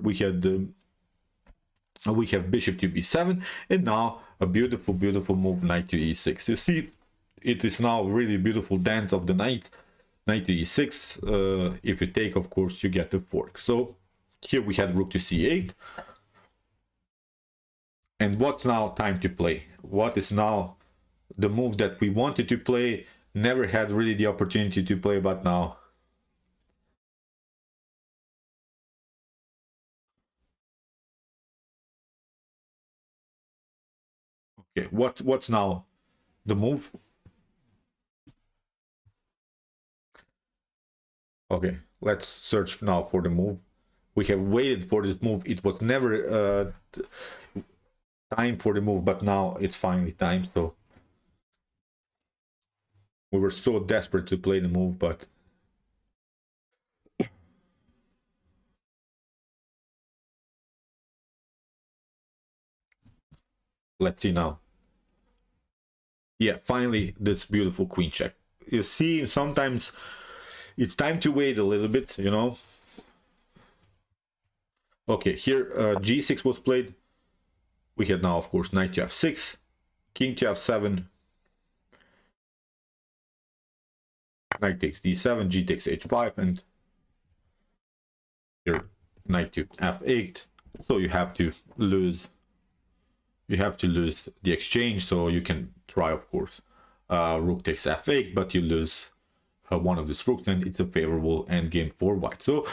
we have bishop to b7, and now a beautiful move knight to e6. You see, it is now really beautiful dance of the knight to e6. If you take, of course, you get the fork. So here we had rook to c8. And what's now time to play? What is now the move that we wanted to play, never had really the opportunity to play, but now? Okay, what's now the move? Okay, let's search now for the move. We have waited for this move. It was never time for the move, but now it's finally time. So we were so desperate to play the move, but let's see now. Yeah, finally this beautiful queen check. You see, sometimes it's time to wait a little bit, you know. Okay, here g6 was played. We had now, of course, knight to f6, king to f7, knight takes d7, g takes h5, and here knight to f8. So you have to lose the exchange. So you can try, of course, rook takes f8, but you lose one of these rooks, and it's a favorable endgame for white. So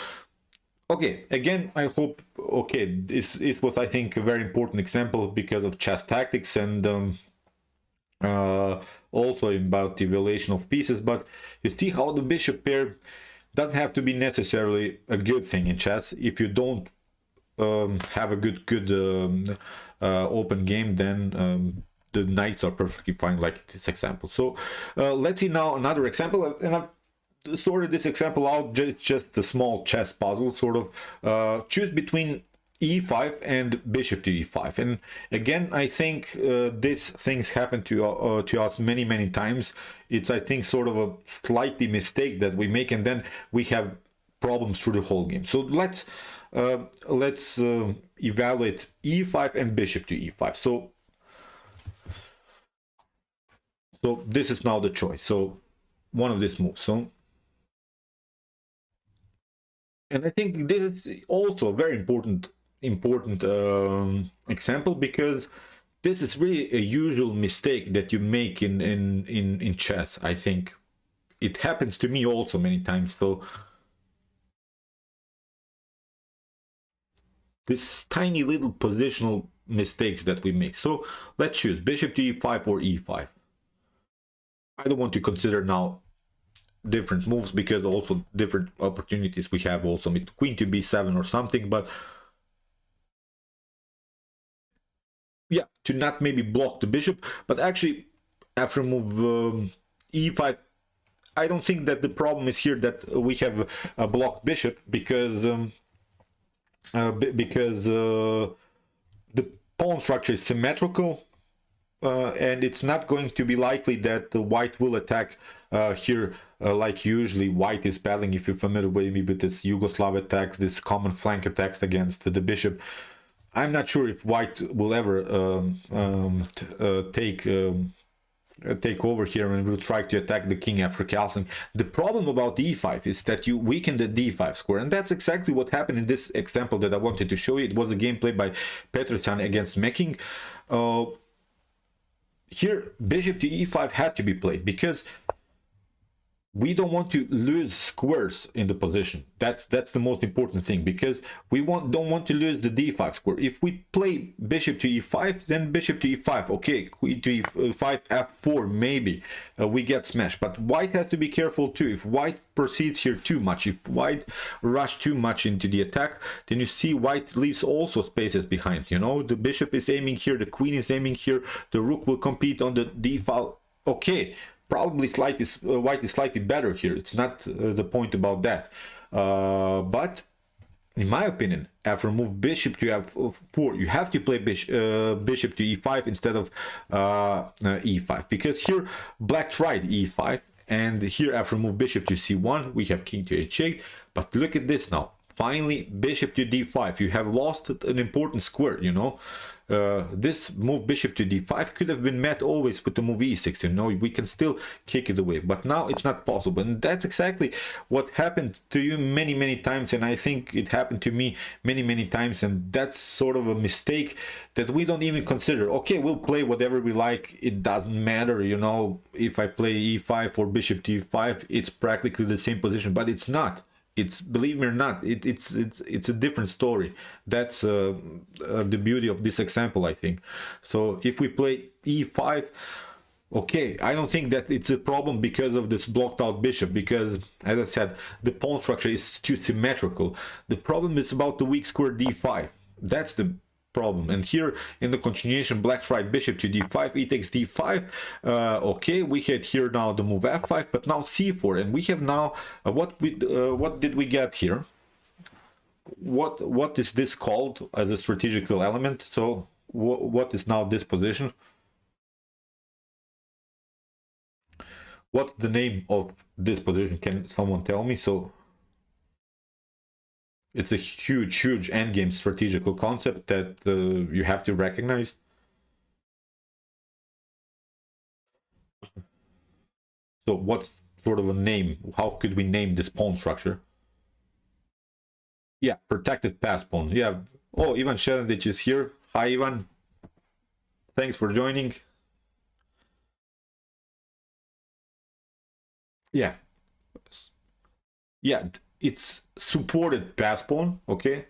okay, again, I hope, okay, this was, I think, a very important example because of chess tactics, and also about the evaluation of pieces. But you see how the bishop pair doesn't have to be necessarily a good thing in chess. If you don't have a good open game, then the knights are perfectly fine, like this example. So let's see now another example, and I've sorted this example out, just a small chess puzzle, sort of. Choose between e5 and bishop to e5. And again, I think these things happen to us many times. It's, I think, sort of a slightly mistake that we make, and then we have problems through the whole game. So let's evaluate e5 and bishop to e5. So this is now the choice. So one of these moves. So, and I think this is also a very important example, because this is really a usual mistake that you make in chess. I think it happens to me also many times. So this tiny little positional mistakes that we make. So let's choose bishop to e5 or e5. I don't want to consider now different moves because also different opportunities we have also with queen to b7 or something, but yeah, to not maybe block the bishop. But actually after move e5, I don't think that the problem is here that we have a blocked bishop, because the pawn structure is symmetrical, and it's not going to be likely that the white will attack here like usually white is battling. If you're familiar with this Yugoslav attacks, this common flank attacks against the bishop, I'm not sure if white will ever take over here and will try to attack the king after castling. The problem about e5 is that you weaken the d5 square, and that's exactly what happened in this example that I wanted to show you. It was the gameplay by Petrosyan against Meking. Here bishop to e5 had to be played because we don't want to lose squares in the position. That's the most important thing, because we don't want to lose the d5 square. If we play bishop to e5, then bishop to e5, okay, queen to e5, f4, maybe we get smashed. But white has to be careful too. If white proceeds here too much, if white rush too much into the attack, then you see white leaves also spaces behind. You know, the bishop is aiming here, the queen is aiming here, the rook will compete on the d file. Okay, probably white is slightly better here. It's not the point about that. But in my opinion, after move bishop to f4, you have to play bishop to e5 instead of e5, because here black tried e5, and here after move bishop to c1, we have king to h8. But look at this now. Finally, bishop to d5. You have lost an important square, you know. This move bishop to d5 could have been met always with the move e6, you know, we can still kick it away, but now it's not possible. And that's exactly what happened to you many times, and I think it happened to me many times, and that's sort of a mistake that we don't even consider. Okay, we'll play whatever we like, it doesn't matter, you know, if I play e5 or bishop to e5, it's practically the same position, but it's not. It's, believe me or not, it's a different story. That's the beauty of this example, I think. So if we play e5, okay, I don't think that it's a problem because of this blocked out bishop, because as I said, the pawn structure is too symmetrical. The problem is about the weak square d5. That's the problem. And here in the continuation, black tried bishop to d5, e takes d5. Okay, we had here now the move f5, but now c4, and we have now what did we get here? What is this called as a strategical element? So what is now this position? What's the name of this position? Can someone tell me? So it's a huge endgame strategical concept that you have to recognize. So what sort of a name? How could we name this pawn structure? Yeah, protected pass pawn. Yeah. Oh, Ivan Shelendich is here. Hi, Ivan. Thanks for joining. Yeah. Yeah, it's supported pass pawn, okay?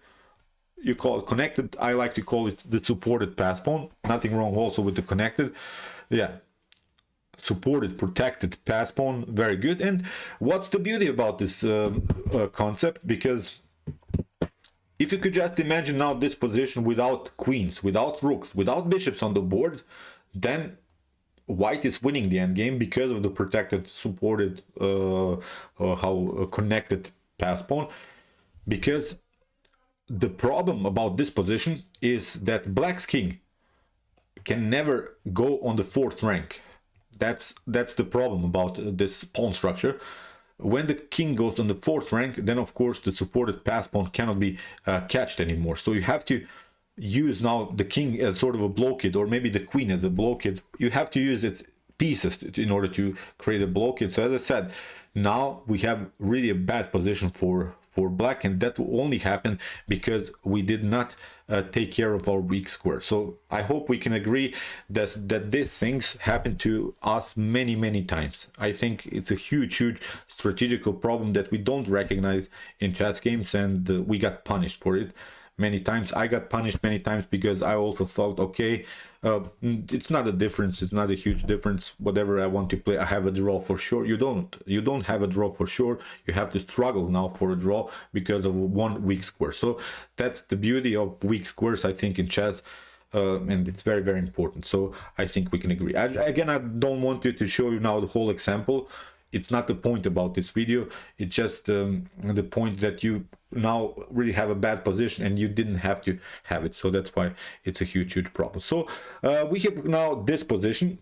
You call it connected. I like to call it the supported pass pawn. Nothing wrong also with the connected. Yeah. Supported, protected pass pawn. Very good. And what's the beauty about this concept? Because if you could just imagine now this position without queens, without rooks, without bishops on the board, then white is winning the endgame because of the protected, supported, connected pass pawn. Because the problem about this position is that black's king can never go on the 4th rank. That's the problem about this pawn structure. When the king goes on the 4th rank, then of course the supported pass pawn cannot be catched anymore. So you have to use now the king as sort of a blockade, or maybe the queen as a blockade. You have to use it pieces in order to create a blockade. So as I said, now we have really a bad position for black, and that will only happen because we did not take care of our weak square. So I hope we can agree that these things happen to us many times. I think it's a huge strategical problem that we don't recognize in chess games, and we got punished for it. many times. I got punished many times because I also thought, okay, it's not a difference, it's not a huge difference, whatever I want to play, I have a draw for sure. You don't have a draw for sure. You have to struggle now for a draw because of one weak square. So that's the beauty of weak squares, I think, in chess. And it's very, very important. So I think we can agree. Again, I don't want to show you now the whole example. It's not the point about this video. It's just the point that you now really have a bad position and you didn't have to have it. So that's why it's a huge, huge problem. So we have now this position.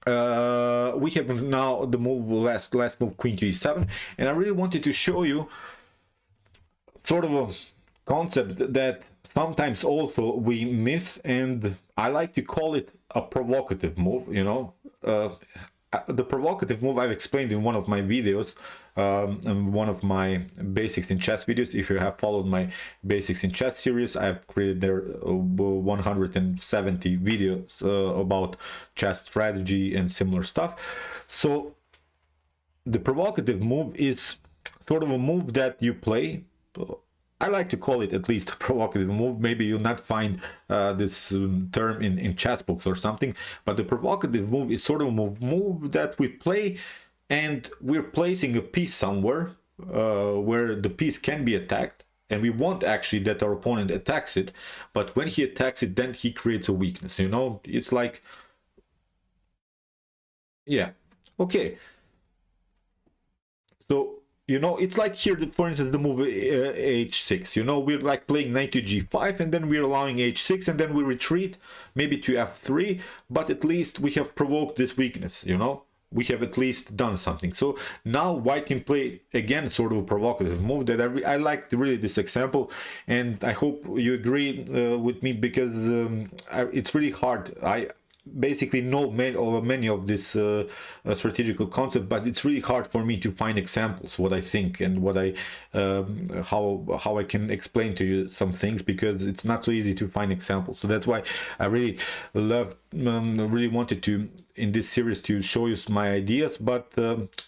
We have now the move, last move, queen to e7. And I really wanted to show you sort of a concept that sometimes also we miss, and I like to call it a provocative move. You know, the provocative move I've explained in one of my videos, one of my basics in chess videos. If you have followed my basics in chess series, I've created there 170 videos about chess strategy and similar stuff. So the provocative move is sort of a move that you play. I like to call it at least a provocative move. Maybe you'll not find this term in chess books or something, but the provocative move is sort of a move that we play, and we're placing a piece somewhere where the piece can be attacked, and we want actually that our opponent attacks it, but when he attacks it, then he creates a weakness. You know, it's like, yeah, okay. So, you know, it's like here, for instance, the move h6. You know, we're like playing knight to g5, and then we're allowing h6, and then we retreat maybe to f3, but at least we have provoked this weakness, you know? We have at least done something. So now white can play again sort of a provocative move that I like really this example, and I hope you agree with me, because it's really hard. I basically know many of this strategical concept, but it's really hard for me to find examples what I think and what I how I can explain to you some things, because it's not so easy to find examples. So that's why I really really wanted to in this series to show you my ideas, but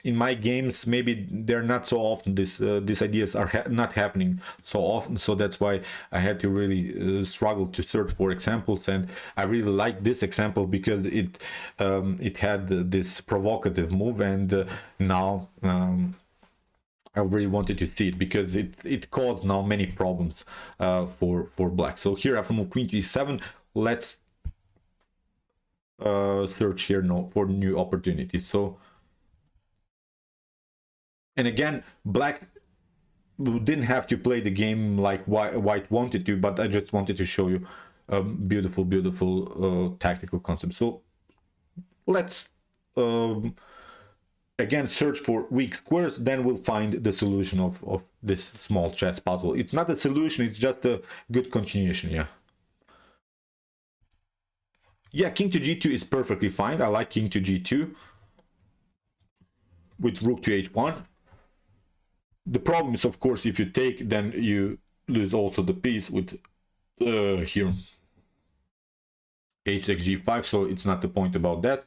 in my games maybe they're not so often, these ideas are not happening so often. So that's why I had to really struggle to search for examples, and I really like this example because it had this provocative move, and now I really wanted to see it because it caused now many problems for black. So here after move queen to e7, let's search here now for new opportunities. So, and again, black didn't have to play the game like white wanted to, but I just wanted to show you a beautiful tactical concept. So let's again search for weak squares, then we'll find the solution of this small chess puzzle. It's not a solution, it's just a good continuation. Yeah, king to g2 is perfectly fine. I like king to g2 with rook to h1. The problem is, of course, if you take, then you lose also the piece with here h takes g5, so it's not the point about that.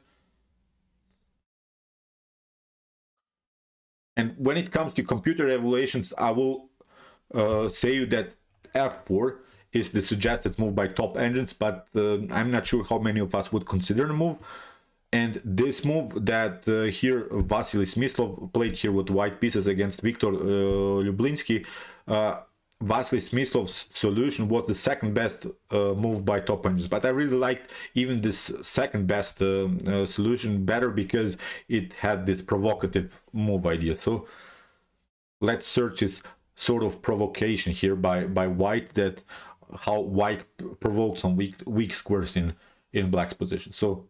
And when it comes to computer evaluations, I will say you that f4 is the suggested move by top engines, but I'm not sure how many of us would consider the move. And this move that here Vasily Smyslov played here with white pieces against Viktor Lublinsky, Vasily Smyslov's solution was the second best move by top engines. But I really liked even this second best solution better because it had this provocative move idea. So let's search this sort of provocation here by white, that how white provoked some weak squares in black's position. So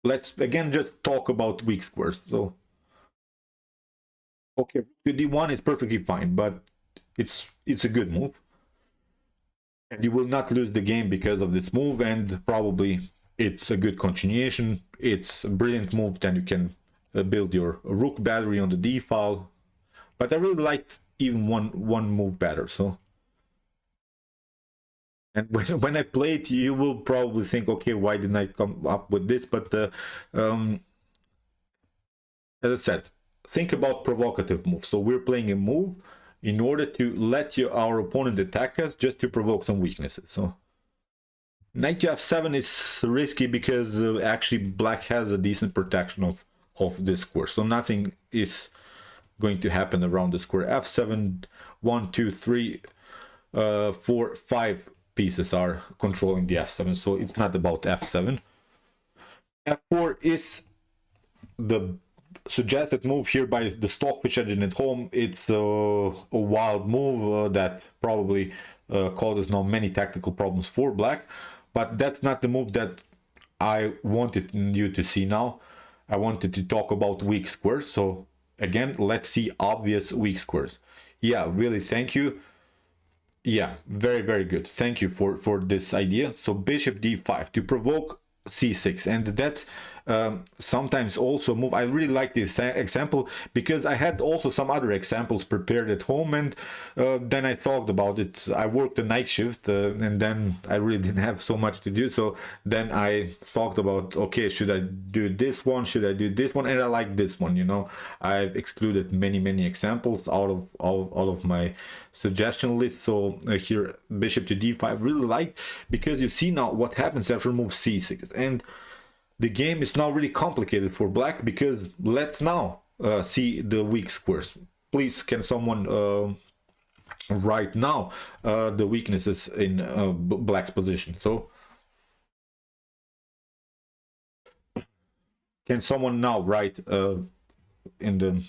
let's again just talk about weak squares. So okay, d1 is perfectly fine, but it's a good move, and you will not lose the game because of this move, and probably it's a good continuation. It's a brilliant move, then you can build your rook battery on the d file. But I really liked even one move better. So, and when I play it, you will probably think, okay, why didn't I come up with this? But as I said, think about provocative moves. So we're playing a move in order to let our opponent attack us, just to provoke some weaknesses. So knight to f7 is risky because actually black has a decent protection of this square, so nothing is going to happen around the square. f7, 1 2 3 4 5 pieces are controlling the f7, so it's not about f7. f4 is the suggested move here by the Stockfish engine at home. It's a wild move that probably causes now many tactical problems for black, but that's not the move that I wanted you to see now. I wanted to talk about weak squares. So again, let's see obvious weak squares. Yeah, really, thank you. Yeah, very, very good. Thank you for this idea. So bishop d5 to provoke c6, and that's sometimes also move. I really like this example because I had also some other examples prepared at home, and then I thought about it. I worked a night shift and then I really didn't have so much to do, so then I thought about, okay, should I do this one, should I do this one, and I like this one, you know. I've excluded many examples out of my suggestion list. So here bishop to d5 really like, because you see now what happens after move c6, and the game is now really complicated for black, because let's now see the weak squares. Please, can someone write now the weaknesses in black's position? So can someone now write in the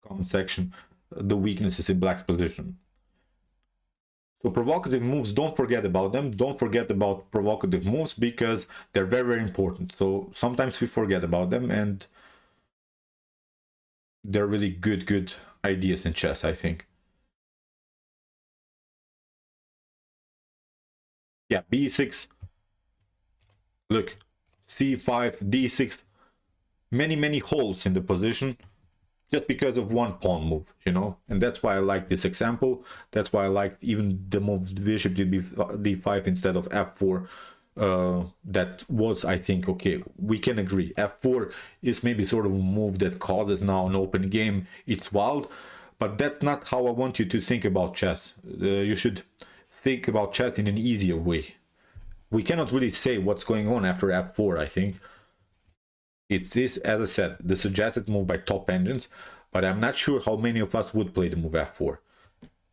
comment section the weaknesses in black's position? So provocative moves, don't forget about them. Don't forget about provocative moves, because they're very important. So sometimes we forget about them, and they're really good ideas in chess, I think. Yeah, b6. Look, c5, d6. Many holes in the position, just because of one pawn move, you know. And that's why I like this example. That's why I liked even the move bishop to d5 instead of f4. That was, I think, okay, we can agree. f4 is maybe sort of a move that causes now an open game. It's wild, but that's not how I want you to think about chess. You should think about chess in an easier way. We cannot really say what's going on after f4, I think. It is, as I said, the suggested move by top engines, but I'm not sure how many of us would play the move f4.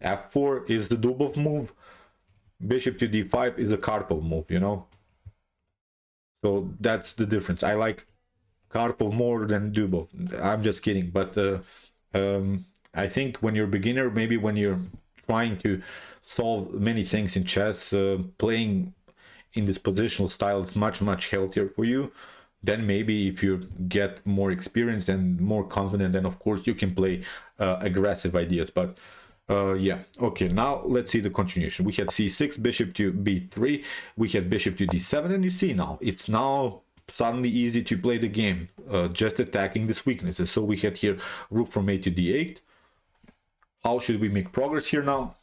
f4 is the Dubov move. Bishop to d5 is a Karpov move, you know. So that's the difference. I like Karpov more than Dubov. I'm just kidding, but I think when you're a beginner, maybe when you're trying to solve many things in chess, playing in this positional style is much healthier for you. Then maybe if you get more experience and more confident, then of course you can play aggressive ideas. But yeah, okay, now let's see the continuation. We had c6, bishop to b3, we had bishop to d7, and you see now it's now suddenly easy to play the game, just attacking these weaknesses. So we had here rook from a to d8. How should we make progress here now?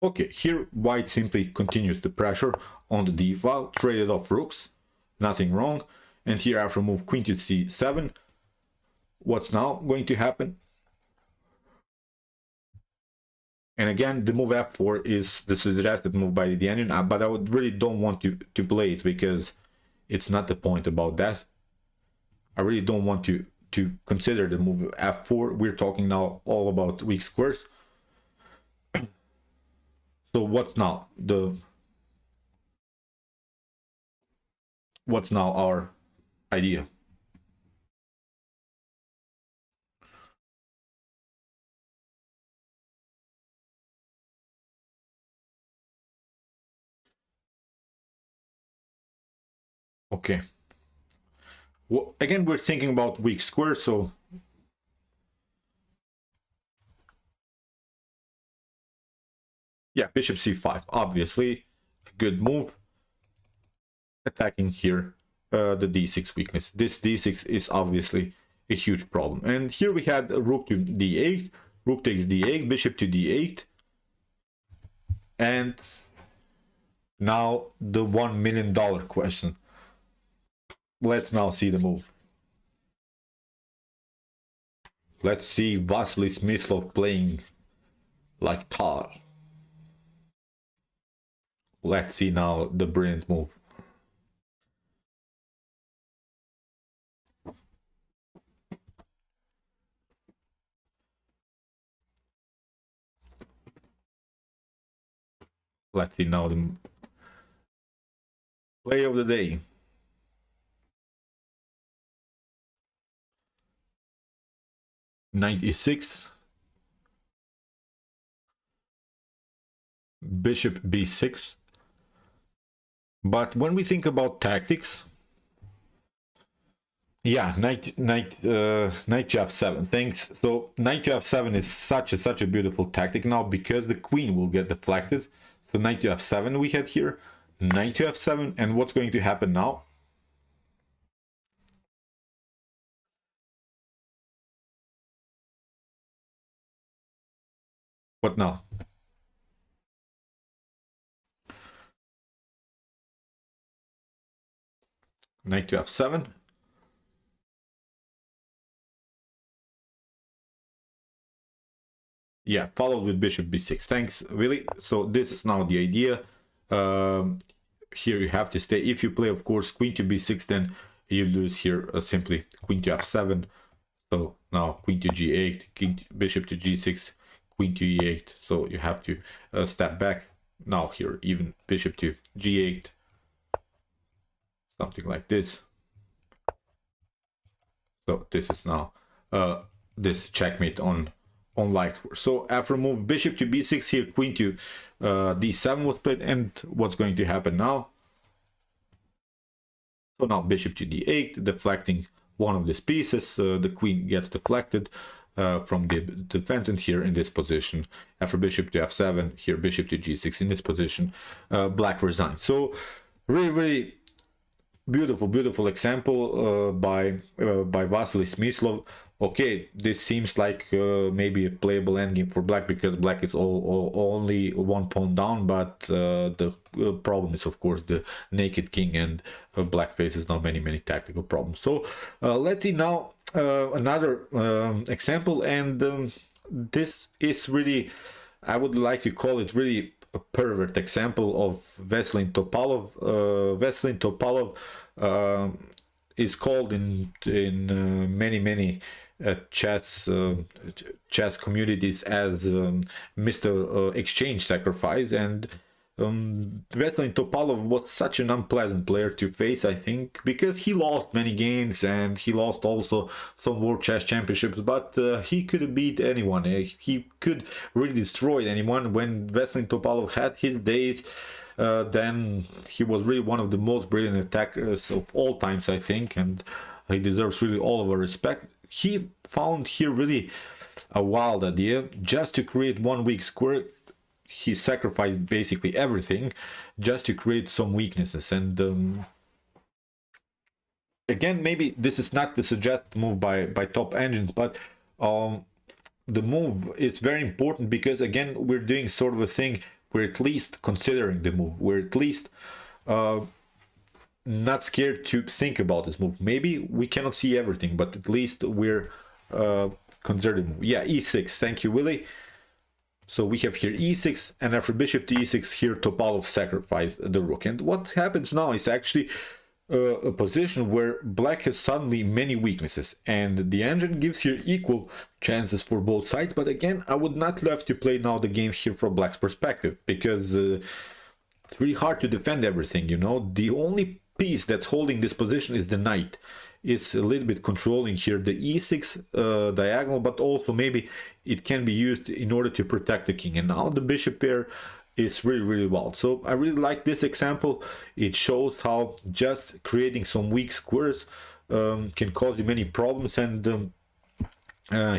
Okay, here white simply continues the pressure on the d file, traded off rooks, nothing wrong. And here after move queen to c7, what's now going to happen? And again, the move f4 is the suggested move by the engine, but I would really don't want to play it, because it's not the point about that. I really don't want to consider the move f4. We're talking now all about weak squares. So what's now our idea? Okay. Well, again, we're thinking about weak squares, so yeah, bishop c5, obviously a good move. Attacking here the d6 weakness. This d6 is obviously a huge problem. And here we had rook to d8, rook takes d8, bishop to d8, and now the $1 million question. Let's now see the move. Let's see Vasily Smyslov playing like Tar. Let's see now the brilliant move. Let's see now the play of the day. Knight e6. Bishop b6. But when we think about tactics, yeah, knight to f7. Thanks. So knight to f7 is such a beautiful tactic now because the queen will get deflected. So knight to f7 we had here, knight to f7, and what's going to happen now? What now? Knight to f7. Yeah, followed with bishop b6. Thanks, Willie. So this is now the idea. Here you have to stay. If you play, of course, queen to b6, then you lose here simply queen to f7. So now queen to g8, bishop to g6, queen to e8. So you have to step back. Now here, even bishop to g8, something like this. So this is now this checkmate on light. So after move bishop to b6 here, queen to d7 was played, and what's going to happen now? So now bishop to d8, deflecting one of these pieces. The queen gets deflected from the defense, and here in this position, after bishop to f7, here bishop to g6 in this position, black resigns. So really beautiful example by Vasily Smyslov. Okay, this seems like maybe a playable endgame for black because black is only one pawn down, but the problem is, of course, the naked king, and black faces now many tactical problems. So let's see now another example, and this is really, I would like to call it really a pervert example of Veselin Topalov. Veselin Topalov is called in many chess communities as Mr. Exchange Sacrifice, and Veselin Topalov was such an unpleasant player to face, I think, because he lost many games and he lost also some World Chess Championships, but he could beat anyone. He could really destroy anyone. When Veselin Topalov had his days, then he was really one of the most brilliant attackers of all times, I think, and he deserves really all of our respect. He found here really a wild idea just to create one weak square. He sacrificed basically everything just to create some weaknesses, and again, maybe this is not the suggested move by top engines, but the move is very important because, again, we're doing sort of a thing, we're at least considering the move, we're at least not scared to think about this move. Maybe we cannot see everything, but at least we're considering. Yeah, e6. Thank you, Willie. So we have here e6, and after bishop to e6, here Topalov sacrificed the rook. And what happens now is actually a position where black has suddenly many weaknesses, and the engine gives here equal chances for both sides. But again, I would not love to play now the game here from black's perspective, because it's really hard to defend everything, you know. The only piece that's holding this position is the knight. It's a little bit controlling here the e6 diagonal, but also maybe it can be used in order to protect the king. And now the bishop pair is really wild. So I really like this example. It shows how just creating some weak squares can cause you many problems, and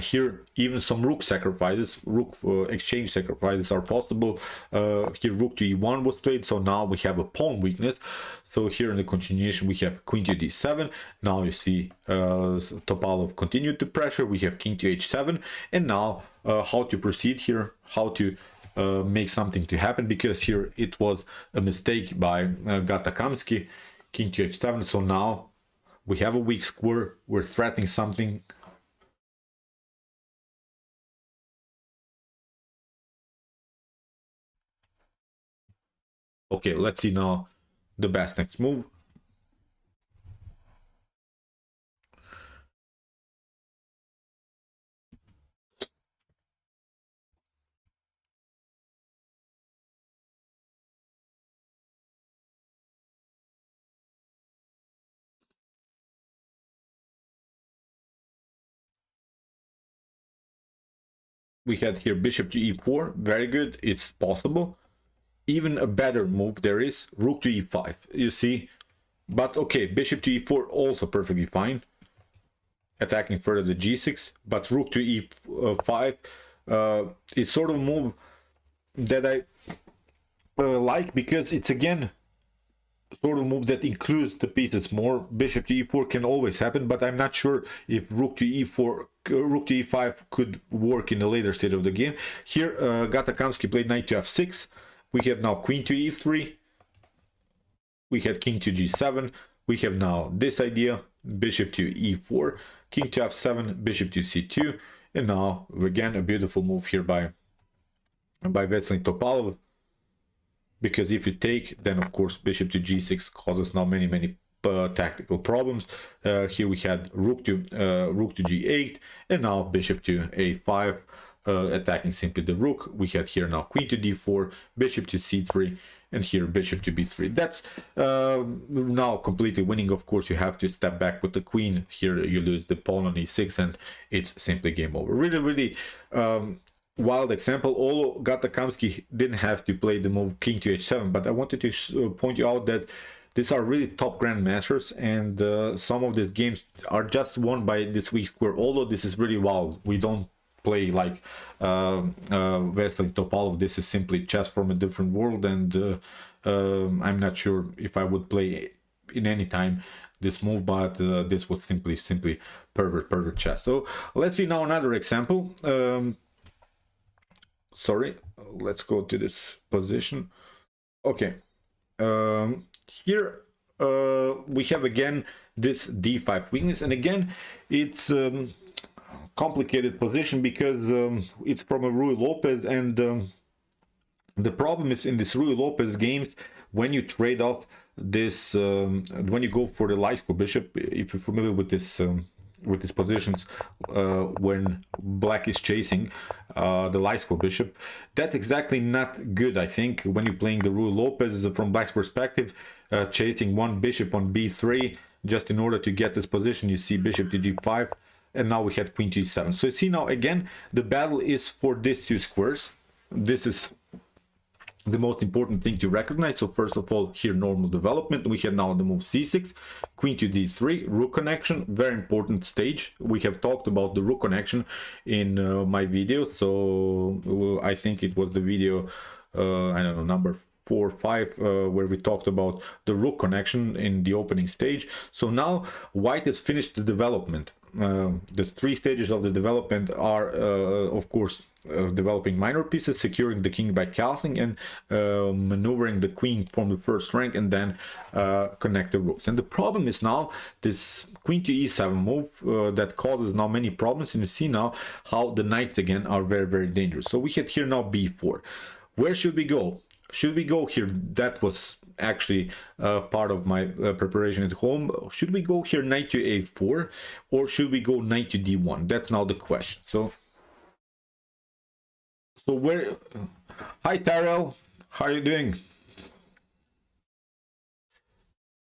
here even some rook sacrifices, rook exchange sacrifices are possible. Here rook to e1 was played, so now we have a pawn weakness. So here in the continuation we have queen to d7. Now you see Topalov continued the pressure. We have king to h7, and now how to proceed here, how to make something to happen, because here it was a mistake by Gatakamsky, king to h7. So now we have a weak square, we're threatening something. Okay, let's see now the best next move. We had here bishop to e4, very good, it's possible. Even a better move there is rook to e5, you see. But okay, bishop to e4 also perfectly fine, attacking further the g6. But rook to e5 is sort of a move that I like, because it's again sort of move that includes the pieces more. Bishop to e4 can always happen, but I'm not sure if rook to e4, rook to e5 could work in a later stage of the game. Here, Gatakamsky played knight to f6. We have now queen to e3. We had king to g7. We have now this idea, bishop to e4, king to f7, bishop to c2, and now again a beautiful move here by Vesely Topalov. Because if you take, then of course bishop to g6 causes now many tactical problems. Here we had rook to g8, and now bishop to a5, attacking simply the rook. We had here now queen to d4, bishop to c3, and here bishop to b3. That's now completely winning. Of course, you have to step back with the queen. Here you lose the pawn on e6, and it's simply game over. Really wild example. Although Gatakamsky didn't have to play the move king to h7, but I wanted to point you out that these are really top grandmasters, and some of these games are just won by this weak square. Although this is really wild, we don't play like Vesely Topalov. This is simply chess from a different world, and I'm not sure if I would play in any time this move, but this was simply perfect chess. So let's see now another example. Sorry, let's go to this position. Okay, here we have again this d5 weakness, and again it's complicated position because it's from a Rui Lopez, and the problem is in this Rui Lopez games, when you trade off this, when you go for the light square bishop, if you're familiar with these positions, when black is chasing the light square bishop, that's exactly not good. I think when you're playing the Rui Lopez from black's perspective, chasing one bishop on b3 just in order to get this position, you see bishop to g5, and now we had queen to e7. So you see now again the battle is for these two squares. This is the most important thing to recognize. So first of all, here normal development, we have now the move c6, queen to d3, rook connection, very important stage. We have talked about the rook connection in my video, so I think it was the video I don't know, number 4 or 5, where we talked about the rook connection in the opening stage. So now white has finished the development. The 3 stages of the development are of course developing minor pieces, securing the king by castling, and maneuvering the queen from the first rank, and then connect the rooks. And the problem is now this queen to e7 move that causes now many problems, and you see now how the knights again are very dangerous. So we had here now b4. Where should we go? Should we go here? That was actually part of my preparation at home. Should we go here knight to a4, or should we go knight to d1? That's now the question. So where... Hi Tyrell, how are you doing?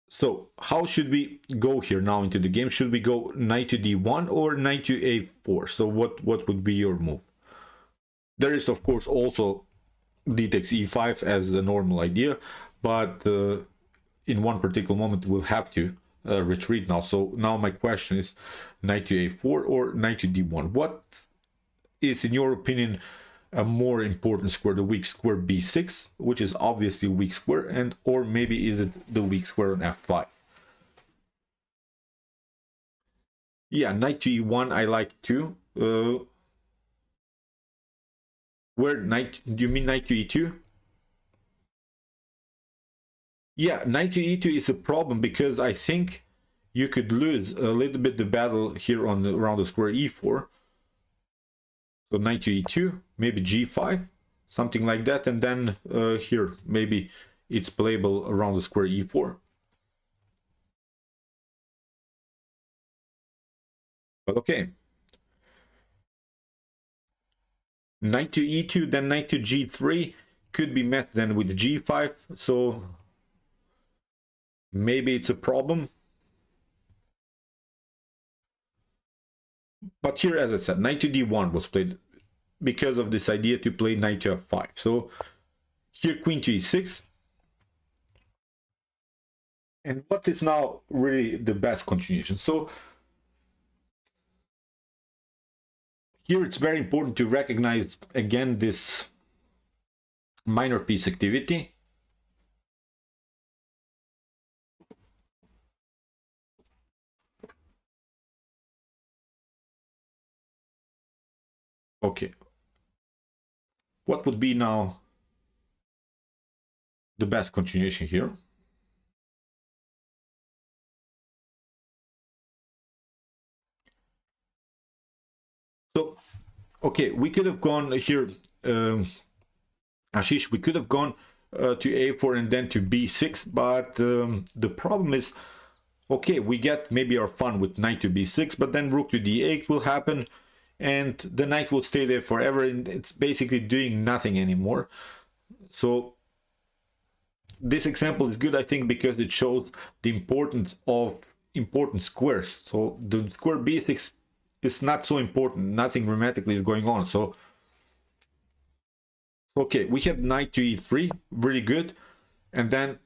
So how should we go here now into the game? Should we go knight to d1 or knight to a4? So what would be your move? There is of course also d takes e5 as the normal idea, but in one particular moment we'll have to retreat now. So now my question is knight to a4 or knight to d1. What is, in your opinion, a more important square? The weak square b6, which is obviously a weak square, and or maybe is it the weak square on f5? Yeah, knight to e1 I like too. Where knight, do you mean knight to e2? Yeah, knight to e2 is a problem because I think you could lose a little bit the battle here on around the square e4. So knight to e2, maybe g5, something like that, and then here maybe it's playable around the square e4. But okay. Knight to e2, then knight to g3 could be met then with g5, so maybe it's a problem. But here, as I said, knight to d1 was played because of this idea to play knight to f5. So here queen to e6. And what is now really the best continuation? So here it's very important to recognize again this minor piece activity. Okay. What would be now the best continuation here? So, okay, we could have gone here, Ashish, we could have gone to a4 and then to b6, but the problem is, okay, we get maybe our fun with knight to b6, but then rook to d8 will happen, and the knight will stay there forever, and it's basically doing nothing anymore. So this example is good, I think, because it shows the importance of important squares. So the square b6 is not so important, nothing grammatically is going on. So okay, we have knight to e3, really good, and then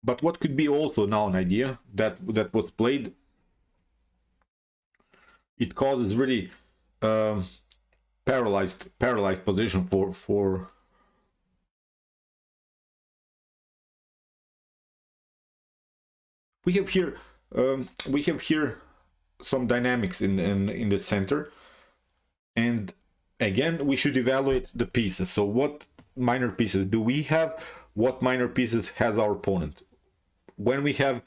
but what could be also now an idea that was played, it causes really paralyzed position for we have here some dynamics in the center, and again we should evaluate the pieces. So what minor pieces do we have? What minor pieces has our opponent? When we have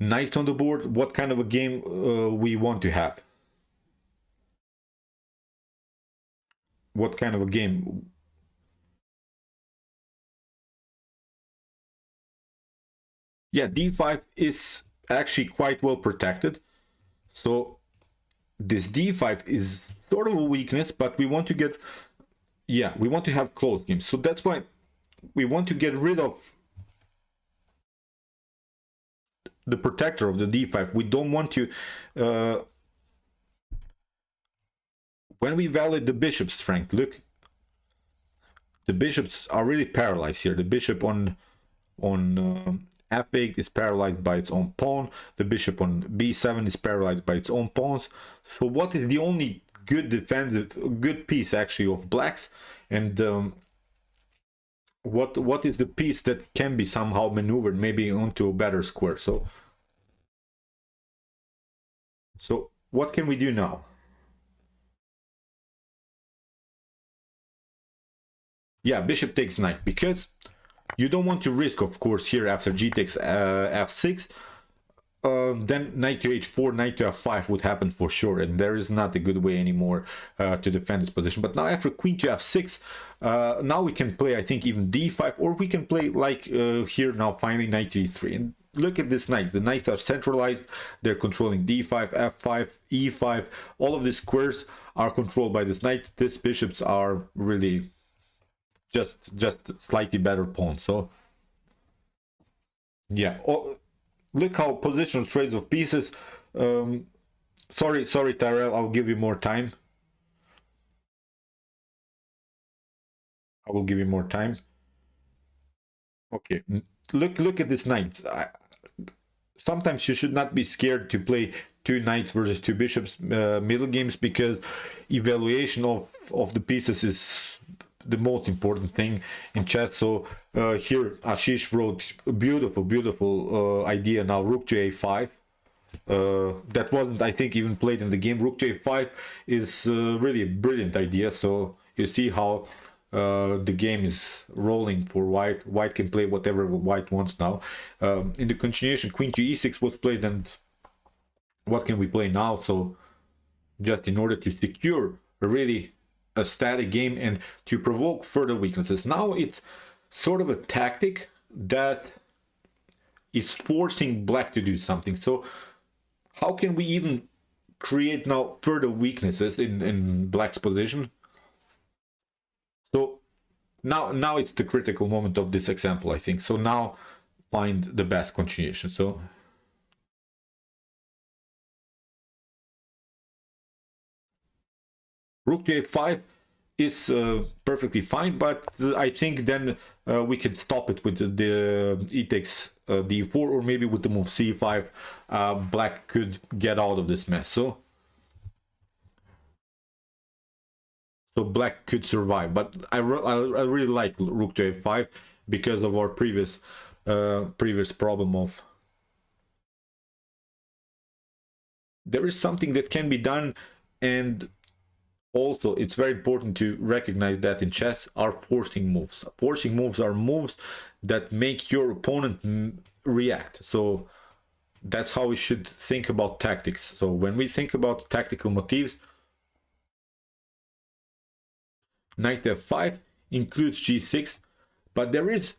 knights on the board, what kind of a game we want to have? What kind of a game? Yeah, d5 is actually quite well protected. So this d5 is sort of a weakness, but we want to get, yeah, we want to have close games. So that's why we want to get rid of the protector of the d5. We don't want to when we evaluate the bishop's strength, look, the bishops are really paralyzed here. The bishop on f8 is paralyzed by its own pawn. The bishop on b7 is paralyzed by its own pawns. So what is the only good defensive, good piece actually of blacks? And what is the piece that can be somehow maneuvered maybe onto a better square? So what can we do now? Yeah, bishop takes knight, because you don't want to risk, of course, here after g takes f6, then knight to h4, knight to f5 would happen for sure, and there is not a good way anymore to defend this position. But now after queen to f6, now we can play, I think, even d5, or we can play like here now finally knight to e3. And look at this knight. The knights are centralized, they're controlling d5, f5, e5. All of these squares are controlled by this knight. These bishops are really just slightly better pawn. So yeah, look how positional trades of pieces. Sorry Tyrell, I'll give you more time. I will give you more time. Okay, look at this knight. Sometimes you should not be scared to play two knights versus two bishops middle games, because evaluation of the pieces is the most important thing in chess. So here Ashish wrote a beautiful idea now, rook to a5. That wasn't, I think, even played in the game. Rook to a5 is really a brilliant idea. So you see how the game is rolling for white. White can play whatever white wants now. In the continuation, queen to e6 was played, and what can we play now? So just in order to secure a really a static game and to provoke further weaknesses. Now it's sort of a tactic that is forcing black to do something. So how can we even create now further weaknesses in black's position? So now it's the critical moment of this example, I think. So now find the best continuation. So rook to a5 is perfectly fine, but I think then we can stop it with the e takes d4, or maybe with the move c5, black could get out of this mess. So black could survive, but I really like rook to a5 because of our previous problem of there is something that can be done. And also, it's very important to recognize that in chess are forcing moves. Forcing moves are moves that make your opponent react. So that's how we should think about tactics. So when we think about tactical motifs, knight f5 includes g6, but there is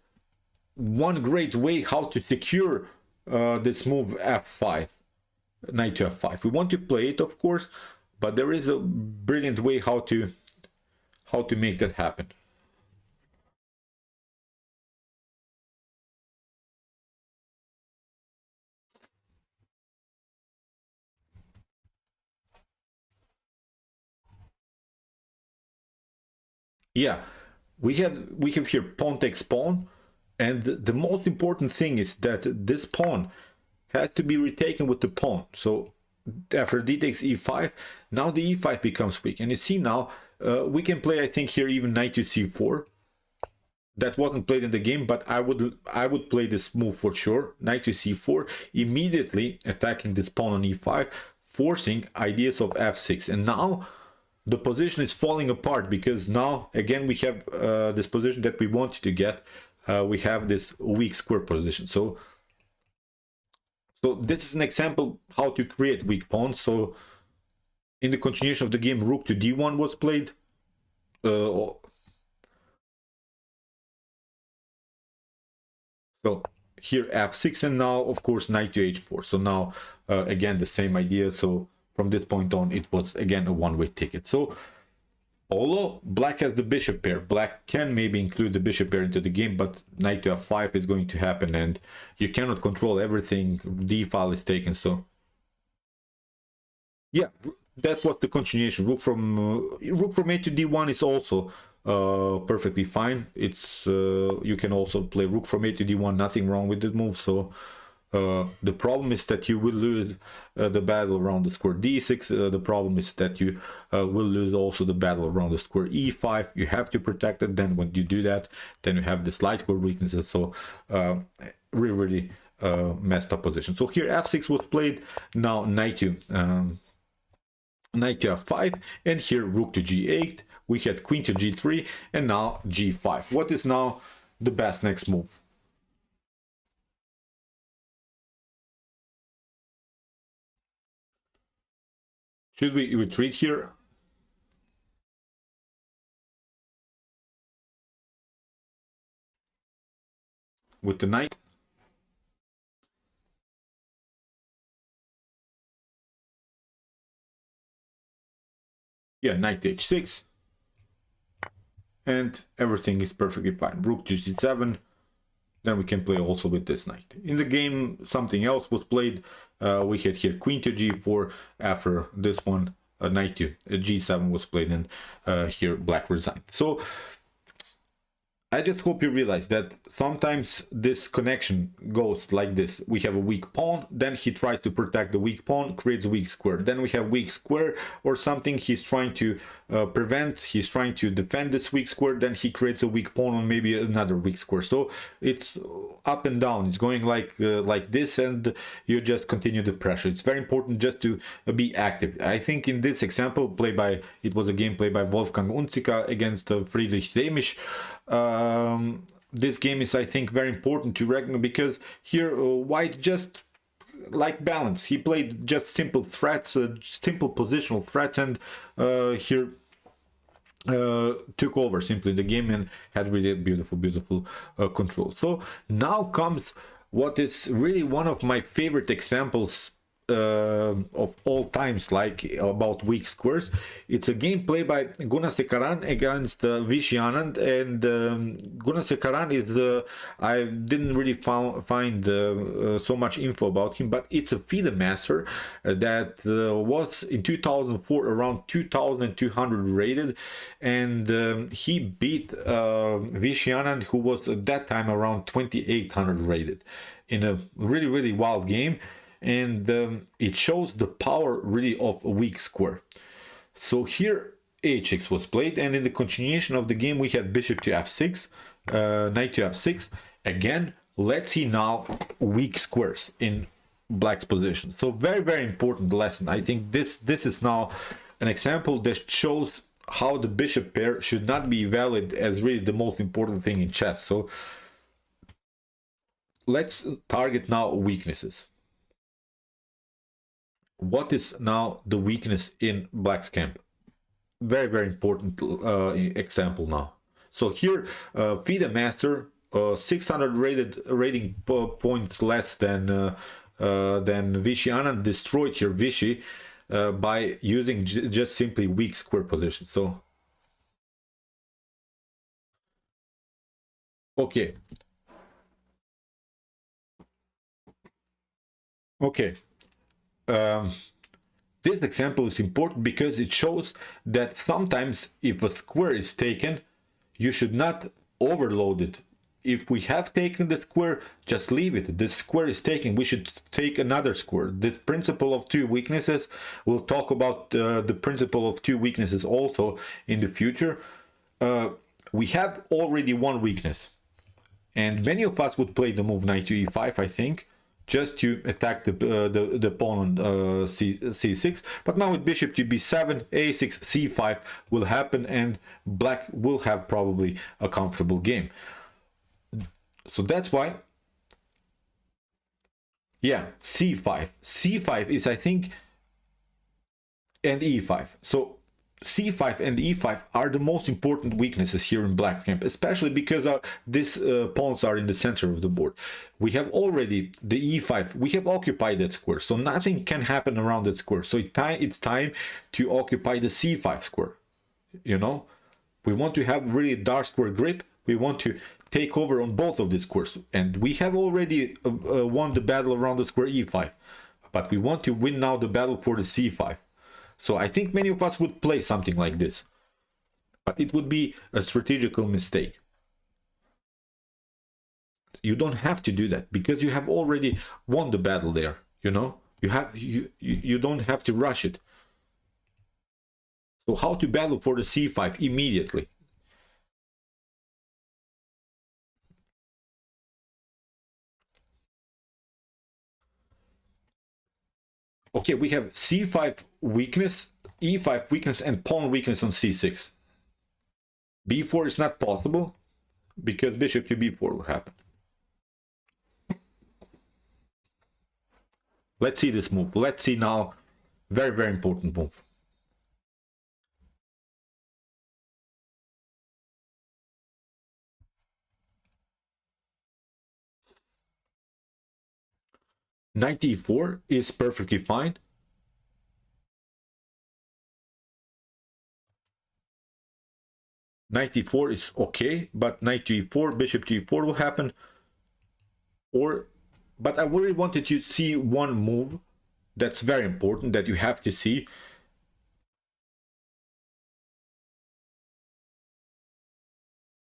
one great way how to secure this move f5, knight to f5. We want to play it, of course, but there is a brilliant way how to make that happen. Yeah, we have here pawn takes pawn, and the most important thing is that this pawn has to be retaken with the pawn. So after d takes e5, now the e5 becomes weak, and you see now we can play, I think here, even knight to c4. That wasn't played in the game, but I would play this move for sure. Knight to c4, immediately attacking this pawn on e5, forcing ideas of f6. And now the position is falling apart, because now again we have this position that we wanted to get. We have this weak square position. So this is an example how to create weak pawns. So in the continuation of the game, rook to d1 was played. So here f6, and now of course knight to h4. So now again the same idea. So from this point on, it was again a one-way ticket. So although black has the bishop pair, black can maybe include the bishop pair into the game, but knight to f5 is going to happen, and you cannot control everything. D file is taken. So yeah, that was the continuation. Rook from a to d1 is also perfectly fine. It's you can also play rook from a to d1, nothing wrong with the move. So the problem is that you will lose the battle around the square d6. The problem is that you will lose also the battle around the square e5. You have to protect it. Then when you do that, then you have the light square weaknesses. So really messed up position. So here f6 was played. Now knight to f5, and here rook to g8. We had queen to g3, and now g5. What is now the best next move? Should we retreat here? With the knight? Yeah, knight to h6. And everything is perfectly fine. Rook to g7. Then we can play also with this knight. In the game, something else was played. We had here queen to g4. After this one, knight to g7 was played, and here black resigned. So I just hope you realize that sometimes this connection goes like this. We have a weak pawn, then he tries to protect the weak pawn, creates a weak square. Then we have weak square or something he's trying to prevent, he's trying to defend this weak square, then he creates a weak pawn on maybe another weak square. So it's up and down, it's going like this, and you just continue the pressure. It's very important just to be active. I think in this example, it was a game played by Wolfgang Unzika against Friedrich Semisch. This game is, I think, very important to recognize, because here white just like balance. He played just simple threats, simple positional threats, and here took over simply the game and had really beautiful control. So now comes what is really one of my favorite examples of all times, like about weak squares. It's a game played by Gunasekaran against Vishy Anand, and Gunasekaran is I didn't really find so much info about him, but it's a FIDE master that was in 2004 around 2200 rated, and he beat Vishy Anand, who was at that time around 2800 rated, in a really wild game. And it shows the power really of a weak square. So here h6 was played, and in the continuation of the game we had bishop to f6, knight to f6. Again, let's see now weak squares in black's position. So very important lesson. I think this is now an example that shows how the bishop pair should not be valid as really the most important thing in chess. So let's target now weaknesses. What is now the weakness in black's camp? Very important example now. So here FIDE master, 600 rating points less than Vishy Anand, destroyed here Vishy by using just simply weak square position. So okay, this example is important because it shows that sometimes if a square is taken, you should not overload it. If we have taken the square, just leave it. This square is taken, we should take another square. The principle of two weaknesses, we'll talk about the principle of two weaknesses also in the future. We have already one weakness, and many of us would play the move knight to e5, I think, just to attack the pawn on c6. But now with bishop to b7, a6, c5 will happen, and black will have probably a comfortable game. So that's why, yeah, c5 is, I think, and e5. So c5 and e5 are the most important weaknesses here in black camp, especially because these pawns are in the center of the board. We have already the e5, we have occupied that square, so nothing can happen around that square. So it's time to occupy the c5 square. You know, we want to have really dark square grip. We want to take over on both of these squares, and we have already won the battle around the square e5, but we want to win now the battle for the c5. So I think many of us would play something like this, but it would be a strategical mistake. You don't have to do that because you have already won the battle there. You know, you don't have to rush it. So how to battle for the c5 immediately? Okay, we have c5 weakness, e5 weakness, and pawn weakness on c6. b4 is not possible because bishop to b4 will happen. Let's see this move. Let's see now. Very important move. Knight e4 is perfectly fine. Knight e4 is okay, but knight to e4, bishop to e4 will happen. But I really wanted to see one move that's very important that you have to see.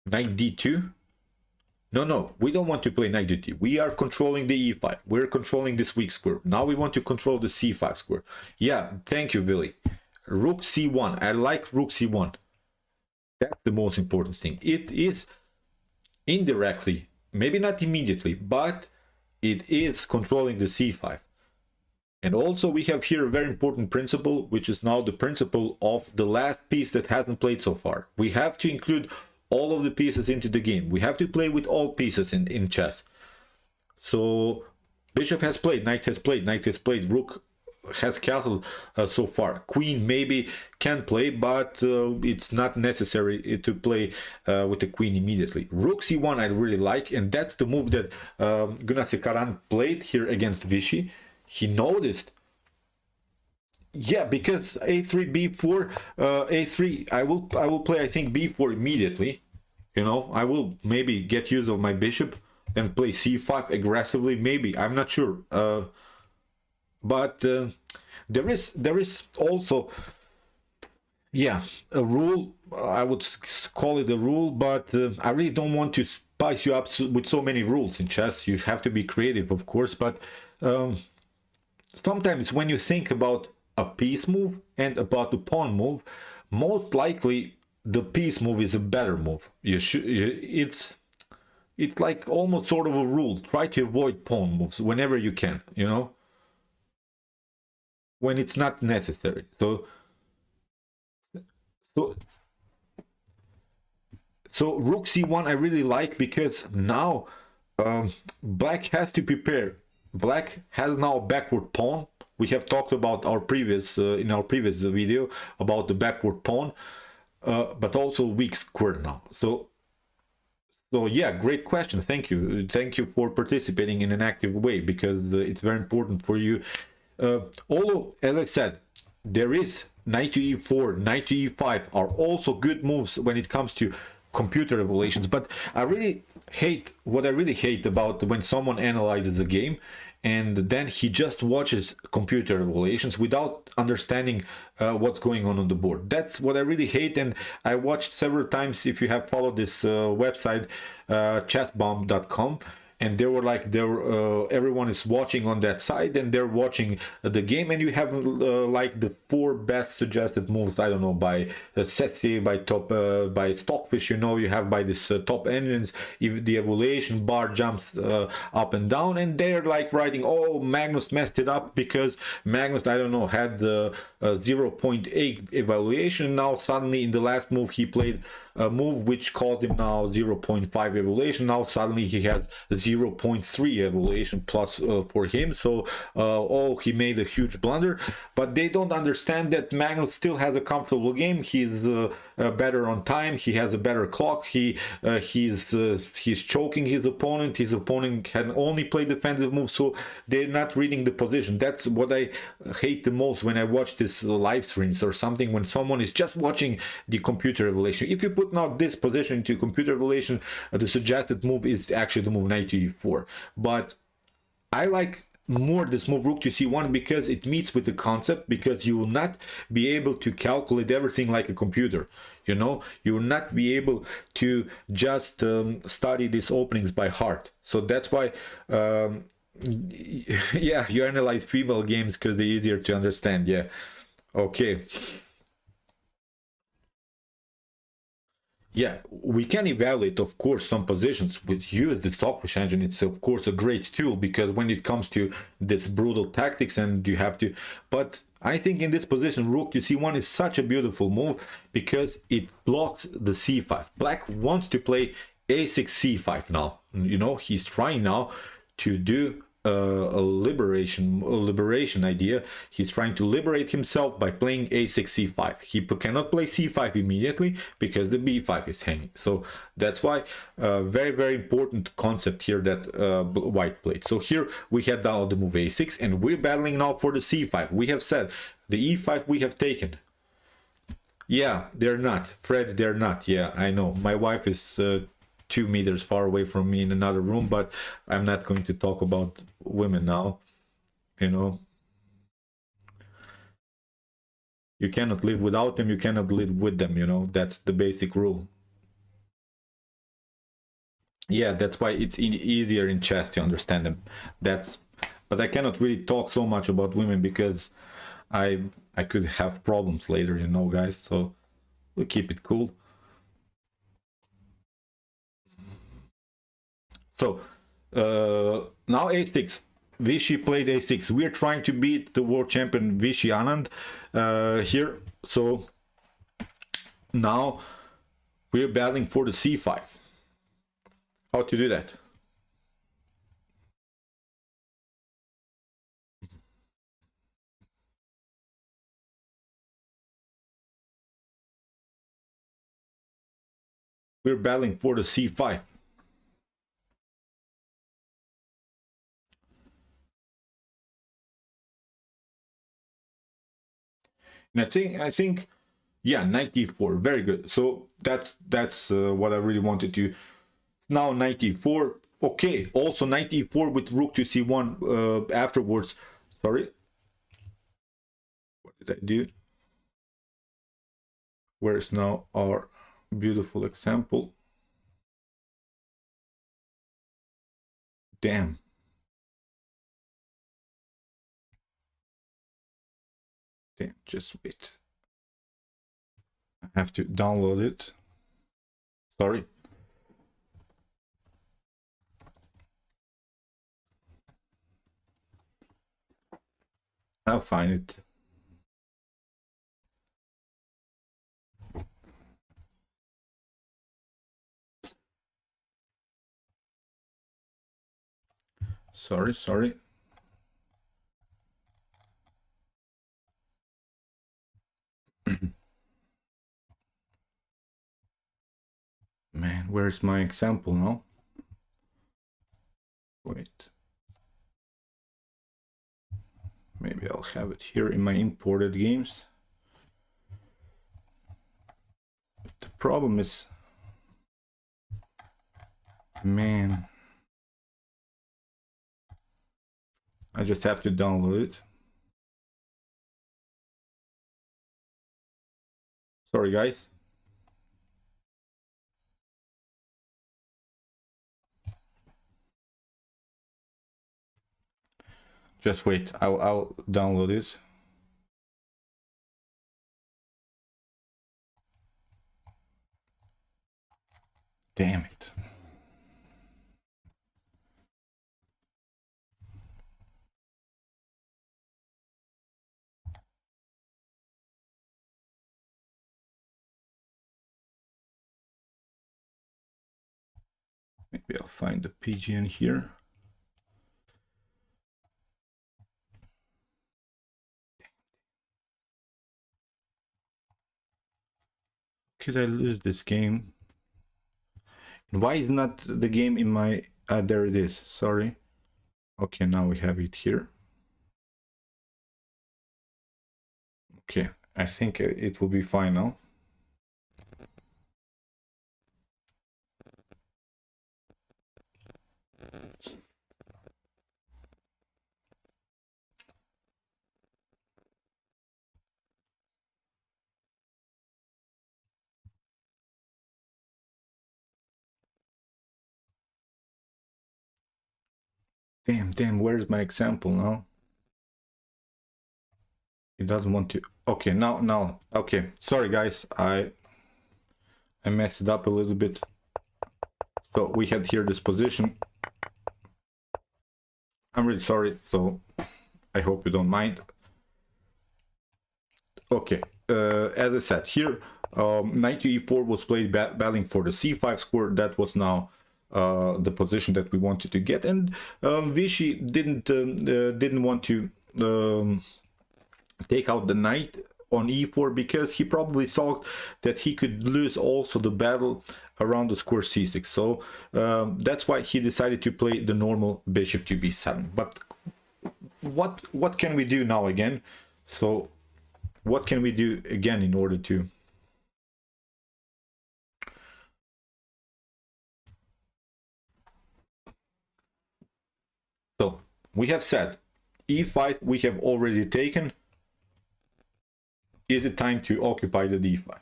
Knight d2. No, we don't want to play knight d2. We are controlling the e5. We're controlling this weak square. Now we want to control the c5 square. Yeah, thank you, Willy. Rook c1. I like rook c1. That's the most important thing. It is indirectly, maybe not immediately, but it is controlling the c5. And also we have here a very important principle, which is now the principle of the last piece that hasn't played so far. We have to include all of the pieces into the game. We have to play with all pieces in chess. So bishop has played, knight has played, rook has castle so far. Queen maybe can play, but it's not necessary to play with the queen immediately. Rook c1 I really like, and that's the move that Gunnar Karan played here against Vichy. He noticed. Yeah, because a3 b4 a3 I will play, I think, b4 immediately. You know, I will maybe get use of my bishop and play c5 aggressively, maybe, I'm not sure. But there is also, yeah, a rule. I would call it a rule, but I really don't want to spice you up with so many rules in chess. You have to be creative, of course, but sometimes when you think about a piece move and about the pawn move, most likely the piece move is a better move. It's like almost sort of a rule. Try to avoid pawn moves whenever you can, you know, when it's not necessary. So so rook c1 I really like, because now black has to prepare. Black has now a backward pawn. We have talked about our previous in our previous video about the backward pawn, but also weak square now. So yeah, great question. Thank you for participating in an active way, because it's very important for you. Although, as I said, there is knight to e4, knight to e5 are also good moves when it comes to computer evaluations. But I really hate about when someone analyzes a game and then he just watches computer evaluations without understanding what's going on the board. That's what I really hate, and I watched several times. If you have followed this website, chessbomb.com, and they were like, everyone is watching on that side and they're watching the game, and you have like the 4 best suggested moves, I don't know, by Sexy, by top by Stockfish, you know, you have by this top engines, if the evaluation bar jumps up and down, and they're like writing, oh, Magnus messed it up because Magnus, I don't know, had the 0.8 evaluation. Now suddenly in the last move he played a move which caused him now 0.5 evaluation. Now suddenly he had 0.3 evaluation plus for him. So he made a huge blunder. But they don't understand that Magnus still has a comfortable game. He's better on time. He has a better clock. He's choking his opponent. His opponent can only play defensive moves, so they're not reading the position. That's what I hate the most when I watch this live streams or something, when someone is just watching the computer evaluation. If you put now this position into computer evaluation, the suggested move is actually the move knight to e4. But I like more this move rook to c1 because it meets with the concept, because you will not be able to calculate everything like a computer. You know, you will not be able to just study these openings by heart. So that's why yeah, you analyze female games because they're easier to understand. Yeah, okay. Yeah, we can evaluate, of course, some positions with use the Stockfish engine. It's of course a great tool, because when it comes to this brutal tactics, and you have to, but I think in this position rook to c1 is such a beautiful move because it blocks the c5. Black wants to play a6 c5 now. You know, he's trying now to do a liberation idea. He's trying to liberate himself by playing a6 c5. He cannot play c5 immediately because the b5 is hanging. So that's why very, very important concept here that white played. So here we had now the move a6, and we're battling now for the c5. We have said the e5 we have taken. Yeah, they're not, Fred, they're not. Yeah, I know, my wife is 2 meters far away from me in another room, but I'm not going to talk about women now. You know, you cannot live without them, you cannot live with them, you know, that's the basic rule. Yeah, that's why it's easier in chess to understand them. But I cannot really talk so much about women because I could have problems later, you know, guys, so we'll keep it cool. So now a6. Vichy played a6. We're trying to beat the world champion Vichy Anand here. So now we're battling for the c5. How to do that? we're battling for the c5. And I think, yeah, knight d4, very good. So that's what I really wanted to. Now knight e4, okay. Also knight e4 with rook to c1 afterwards. Sorry, what did I do? Where's now our beautiful example? Damn. Damn, just wait. I have to download it. Sorry. I'll find it. Sorry. Man, where's my example now? Wait. Maybe I'll have it here in my imported games. The problem is, man, I just have to download it. Sorry, guys. Just wait. I'll download it. Damn it. Maybe I'll find the PGN here. Could I lose this game? And why is not the game in my... there it is. Sorry. Okay, now we have it here. Okay, I think it will be fine now. Damn, where's my example now? It doesn't want to. Okay, now. Okay, sorry guys, I messed it up a little bit. So we had here this position. I'm really sorry, so I hope you don't mind. Okay, as I said here, knight to e4 was played battling for the c5 square. That was now the position that we wanted to get, and Vichy didn't want to take out the knight on e4 because he probably thought that he could lose also the battle around the square c6. So that's why he decided to play the normal bishop to b7. But what can we do now again? So what can we do again in order to... So we have said e5 we have already taken. Is it time to occupy the d5?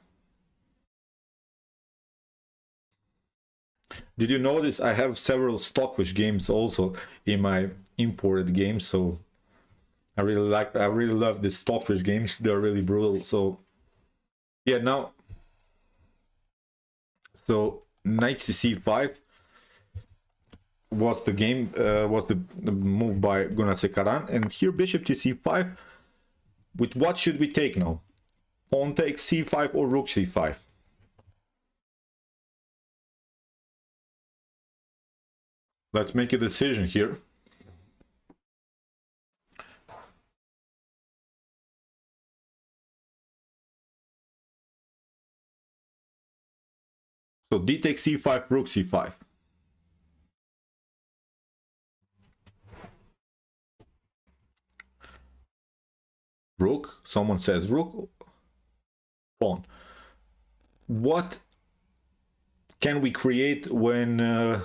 Did you notice I have several Stockfish games also in my imported games? So I really love the Stockfish games. They're really brutal. So yeah, now, so knight to c5 was the game, was the move by Gunnar, and here bishop to c5. With what should we take now? Pawn takes c5 or rook c5? Let's make a decision here. So d takes c5, rook c5. Rook, someone says rook, pawn. What can we create when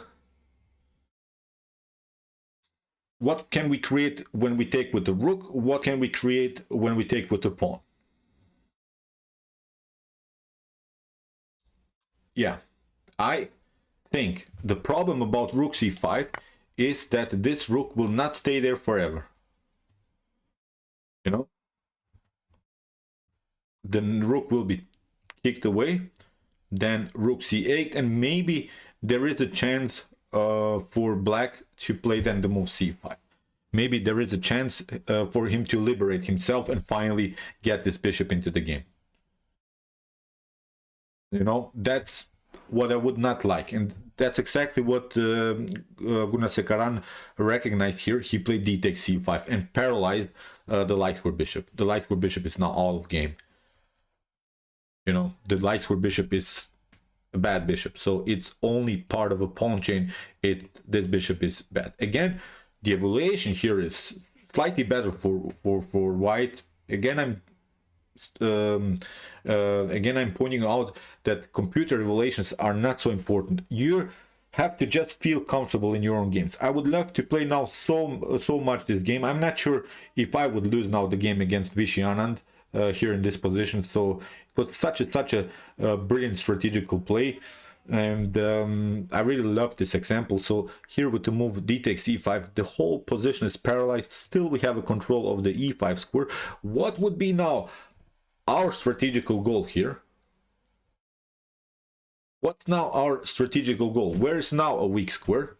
what can we create when we take with the rook? What can we create when we take with the pawn? Yeah, I think the problem about rook c5 is that this rook will not stay there forever. You know, the rook will be kicked away, then rook c8, and maybe there is a chance for black to play then the move c5. Maybe there is a chance for him to liberate himself and finally get this bishop into the game. You know, that's what I would not like, and that's exactly what Gunasekaran recognized here. He played d takes c5 and paralyzed the light square bishop. The light square bishop is now out of game. You know, the light square bishop is a bad bishop, so it's only part of a pawn chain. This bishop is bad. Again, the evaluation here is slightly better for white. Again, I'm pointing out that computer evaluations are not so important. You have to just feel comfortable in your own games. I would love to play now so much this game. I'm not sure if I would lose now the game against Vishy Anand here in this position. So it was such a brilliant strategical play, and I really love this example. So here with the move d takes e5, the whole position is paralyzed. Still we have a control of the e5 square. What would be now our strategical goal here? What's now our strategical goal? Where is now a weak square?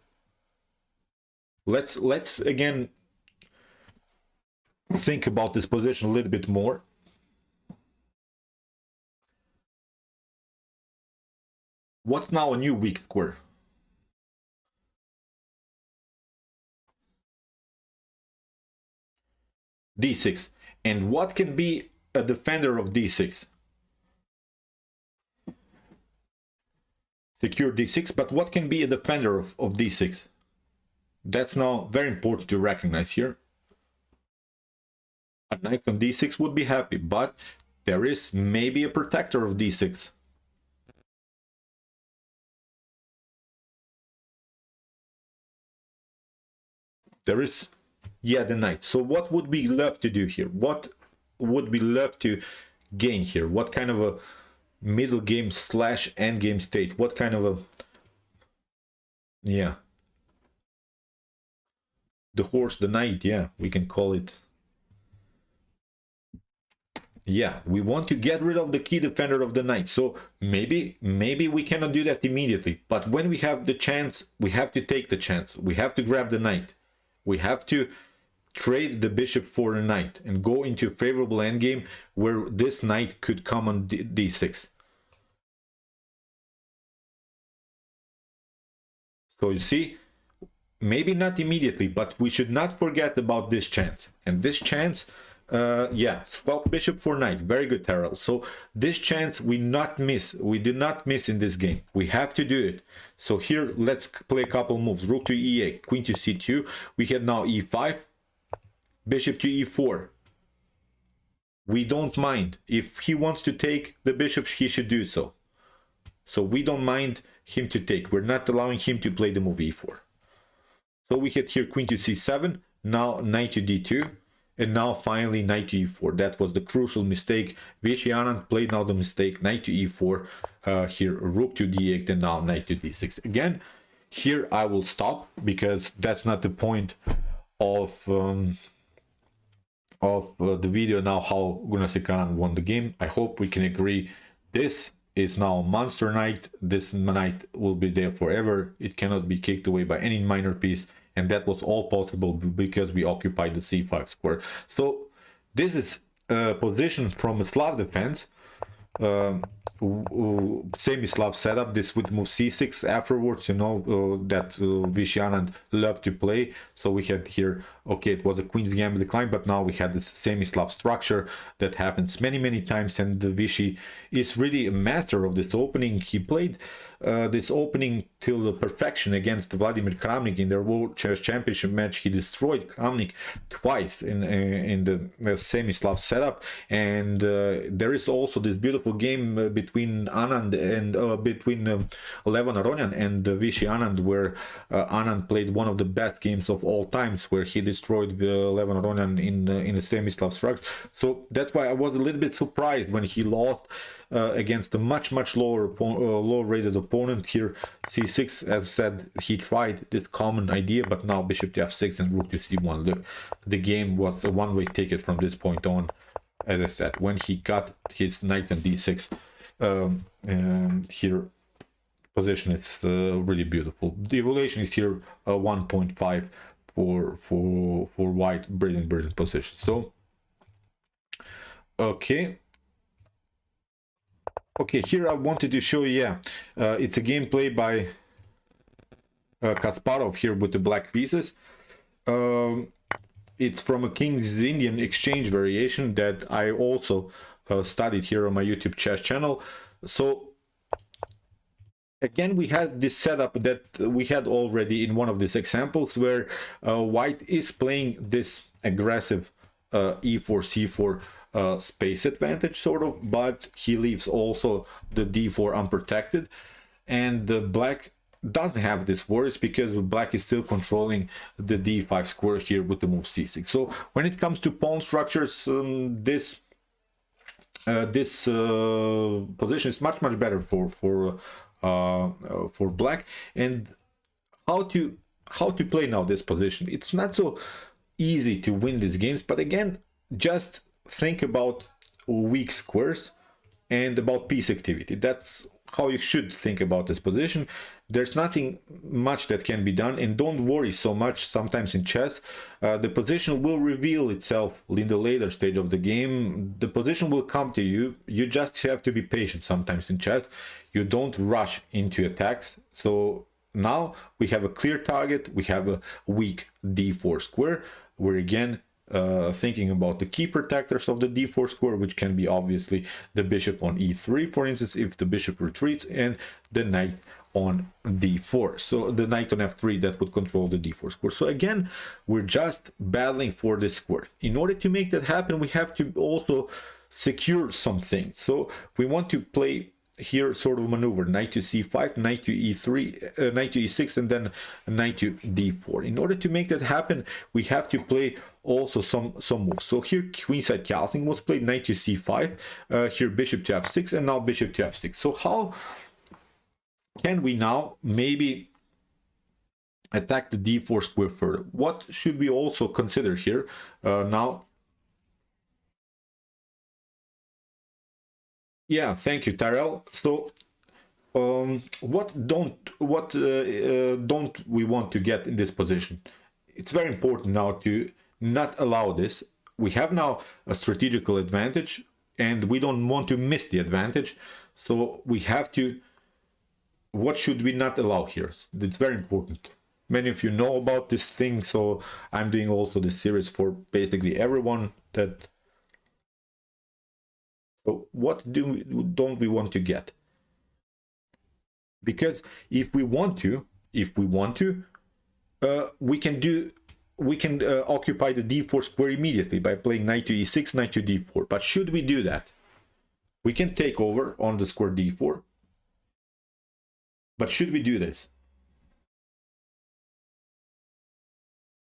Let's again think about this position a little bit more. What's now a new weak square? d6. And what can be a defender of d6? Secure d6, but what can be a defender of d6? That's now very important to recognize here. A knight on d6 would be happy, but there is maybe a protector of d6. There is, yeah, the knight. So what would we love to do here? What would we love to gain here? What kind of a middle game / end game stage? What kind of a, yeah, the horse, the knight, yeah, we can call it. Yeah, we want to get rid of the key defender of the knight. So maybe we cannot do that immediately, but when we have the chance, we have to take the chance. We have to grab the knight. We have to trade the bishop for a knight and go into a favorable endgame where this knight could come on d6. So you see, maybe not immediately, but we should not forget about this chance. And this chance, yeah, swap bishop for knight. Very good, Terrell. So this chance we not miss. We did not miss in this game. We have to do it. So here, let's play a couple moves. Rook to e8, queen to c2. We have now e5, bishop to e4. We don't mind. If he wants to take the bishop, he should do so. So we don't mind him to take. We're not allowing him to play the move e4. So we had here queen to c7, now knight to d2, and now finally knight to e4. That was the crucial mistake. Vishy Anand played now the mistake, knight to e4, here rook to d8, and now knight to d6. Again, here I will stop because that's not the point of the video now, how Gunasekaran won the game. I hope we can agree this is now a monster knight. This knight will be there forever. It cannot be kicked away by any minor piece, and that was all possible because we occupied the c5 square. So this is a position from a Slav defense. Semi-Slav setup, this with move c6 afterwards, you know, that Vishy Anand loved to play. So we had here, okay, it was a queen's gambit decline, but now we had this semi-Slav structure that happens many times, and Vishy is really a master of this opening. He played this opening till the perfection against Vladimir Kramnik in their World Chess Championship match. He destroyed Kramnik twice in the Semislav setup, and there is also this beautiful game between Anand and between Levan Aronian and Vishy Anand, where Anand played one of the best games of all times, where he destroyed Levan Aronian in the Semislav structure. So that's why I was a little bit surprised when he lost against a much lower rated opponent here. C6, as said, he tried this common idea, but now bishop to f6 and rook to c1. The game was a one-way ticket from this point on. As I said, when he got his knight and d6 here, position is really beautiful. The evaluation is here 1.5 for white. Brilliant position. So okay, here I wanted to show you, it's a gameplay by Kasparov here with the black pieces. It's from a King's Indian exchange variation that I also studied here on my YouTube chess channel. So again, we had this setup that we had already in one of these examples, where white is playing this aggressive e4 c4 space advantage sort of, but he leaves also the d4 unprotected, and the black doesn't have this worries because black is still controlling the d5 square here with the move c6. So when it comes to pawn structures, this position is much better for black. And how to play now this position, it's not so easy to win these games, but again, just think about weak squares and about piece activity. That's how you should think about this position. There's nothing much that can be done, and don't worry so much. Sometimes in chess, the position will reveal itself in the later stage of the game. The position will come to you. You just have to be patient sometimes in chess. You don't rush into attacks. So now we have a clear target. We have a weak d4 square. We're again thinking about the key protectors of the d4 square, which can be obviously the bishop on e3, for instance, if the bishop retreats, and the knight on d4. So the knight on f3, that would control the d4 square. So again, we're just battling for this square. In order to make that happen, we have to also secure some things. So we want to play here sort of maneuver, knight to c5, knight to e3, knight to e6, and then knight to d4. In order to make that happen, we have to play also some moves. So here queenside castling was played, knight to c5, here bishop to f6, and now bishop to f6. So how can we now maybe attack the d4 square further? What should we also consider here now? Yeah, thank you, Tyrell. So what don't we want to get in this position? It's very important now to not allow this. We have now a strategical advantage, and we don't want to miss the advantage. So we have to, what should we not allow here? It's very important. Many of you know about this thing, so I'm doing also this series for basically everyone. That, so what don't we want to get? Because if we want to, we can occupy the d4 square immediately by playing knight to e6, knight to d4. But should we do that? We can take over on the square d4. But should we do this?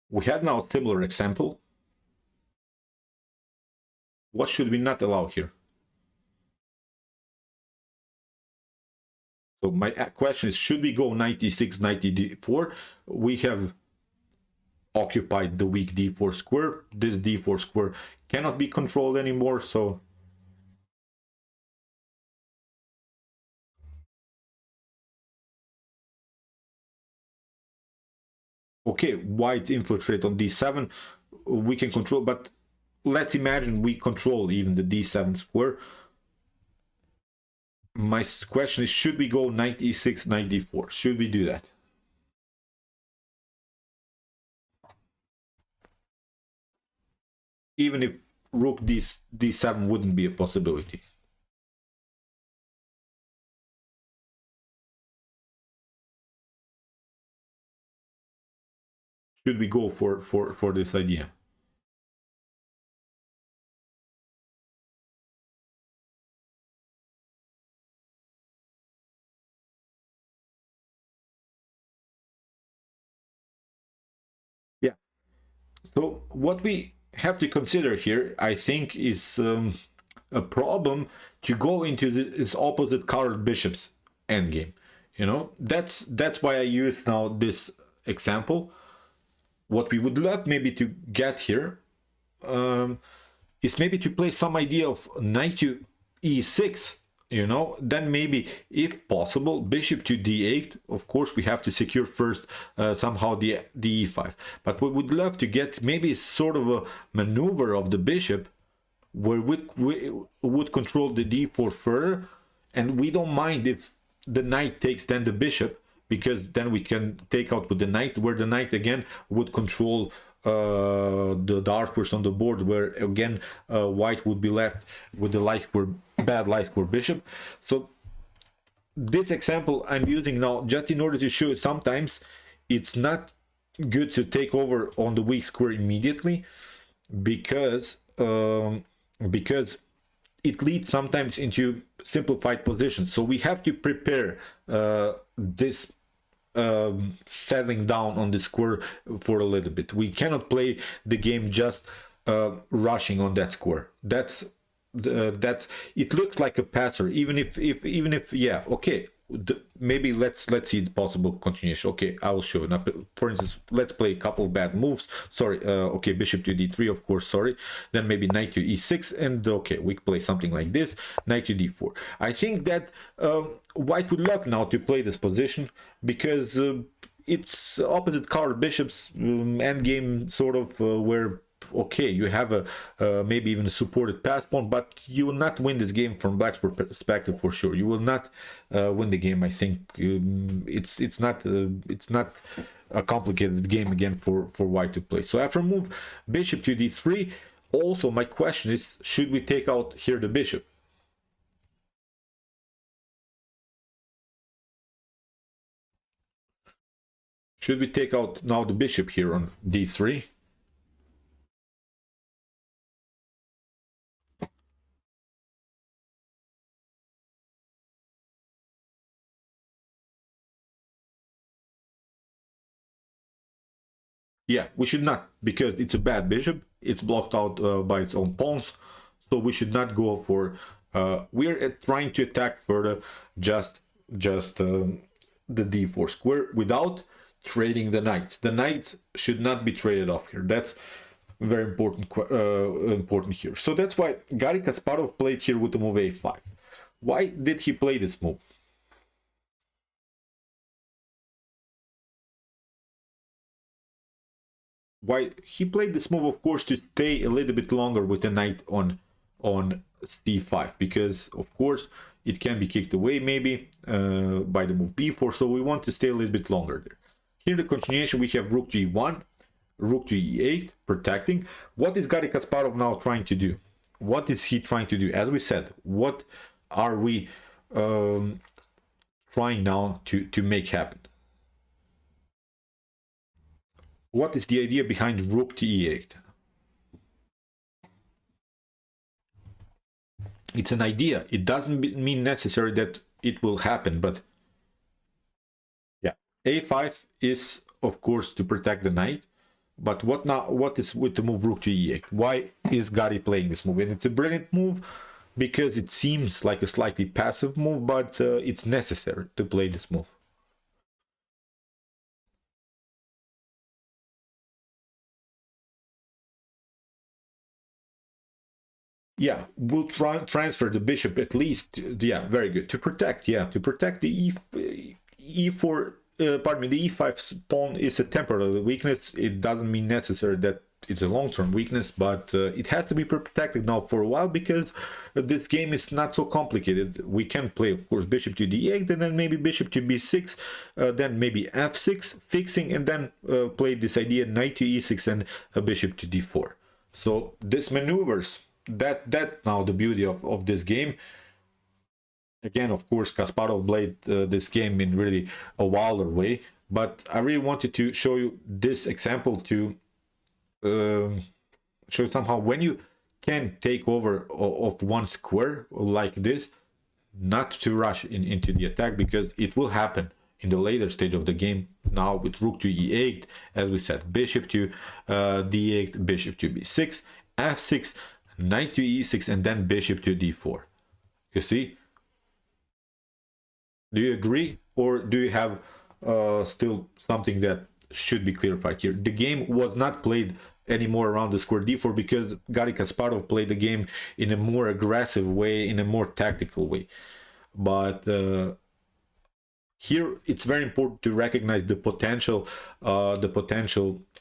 We had now a similar example. What should we not allow here? So my question is, should we go knight e6, knight d4? We have occupied the weak d4 square. This d4 square cannot be controlled anymore, so okay, white infiltrate on d7, we can control, but let's imagine we control even the d7 square. My question is, should we go knight e6, knight d4? Should we do that? Even if rook d7 wouldn't be a possibility. should we go for this idea? Yeah. So what we have to consider here, I think, is a problem to go into this opposite colored bishops endgame. You know, that's why I use now this example. What we would love maybe to get here is maybe to play some idea of knight to e6. You know, then maybe, if possible, bishop to d8. Of course, we have to secure first somehow the e5. But we would love to get maybe sort of a maneuver of the bishop where we would control the d4 further, and we don't mind if the knight takes then the bishop, because then we can take out with the knight, where the knight again would control the outpost on the board, where again white would be left with the light square, bad light square bishop. So this example I'm using now just in order to show sometimes it's not good to take over on the weak square immediately, because it leads sometimes into simplified positions. So we have to prepare this settling down on the square for a little bit. We cannot play the game just rushing on that square. That's it looks like a passer, even if yeah, okay, maybe let's see the possible continuation. Okay, I will show it. Now, for instance, let's play a couple of bad moves. Sorry, okay, bishop to d3, of course, sorry. Then maybe knight to e6, and okay, we play something like this, knight to d4. I think that white would love now to play this position, because it's opposite colored bishops endgame, sort of where okay, you have a maybe even a supported pass pawn, but you will not win this game from black's perspective for sure. You will not win the game. I think it's not a complicated game again for white to play. So after move bishop to d3, also my question is, should we take out here the bishop? Should we take out now the bishop here on d3? Yeah, we should not, because it's a bad bishop. It's blocked out by its own pawns, so we should not go for. We're trying to attack further, just the d4 square without trading the knights. The knights should not be traded off here. That's very important here. So that's why Garry Kasparov played here with the move a5. Why did he play this move? Why he played this move, of course, to stay a little bit longer with the knight on c5, because of course it can be kicked away maybe by the move b4, so we want to stay a little bit longer there. Here the continuation, we have rook g1, rook to e8, protecting. What is Garry Kasparov now trying to do? What is he trying to do? As we said, what are we trying now to make happen? What is the idea behind rook to e8? It's an idea. It doesn't mean necessary that it will happen, but yeah, a5 is of course to protect the knight. But what now? What is with the move rook to e8? Why is Garry playing this move? And it's a brilliant move because it seems like a slightly passive move, but it's necessary to play this move. Yeah, we'll transfer the bishop at least. Yeah, very good. To protect, yeah, to protect the e4, pardon me, the e5 pawn is a temporary weakness. It doesn't mean necessary that it's a long-term weakness, but it has to be protected now for a while, because this game is not so complicated. We can play, of course, bishop to d8, and then maybe bishop to b6, then maybe f6, fixing, and then play this idea knight to e6 and a bishop to d4. So this maneuvers. That's now the beauty of this game. Again, of course, Kasparov played this game in really a wilder way. but I really wanted to show you this example to show somehow when you can take over of one square like this, not to rush into the attack, because it will happen in the later stage of the game. Now with rook to e8, as we said, bishop to d8, bishop to b6, f6, knight to e6, and then bishop to d4. You see? Do you agree, or do you have still something that should be clarified here? The game was not played anymore around the square d4 because Garry Kasparov played the game in a more aggressive way, in a more tactical way. But here it's very important to recognize the potential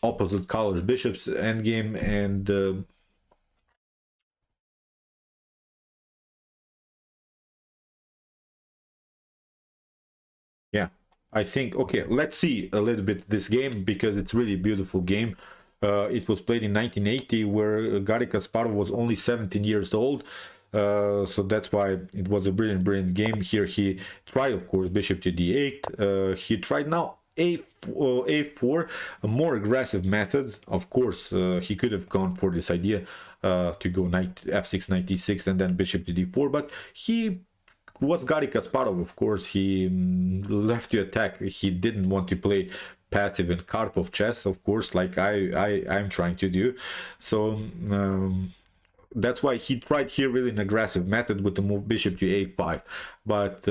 opposite colors bishops endgame, and yeah, I think, okay, let's see a little bit this game, because it's really a beautiful game. It was played in 1980, where Garry Kasparov was only 17 years old. So that's why it was a brilliant game. Here he tried, of course, bishop to d8. He tried now a4, a more aggressive method. Of course, he could have gone for this idea to go knight f6, knight e6, and then bishop to d4, but he was Garry Kasparov, of course. He left to attack. He didn't want to play passive and Karpov chess, of course, like I'm trying to do. So that's why he tried here really an aggressive method with the move bishop to a5. But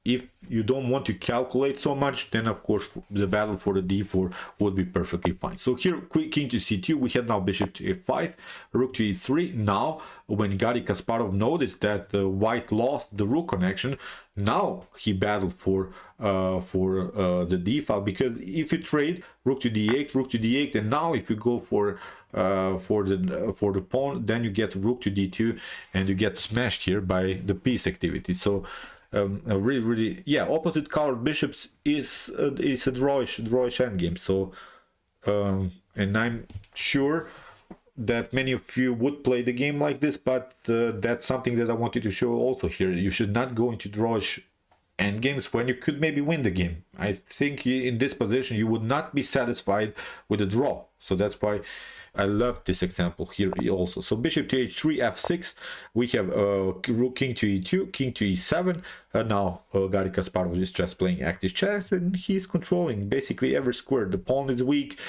if you don't want to calculate so much, then of course the battle for the d4 would be perfectly fine. So here king to c2, we had now bishop to a5, rook to e3. Now when Garry Kasparov noticed that white lost the rook connection, now he battled for the d file, because if you trade rook to d8, and now if you go for the pawn, then you get rook to d2 and you get smashed here by the piece activity. So really, yeah, opposite colored bishops is a drawish endgame. So and I'm sure that many of you would play the game like this, but that's something that I wanted to show also here. You should not go into drawish endgames when you could maybe win the game. I think in this position you would not be satisfied with a draw. So that's why I love this example here also. So bishop to h3, f6, we have rook, king to e2, king to e7. Now Garry Kasparov is just playing active chess, and he's controlling basically every square. The pawn is weak,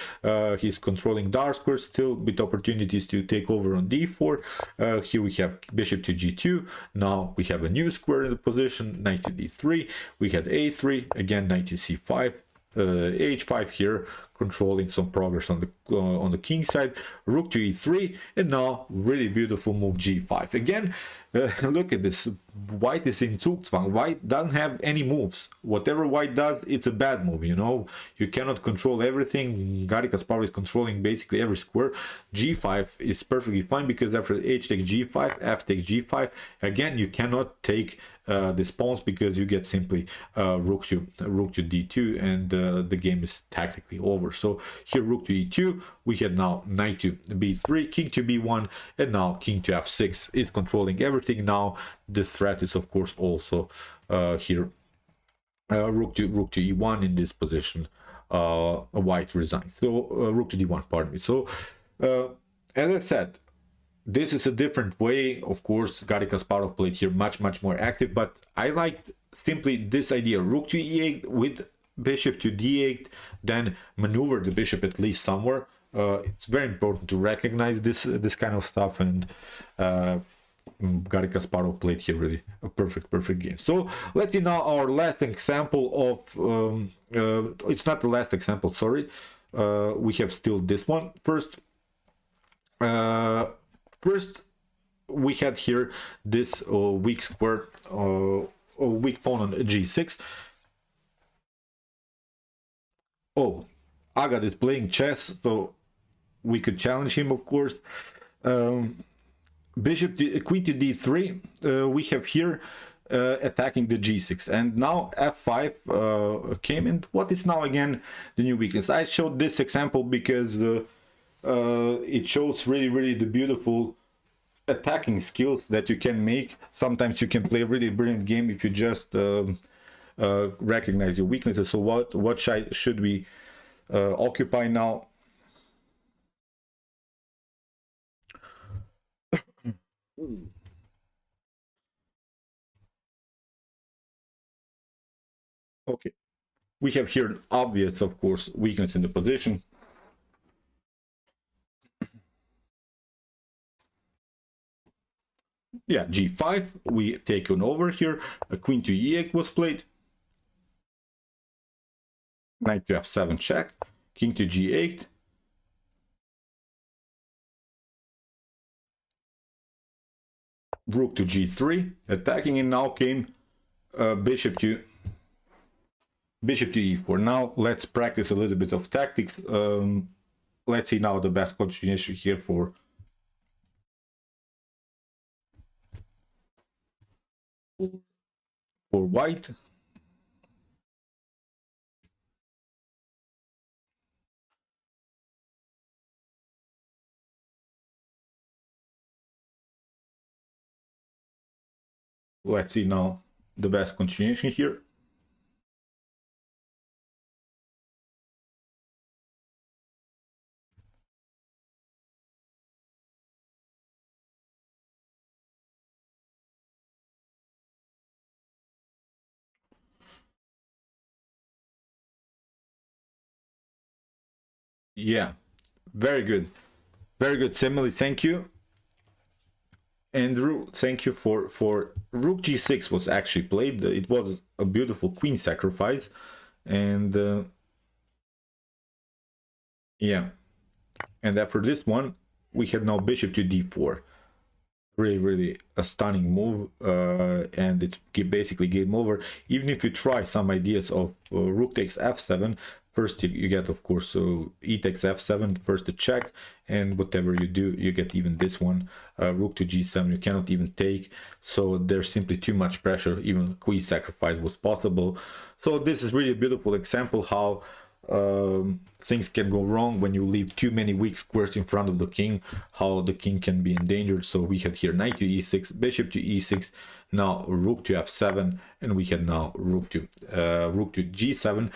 he's controlling dark squares still, with opportunities to take over on d4. Here we have bishop to g2. Now we have a new square in the position, knight to d3. We had a3, again knight to c5. h5 here, controlling some progress on the king side, rook to e3, and now really beautiful move g5. Again, look at this, white is in Zugzwang. White doesn't have any moves. Whatever white does, it's a bad move, you know. You cannot control everything. Garry Kasparov is controlling basically every square. g5 is perfectly fine, because after h takes g5, f takes g5, again you cannot take this pawns, because you get simply rook to d2, and the game is tactically over. So here rook to e2, we had now knight to b3, king to b1, and now king to f6 is controlling everything. Now the threat is of course also here rook to e1. In this position white resigns. So rook to d1, pardon me. So as I said, this is a different way. Of course, Garry Kasparov played here much more active, but I liked simply this idea: rook to e8 with bishop to d8, then maneuver the bishop at least somewhere. It's very important to recognize this kind of stuff, and Garry Kasparov played here really a perfect game. So let's see now our last example of it's not the last example, sorry. We have still this one. First we had here this weak square, weak pawn on g6. Oh, Agat is playing chess, so we could challenge him, of course. Bishop to, queen to d3, we have here attacking the g6, and now f5 came, and what is now again the new weakness? I showed this example because it shows really the beautiful attacking skills that you can make. Sometimes you can play a really brilliant game if you just recognize your weaknesses. So what should we occupy now? Okay, we have here an obvious, of course, weakness in the position. Yeah, g5, we take on over here. A queen to e8 was played. Knight to f7 check. King to g8. Rook to g3, attacking, and now came bishop to e4. Now let's practice a little bit of tactics. Let's see now the best continuation here for white. Let's see now the best continuation here. Yeah, very good. Very good, Simile. Thank you. Andrew, thank you for rook g6 was actually played. It was a beautiful queen sacrifice, and yeah, and after this one we have now bishop to d4. Really a stunning move, and it's basically game over. Even if you try some ideas of rook takes f7, first you get, of course, e takes f7, first the check, and whatever you do, you get even this one, rook to g7, you cannot even take, so there's simply too much pressure. Even queen sacrifice was possible. So this is really a beautiful example how things can go wrong when you leave too many weak squares in front of the king, how the king can be endangered. So we had here knight to e6, bishop to e6, now rook to f7, and we had now rook to g7.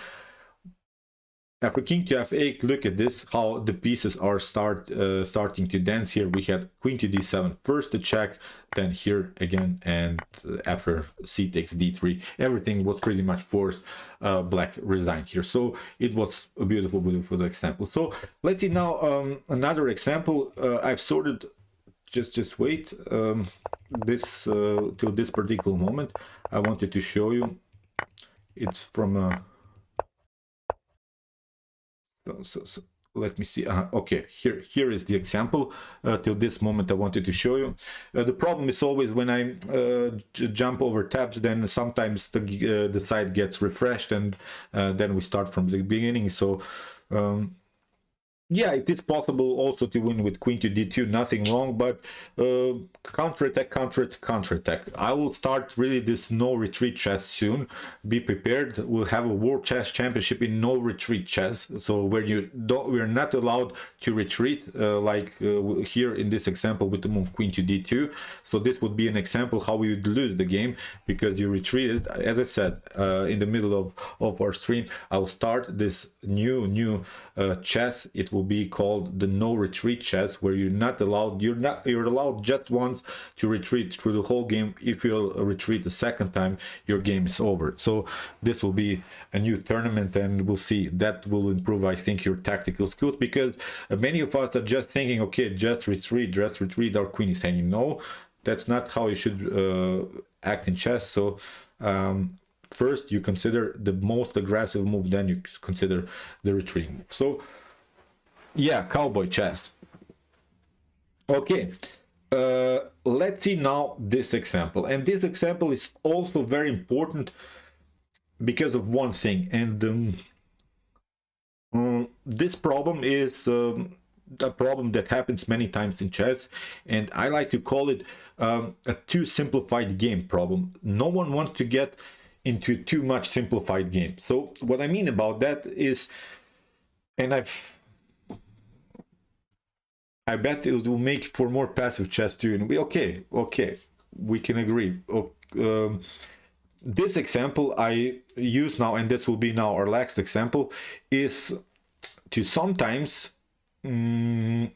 After king to f8, look at this, how the pieces are starting to dance here. We had queen to d7, first the check, then here again, and after c takes d3, everything was pretty much forced. Black resigned here. So it was a beautiful example. So let's see now another example. I've sorted, just wait, this till this particular moment. I wanted to show you. It's from a so let me see. Okay, here is the example. Till this moment I wanted to show you. The problem is always when I jump over tabs, then sometimes the site gets refreshed, and then we start from the beginning. So yeah, it is possible also to win with queen to d2, nothing wrong, but counterattack. I will start really this no retreat chess soon. Be prepared. We'll have a world chess championship in no retreat chess, so where we're not allowed to retreat, like here in this example with the move queen to d2. So this would be an example how we would lose the game because you retreated. As I said in the middle of our stream, I'll start this new chess. It will be called the no retreat chess, where you're allowed just once to retreat through the whole game. If you retreat the second time, your game is over. So this will be a new tournament, and we'll see. That will improve, I think, your tactical skills, because many of us are just thinking, okay, just retreat, our queen is hanging. No, that's not how you should act in chess. So first you consider the most aggressive move, then you consider the retreating move. So yeah, cowboy chess. Okay, let's see now this example, and this example is also very important because of one thing, and this problem is a problem that happens many times in chess, and I like to call it a too simplified game problem. No one wants to get into too much simplified game. So what I mean about that is, and I bet it will make for more passive chess too. And okay, we can agree. this example I use now, and this will be now our last example, is to sometimes what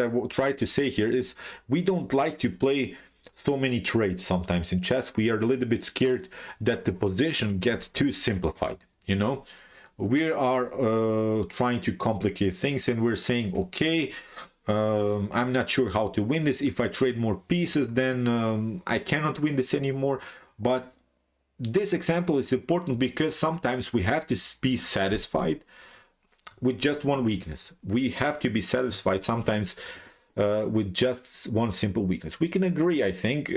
I will try to say here is we don't like to play so many trades. Sometimes in chess we are a little bit scared that the position gets too simplified, you know. We are trying to complicate things, and we're saying, okay, I'm not sure how to win this. If I trade more pieces, then I cannot win this anymore. But this example is important because sometimes we have to be satisfied with just one weakness. We have to be satisfied sometimes with just one simple weakness. We can agree, I think.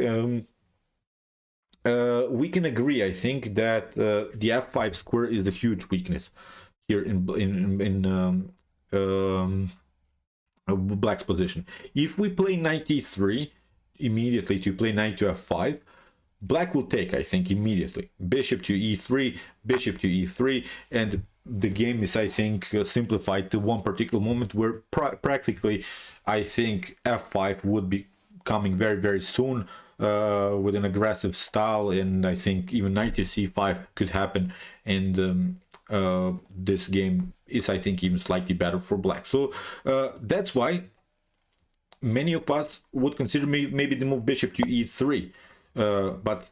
We can agree, I think, that the f5 square is a huge weakness here in Black's position. If we play knight e3 immediately to play knight to f5, Black will take, I think, immediately. Bishop to e3, bishop to e3, and the game is, I think, simplified to one particular moment where practically, I think, f5 would be coming very, very soon with an aggressive style, and I think even knight to c5 could happen, and this game is, I think, even slightly better for Black. So that's why many of us would consider maybe the move bishop to e3. But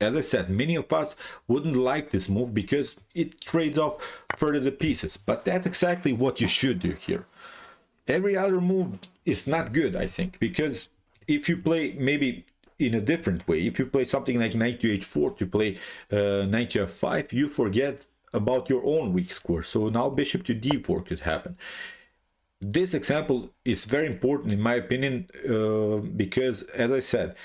as I said, many of us wouldn't like this move because it trades off further the pieces. But that's exactly what you should do here. Every other move is not good, I think, because if you play maybe in a different way, if you play something like knight to h4 to play knight to f5, you forget about your own weak square. So now bishop to d4 could happen. This example is very important in my opinion because, as I said,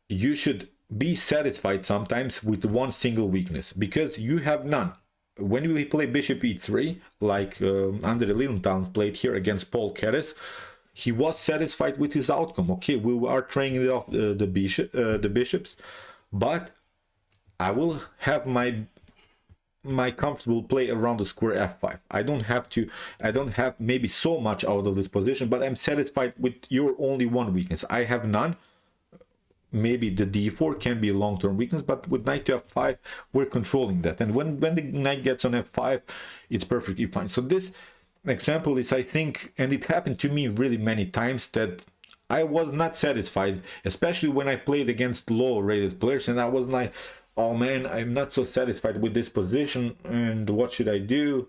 you should be satisfied sometimes with one single weakness because you have none. When we play bishop e3, like Andre Lilienthal played here against Paul Keres, he was satisfied with his outcome. Okay, we are training off the bishops, but I will have my comfortable play around the square f5. I don't have maybe so much out of this position, but I'm satisfied with your only one weakness. I have none. Maybe the d4 can be a long-term weakness, but with knight to f5 we're controlling that, and when the knight gets on f5 it's perfectly fine. So this example is, I think, and it happened to me really many times, that I was not satisfied, especially when I played against low-rated players, and I was like, oh man, I'm not so satisfied with this position, and what should I do?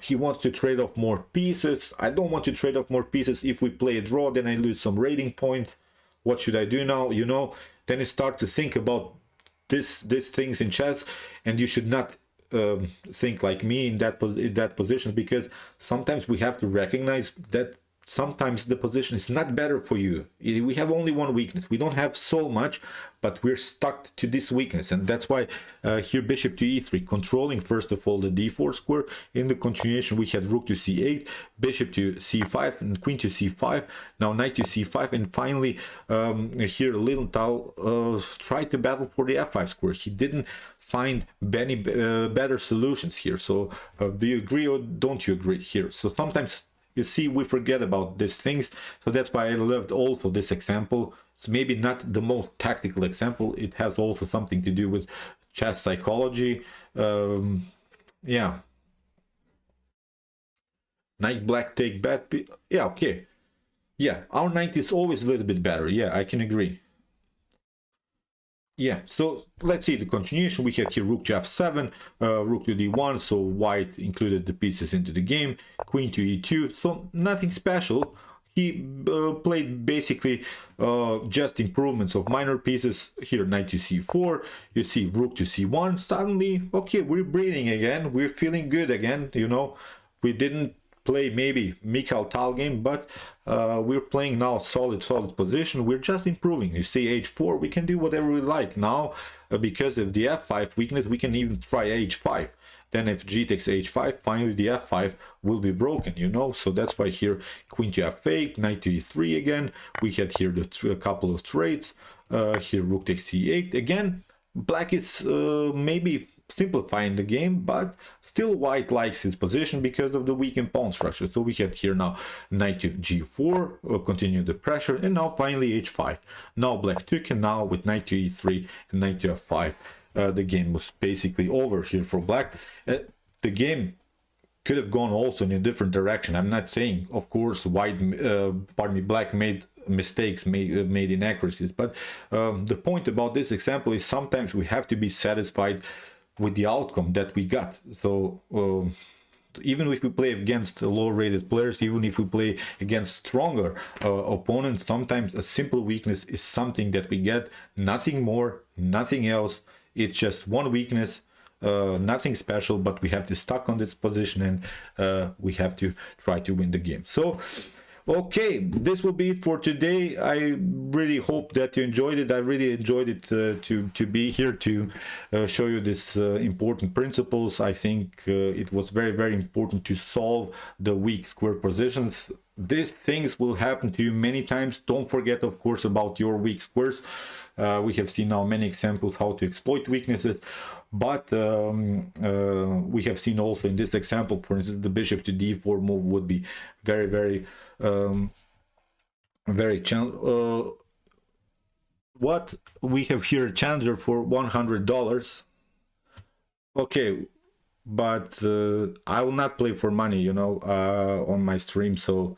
He wants to trade off more pieces. I don't want to trade off more pieces. If we play a draw, then I lose some rating points. What should I do now? You know, then you start to think about these things in chess, and you should not think like me in that position, because sometimes we have to recognize that sometimes the position is not better for you. We have only one weakness. We don't have so much, but we're stuck to this weakness, and that's why here bishop to e3, controlling first of all the d4 square. In the continuation we had rook to c8, bishop to c5, and queen to c5, now knight to c5, and finally here Lilienthal tried to battle for the f5 square. He didn't find many better solutions here. So do you agree or don't you agree here? So sometimes, you see, we forget about these things. So that's why I loved also this example. It's maybe not the most tactical example. It has also something to do with chess psychology. Yeah. Knight black take back. Yeah, okay. Yeah, our knight is always a little bit better. Yeah, I can agree. Yeah, so let's see the continuation. We had here rook to f7, rook to d1, so white included the pieces into the game, queen to e2, so nothing special. He played basically just improvements of minor pieces. Here knight to c4, you see rook to c1, suddenly, okay, we're breathing again, we're feeling good again, you know. We didn't play maybe Mikhail Tal game, but we're playing now solid position. We're just improving. You see h4, we can do whatever we like now because of the f5 weakness. We can even try h5. Then if g takes h5, finally the f5 will be broken, you know. So that's why here queen to f8, knight to e3 again. We had here a couple of trades. Here rook takes c8 again. black is maybe simplifying the game, but still white likes its position because of the weakened pawn structure. So we have here now knight to g4, continue the pressure, and now finally h5. Now black took, and now with knight to e3 and knight to f5, the game was basically over here for black. The game could have gone also in a different direction. I'm not saying, of course, black made mistakes, made inaccuracies, but the point about this example is sometimes we have to be satisfied with the outcome that we got. So even if we play against low rated players, even if we play against stronger opponents, sometimes a simple weakness is something that we get, nothing more, nothing else. It's just one weakness, nothing special, but we have to stuck on this position, and we have to try to win the game. So okay, this will be it for today. I really hope that you enjoyed it. I really enjoyed it to be here to show you this important principles. I think it was very, very important to solve the weak square positions. These things will happen to you many times. Don't forget, of course, about your weak squares. We have seen now many examples how to exploit weaknesses, but we have seen also in this example, for instance, the bishop to d4 move would be very, very what we have here, a challenger for $100. Okay, but I will not play for money, you know, on my stream. So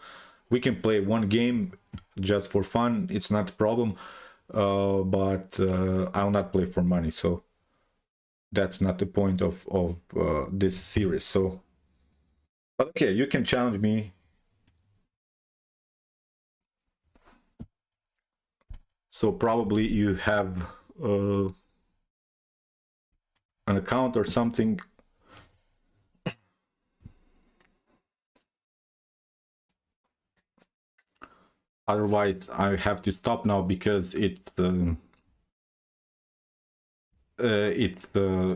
we can play one game just for fun, it's not a problem, but I'll not play for money. So that's not the point of this series. So but okay, you can challenge me. So probably you have an account or something. Otherwise, I have to stop now because it's a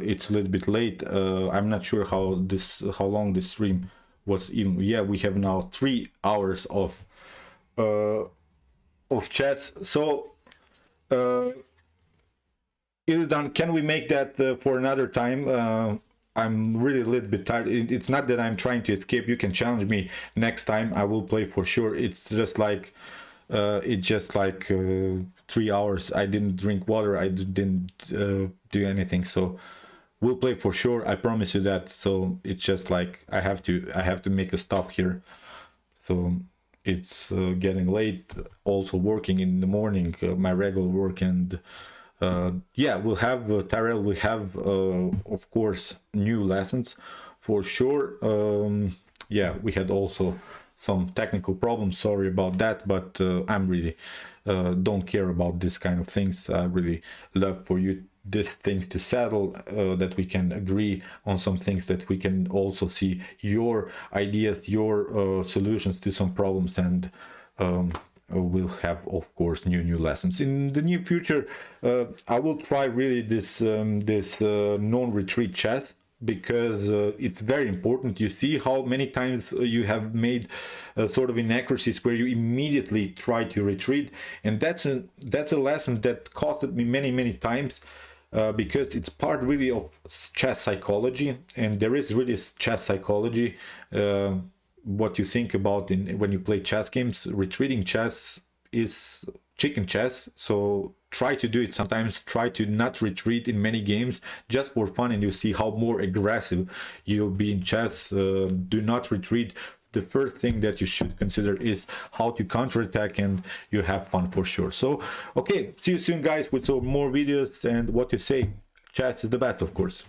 little bit late. I'm not sure how long this stream was even. Yeah, we have now 3 hours of chats. So Ildan, can we make that for another time? I'm really a little bit tired. It's not that I'm trying to escape. You can challenge me next time. I will play for sure. It's just like 3 hours. I didn't drink water. I didn't do anything. So we'll play for sure. I promise you that. So it's just like I have to make a stop here. So it's getting late. Also working in the morning, my regular work, and yeah, we'll have Tyrell. We have of course new lessons for sure. Yeah, we had also some technical problems, sorry about that, but I'm really don't care about this kind of things. I really love for you these things to settle, that we can agree on some things, that we can also see your ideas, your solutions to some problems, and we'll have of course new lessons in the near future. I will try really this non-retreat chess, because it's very important. You see how many times you have made sort of inaccuracies where you immediately try to retreat, and that's a lesson that costed me many times, because it's part really of chess psychology, and there is really chess psychology. What you think about when you play chess games, retreating chess is chicken chess. So try to do it sometimes. Try to not retreat in many games just for fun, and you see how more aggressive you'll be in chess. Do not retreat. The first thing that you should consider is how to counterattack, and you have fun for sure. So okay, see you soon guys with some more videos, and what you say, chess is the best, of course.